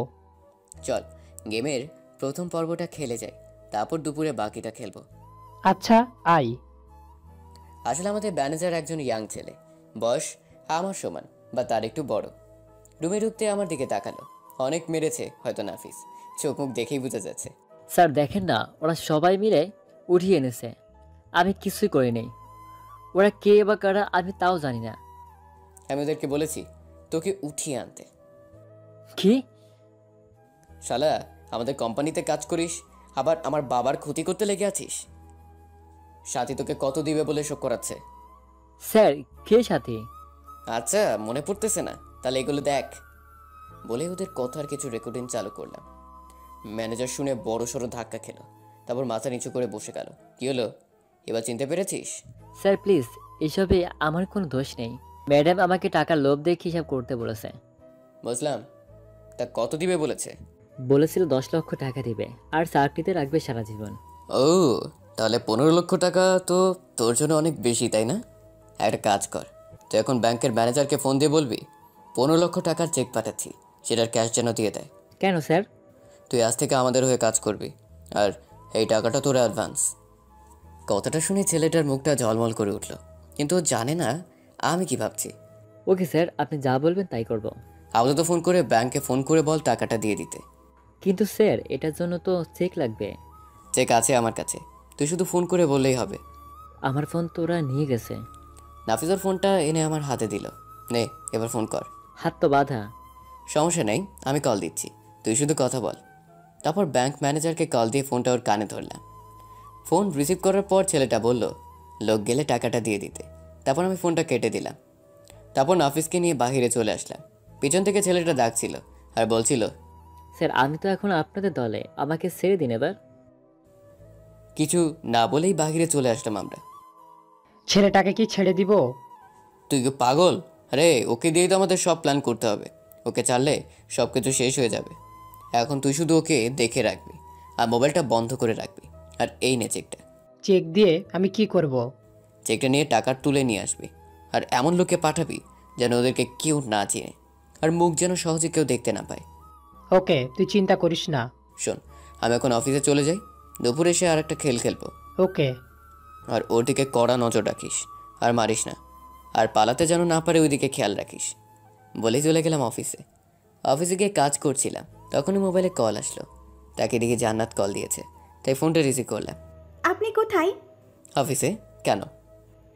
চল গেমের প্রথম পর্বটা খেলে যাই, তারপর দুপুরে বাকিটা খেলবো। আচ্ছা আই। আসলে আমাদের ম্যানেজার একজন ইয়াং ছেলে, বয়স আমার সমান বা তার একটু বড়। রুমে ঢুকতে আমার দিকে তাকালো। অনেক মেরেছে হয়তো নাফিস, চোখ মুখ দেখেই বোঝা যাচ্ছে। স্যার দেখেন না, ওরা সবাই মিলে উঠিয়ে এনেছে, আমি কিছুই করি নাই। ওরা কে বা কারা আমি তাও জানি না। আমি ওদেরকে বলেছি তোকে উঠিয়ে আনতে। কি? শালা, আমাদের কোম্পানিতে কাজ করিস, আবার আমার বাবার ক্ষতি করতে লেগে আছিস। সাথী তোকে কত দিবে বলে শোক করাচ্ছে। স্যার কে সাথী? আচ্ছা মনে পড়তেছে না, তাহলে এগুলো দেখ। বলে ওদের কথার কিছু রেকর্ডিং চালু করলাম। ম্যানেজার শুনে বড় সড়ো ধাক্কা খেলো, তারপর মাথা নিচু করে বসে গেল। কি হলো, এবার চিনতে পেরেছিস? স্যার প্লিজ, এসবে আমার কোনো দোষ নেই। ম্যাডাম আমাকে টাকার লোভ দেখে হিসাব করতে বলেছে। বুঝলাম, তা কত দিবে বলেছে? বলেছিল 10 লক্ষ টাকা দিবে আর চাকরিতে রাখবে সারা জীবন। ও, তাহলে 15 লক্ষ টাকা তো তোর জন্য অনেক বেশি, তাই না? একটা কাজ কর, তুই এখন ব্যাংকের ম্যানেজারকে ফোন দিয়ে বলবি 15 লক্ষ টাকার চেক পাঠাচ্ছি, সেটার ক্যাশ যেন দিয়ে দেয়। কেন স্যার? তুই আজ থেকে আমাদের হয়ে কাজ করবি, আর এই টাকাটা তোর অ্যাডভান্স। কথাটা শুনে ছেলেটার মুখটা ঝলমল করে উঠল, কিন্তু ও জানে না আমি কি ভাবছি। ওকে স্যার, আপনি যা বলবেন তাই করব। আপাতত ফোন করে ব্যাংকে ফোন করে বল টাকাটা দিয়ে দিতে। কিন্তু স্যার এটার জন্য তো চেক লাগবে। চেক আছে আমার কাছে, তুই শুধু ফোন করে বললেই হবে। আমার ফোন তো ওরা নিয়ে গেছে। নাফিসের ফোনটা এনে আমার হাতে দিল। নে এবার ফোন কর। হাত তো বাঁধা। সমস্যা নেই, আমি কল দিচ্ছি, তুই শুধু কথা বল। তারপর ব্যাংক ম্যানেজারকে কল দিয়ে ফোনটা ওর কানে ধরলাম। ফোন রিসিভ করার পর ছেলেটা বলল লোক গেলে টাকাটা দিয়ে দিতে। তারপর আমি ফোনটা কেটে দিলাম। তারপর নাফিসকে নিয়ে বাহিরে চলে আসলাম। পিছন থেকে ছেলেটা ডাকছিল আর বলছিল, স্যার আমি তো এখন আপনাদের দলে, আমাকে ছেড়ে দিন এবার। কিছু না বলেই বাহিরে চলে আসলাম আমরা। ছেলেটাকে কি ছেড়ে দিব? তুই কি পাগল? আরে ওকে দিয়েই তো আমাদের সব প্ল্যান করতে হবে। ওকে ছাড়লে সব কিছু শেষ হয়ে যাবে। এখন তুই শুধু ওকে দেখে রাখবি আর মোবাইলটা বন্ধ করে রাখবি। আর এই নে চেকটা। চেক দিয়ে আমি কি করব? চেকটা নিয়ে টাকা তুলে নিয়ে আসবি, আর এমন লোককে পাঠাবি যেন ওদেরকে কেউ না চিনে, আর মুখ যেন সহজে কেউ দেখতে না পায়। ওকে, তুই চিন্তা করিস না। শোন, আমি এখন অফিসে চলে যাই, দুপুরে এসে আর একটা খেলবো। ওকে। আর ওর দিকে কড়া নজর রাখিস, আর মারিস না, আর পালাতে যেন না পারে ওইদিকে খেয়াল রাখিস। বলেই চলে গেলাম অফিসে। অফিসে গিয়ে কাজ করছিলাম, তখনই মোবাইলে কল আসলো। তাকে দেখে জান্নাত কল দিয়েছে, তাই ফোনটা রিসিভ করলাম। আপনি কোথায়? অফিসে। কেন?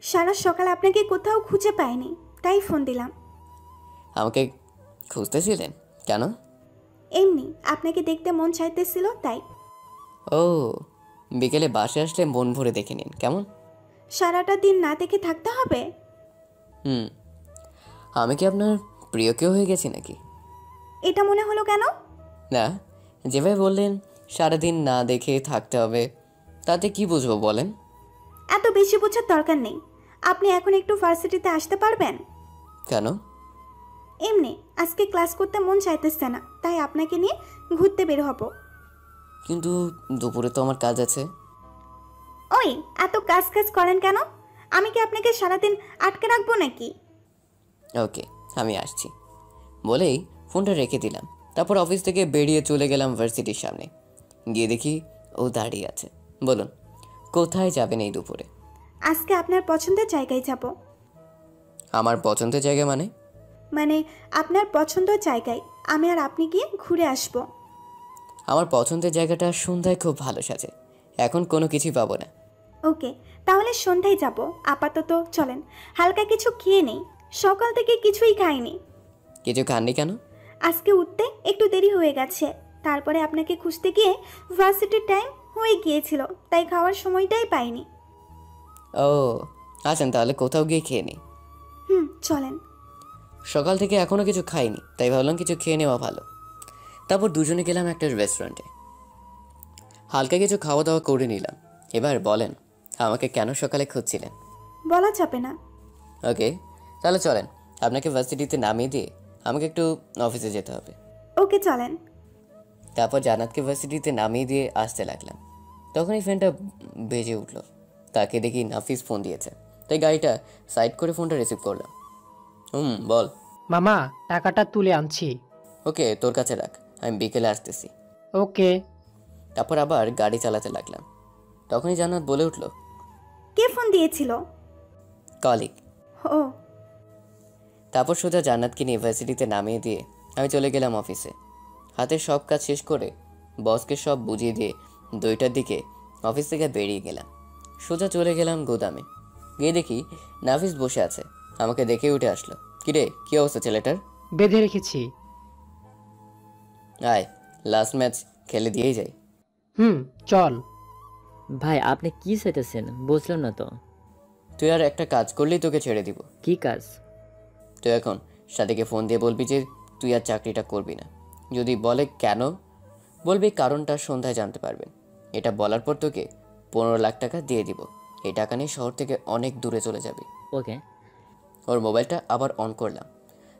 সারা সকাল আপনাকে কোথাও খুঁজে পাইনি, তাই ফোন দিলাম। আমাকে খুঁজতেছিলেন কেন? এমনি আপনাকে দেখতে মন চাইতেছিল তাই। ও, বিকেলে বাসে আসলে মন ভরে দেখে নিন কেমন। সারাটা দিন না দেখে থাকতে হবে? আমি কি আপনার প্রিয় কেউ হয়ে গেছি নাকি? এটা মনে হলো কেন? না, যেভাবে বললেন সারাদিন না দেখে থাকতে হবে, তাতে কি বুঝবো বলেন? এত বেশি বোঝার দরকার নেই। আপনি এখন একটু ভার্সিটিতে আসতে পারবেন? কেন? এমনি আজকে ক্লাস করতে মন চাইতেছে না, তাই আপনাকে নিয়ে ঘুরতে বের হব। কিন্তু দুপুরে তো আমার কাজ আছে। ওই এত কাজ করেন কেন? আমি কি আপনাকে সারাদিন আটকে রাখবো নাকি? ওকে, আমি আসছি বলেই ফোনটা রেখে দিলাম। তারপর অফিস থেকে বেরিয়ে চলে গেলাম ভার্সিটির সামনে। গিয়ে দেখি ও দাঁড়িয়ে আছে। বলুন, কোথায় যাবেন এই দুপুরে? আজকে আপনার পছন্দের জায়গায় যাব। আমার পছন্দের জায়গা মানে? মানে আপনার পছন্দের জায়গায় আমি আর আপনি গিয়ে ঘুরে আসব। আমার পছন্দের জায়গাটা সন্ধ্যায় খুব ভালো সাজে, এখন কোনো কিছুই পাবো না। ওকে, তাহলে সন্ধ্যায় যাব। আপাতত চলেন, হালকা কিছু খেয়ে নেই, সকাল থেকে কিছুই খাইনি। কিছু খাননি কেন? আজকে উঠতে একটু দেরি হয়ে গেছে, তারপরে আপনাকে খুঁজতে গিয়ে ভার্সিটির টাইম হয়ে গিয়েছিল, তাই খাওয়ার সময়টাই পাইনি। ও আছেন, তাহলে কোথাও গিয়ে খেয়ে নিই। চলেন। সকাল থেকে এখনো কিছু খাইনি, তাই ভাবলাম কিছু খেয়ে নেওয়া ভালো। তারপর দুজনে গেলাম একটা রেস্টুরেন্টে, হালকা কিছু খাওয়া দাওয়া করে নিলাম। এবার বলেন, আমাকে কেন সকালে খুঁজছিলেন? বলা যাবে না। ওকে, তাহলে চলেন, আপনাকে ভার্সিটিতে নামিয়ে দিয়ে আমাকে একটু অফিসে যেতে হবে। ওকে চলেন। তারপর জান্নাতকে ভার্সিটিতে নামিয়ে দিয়ে আসতে লাগলাম। তখনই ফোনটা বেজে উঠলো। তাকে দেখি নাফিস ফোন দিয়েছে, তাই গাড়িটা সাইড করে ফোনটা রিসিভ করলাম। বল। মামা, টাকাটা তুলে আনছি। ওকে, তোর কাছে রাখ, আমি বিকেলে আসতেছি। ওকে। তারপর আবার গাড়ি চালাতে লাগলাম। তখনই জান্নাত বলে উঠল, কে ফোন দিয়েছিল? কলিগ। ও। তারপর সোজা জান্নাতকে নিয়ে ভার্সিটিতে নামিয়ে দিয়ে আমি চলে গেলাম অফিসে। হাতের সব কাজ শেষ করে বসকে সব বুঝিয়ে দিয়ে 2টার দিকে অফিস থেকে বেরিয়ে গেলাম। সোজা চলে গেলাম গোদামে। গিয়ে দেখি নাফিস বসে আছে, আমাকে দেখে উঠে আসলো। কিরে, কি অবস্থা ছেলেটার? বেঁধে রেখেছি। আয়, লাস্ট ম্যাচ খেলে দিয়েই যাই। চল। ভাই, আপনি কি চাইতেছেন বুঝলাম না তো। তুই আর একটা কাজ করলেই তোকে ছেড়ে দিব। কি কাজ? তুই এখন সাথীকে ফোন দিয়ে বলবি যে তুই আর চাকরিটা করবি না। যদি বলে কেন, বলবি কারণটা সন্ধ্যায় জানতে পারবেন। এটা বলার পর তোকে 15 লাখ টাকা দিয়ে দিব। এই টাকা নিয়ে শহর থেকে অনেক দূরে চলে যাবি। ওকে। ওর মোবাইলটা আবার অন করলাম,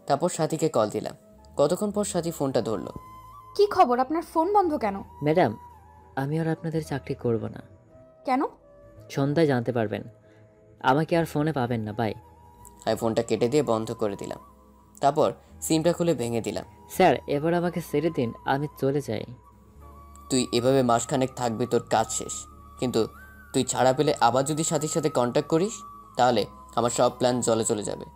তারপর সাথীকে কল দিলাম। কতক্ষণ পর সাথী ফোনটা ধরলো। কি খবর? আপনার ফোন বন্ধ কেন? ম্যাডাম, আমি আর আপনাদের চাকরি করব না। কেন? সন্ধ্যায় জানতে পারবেন। আমাকে আর ফোনে পাবেন না, বাই। আমি ফোনটা কেটে দিয়ে বন্ধ করে দিলাম। তারপর সিমটা খুলে ভেঙে দিলাম। স্যার, এবার আমাকে ছেড়ে দিন, আমি চলে যাই। তুই এভাবে মাসখানেক থাকবি, তোর কাজ শেষ। কিন্তু তুই ছাড়া পেলে আবার যদি সাথীর সাথে কন্ট্যাক্ট করিস, তাহলে আমার সব প্ল্যান জলে চলে যাবে।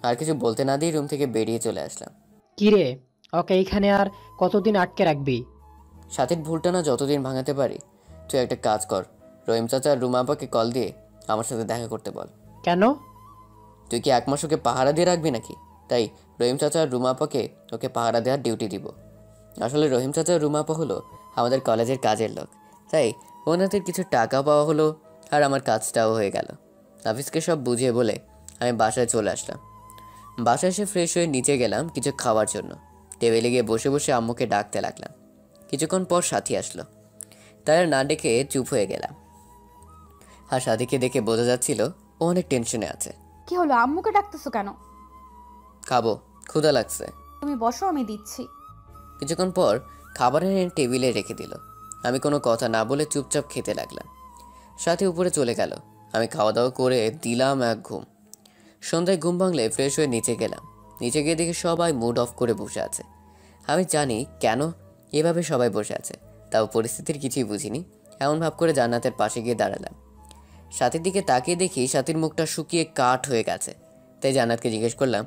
আর কিছু বলতে না দিয়ে রুম থেকে বেরিয়ে চলে আসলাম। কিরে, ওকে এইখানে আর কতদিন আটকে রাখবি? সাথীর ভুলটা না যতদিন ভাঙাতে পারি। তুই একটা কাজ কর, রহিম চাচা আর রুমা আপাকে কল দিয়ে আমার সাথে দেখা করতে বল। কেন? তুই কি 1 মাস ওকে পাহারা দিয়ে রাখবি নাকি? তাই রহিম চাচা আর রুমা আপাকে ওকে পাহারা দেওয়ার ডিউটি দিব। আসলে রহিম চাচা আর রুমা আপা হলো আমাদের কলেজের কাজের লোক, তাই ওনাদের কিছু টাকা পাওয়া হলো আর আমার কাজটাও হয়ে গেল। নাফিসকে সব বুঝিয়ে বলে আমি বাসায় চলে আসলাম। বাসায় এসে ফ্রেশ হয়ে নিচে গেলাম কিছু খাওয়ার জন্য। টেবিলে গিয়ে বসে বসে আম্মুকে ডাকতে লাগলাম। কিছুক্ষণ পর সাথী আসলো, তাই আর না ডেকে চুপ হয়ে গেলাম। আর সাথীকে দেখে বোঝা যাচ্ছিল ও অনেক টেনশনে আছে। কি হলো? আম্মুকে ডাকতেছো কেন? খাবো, ক্ষুধা লাগছে। তুমি বসো, আমি দিচ্ছি। কিছুক্ষণ পর খাবার এনে টেবিলে রেখে দিল। আমি কোনো কথা না বলে চুপচাপ খেতে লাগলাম। সাথী উপরে চলে গেল। আমি খাওয়া দাওয়া করে দিলাম এক ঘুম। সন্ধ্যায় ঘুম ভাঙলে ফ্রেশ হয়ে নিচে গেলাম। নিচে গিয়ে দেখি সবাই মুড অফ করে বসে আছে। আমি জানি কেন এভাবে সবাই বসে আছে, তাও পরিস্থিতির কিছুই বুঝিনি। এমন ভাব করে জান্নাতের পাশে গিয়ে দাঁড়ালাম। সাথীর দিকে তাকিয়ে দেখি সাথীর মুখটা শুকিয়ে কাঠ হয়ে গেছে। তাই জান্নাতকে জিজ্ঞেস করলাম,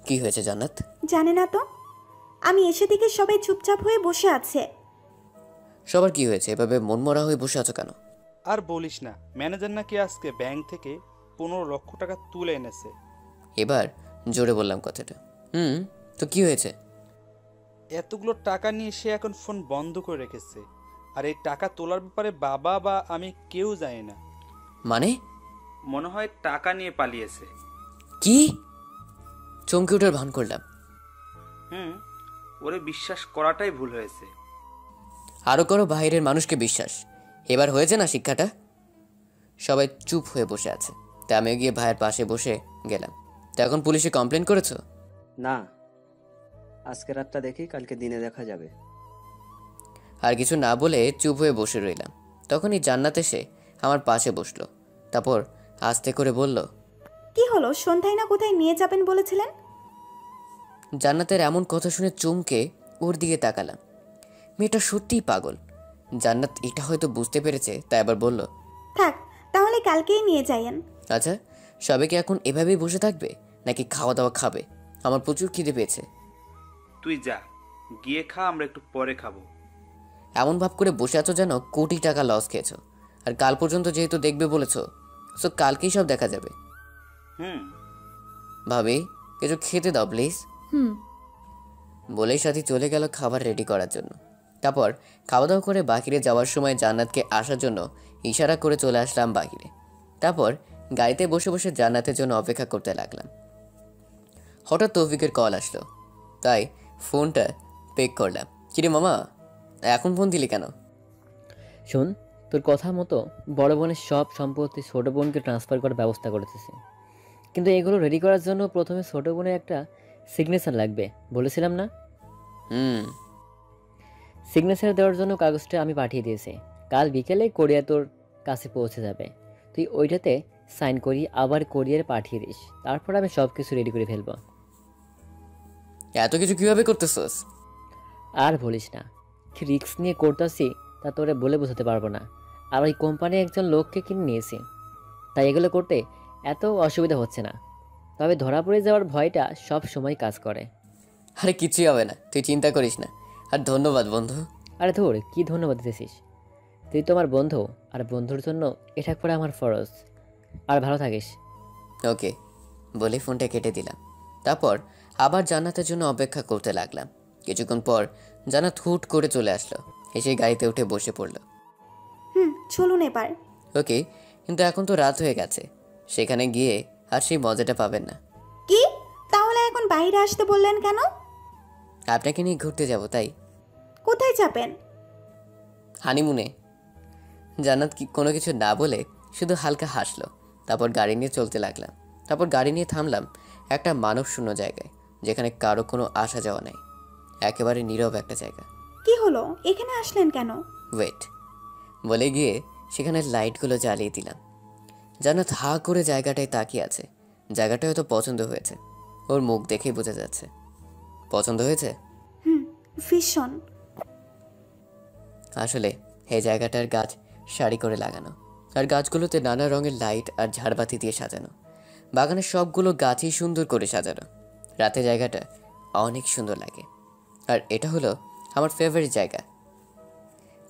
কি হয়েছে জান্নাত? জানে না তো। আমি এসে দেখি সবাই চুপচাপ হয়ে বসে আছে। সবার কি হয়েছে? এভাবে মনমরা হয়ে বসে আছো কেন? আর বলিস না, ম্যানেজার নাকি আজকে ব্যাংক থেকে 15 লক্ষ টাকা তুলে এনেছে। এবার জোরে বললাম কথাটা। তো কি হয়েছে? এতগুলো টাকা নিয়ে সে এখন ফোন বন্ধ করে রেখেছে। আর এই টাকা তোলার ব্যাপারে বাবা বা আমি কেউ জানি না। মানে? মনে হয় টাকা নিয়ে পালিয়েছে। কি? চমকে ওঠার ভান করলাম। ওরে বিশ্বাস করাটাই ভুল হয়েছে। আরও করো বাইরের মানুষকে বিশ্বাস। এবার হয়েছে না শিক্ষাটা? সবাই চুপ হয়ে বসে আছে, তাই আমিও গিয়ে ভাইয়ের পাশে বসে গেলাম। তো এখন পুলিশে কমপ্লেন করেছো? না, আজকে রাতটা দেখি, কালকে দিনে দেখা যাবে। আর কিছু না বলে চুপ হয়ে বসে রইলাম। তখনই জান্নাত এসে আমার পাশে বসলো, তারপর আস্তে করে বলল, কি হলো, সন্ধ্যায় না কোথায় নিয়ে যাবেন বলেছিলেন? জান্নাতের এমন কথা শুনে চমকে ওর দিকে তাকালাম। মেয়েটা সত্যিই পাগল। জান্নাত এটা হয়তো বুঝতে পেরেছে, তাই আবার বলল, থাক তাহলে কালকেই নিয়ে যাইয়েন। আচ্ছা, সবাই কি এখন এভাবেই বসে থাকবে নাকি খাওয়া দাওয়া খাবে? আমার প্রচুর খিদে পেয়েছে। তুই যা, গিয়ে খা, আমরা একটু পরে খাবো। এমন ভাব করে বসে আছো যেন কোটি টাকা লস খেয়েছো। আর কাল পর্যন্ত যেহেতু দেখবে বলেছো, সো কালকেই সব দেখা যাবে। ভাবি, কিছু খেতে দাও প্লিজ। বলেই সাথী চলে গেল খাবার রেডি করার জন্য। তারপর খাওয়া দাওয়া করে বাহিরে যাওয়ার সময় জান্নাতকে আসার জন্য ইশারা করে চলে আসলাম বাহিরে। তারপর গাড়িতে বসে বসে জান্নাতের জন্য অপেক্ষা করতে লাগলাম। হঠাৎ তৌফিকের কল আসলো, তাই ফোনটা পিক করলাম। কিরে মামা, এখন ফোন দিলি কেন? শোন, তোর কথা মতো বড় বোনের সব সম্পত্তি ছোট বোনকে ট্রান্সফার করার ব্যবস্থা করতেছি, কিন্তু এগুলো রেডি করার জন্য প্রথমে ছোট বোনের একটা সিগনেচার লাগবে, বলেছিলাম না? সিগনেচার দেওয়ার জন্য কাগজটা আমি পাঠিয়ে দিয়েছি। কাল বিকেলে কোরিয়া তোর কাছে পৌঁছে যাবে। তুই ওইটাতে সাইন করি আবার কোরিয়ারে পাঠিয়ে দিস, তারপর আমি সব কিছু রেডি করে ফেলবো। এত কিছু কিভাবে করতেছস? আর বলিস না, কি রিস্ক নিয়ে করতেছি তা তোরে বলে বোঝাতে পারবো না। আর ওই কোম্পানি একজন লোককে কিনে নিয়েছি, তাই এগুলো করতে এত অসুবিধা হচ্ছে না। তবে ধরা পড়ে যাওয়ার ভয়টা সব সময় কাজ করে। আরে কিছুই হবে না, তুই চিন্তা করিস না। আর ধন্যবাদ বন্ধু। আরে ধর, কি ধন্যবাদ দিতেছিস? তুই তো আমার বন্ধু, আর বন্ধুর জন্য এটা করা আমার ফরজ। আর ভালো থাকিস। ওকে বলে ফোনটা কেটে দিলাম। তারপর আবার জান্নাতের জন্য অপেক্ষা করতে লাগলাম। কিছুক্ষণ পর জান্নাত হুট করে চলে আসলো, এসে গাড়িতে উঠে বসে পড়লো। চলুন এবার। ওকে, কিন্তু এখন তো রাত হয়ে গেছে, সেখানে গিয়ে আর সেই মজাটা পাবেন না। কি? তাহলে এখন বাইরে আসতে বললেন কেন? আপনাকে নিয়ে ঘুরতে যাব তাই। কোথায় যাবেন? হানিমুনে। জান্নাত কোনো কিছু না বলে শুধু হালকা হাসলো। তারপর গাড়ি নিয়ে চলতে লাগলাম। তারপর গাড়ি নিয়ে থামলাম একটা মানবশূন্য জায়গায়, যেখানে কারো কোনো আসা যাওয়া নাই, একেবারে নীরব একটা জায়গা। কি হলো, এখানে আসলেন কেন? ওয়েট বলে গিয়ে সেখানে লাইটগুলো জ্বালিয়ে দিলাম। জান্নাত হা করে জায়গাটায় তাকিয়ে আছে। জায়গাটা হয়তো পছন্দ হয়েছে, ওর মুখ দেখেই বোঝা যাচ্ছে। পছন্দ হয়েছে? ভীষণ। আসলে এই জায়গাটার গাছ সারি করে লাগানো, আর গাছগুলোতে নানা রঙের লাইট আর ঝাড়বাতি দিয়ে সাজানো। বাগানের সবগুলো গাছই সুন্দর করে সাজানো। রাতে জায়গাটা অনেক সুন্দর লাগে। আর এটা হলো আমার ফেভারিট জায়গা।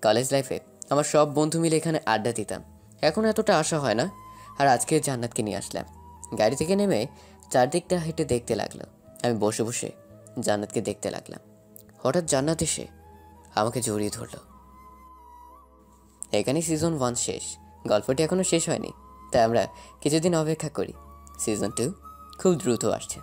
কলেজ লাইফে আমার সব বন্ধু মিলে এখানে আড্ডা দিতাম, এখন এতটা আশা হয় না। আর আজকে জান্নাতকে নিয়ে আসলাম। গাড়ি থেকে নেমে চারদিকটা হেঁটে দেখতে লাগলো। আমি বসে বসে জান্নাতকে দেখতে লাগলাম। হঠাৎ জান্নাত এসে আমাকে জড়িয়ে ধরলো। এখানেই সিজন 1 শেষ। গল্পটি এখনো শেষ হয়নি, তাই আমরা কিছুদিন অপেক্ষা করি। সিজন 2 খুব দ্রুত আসছে।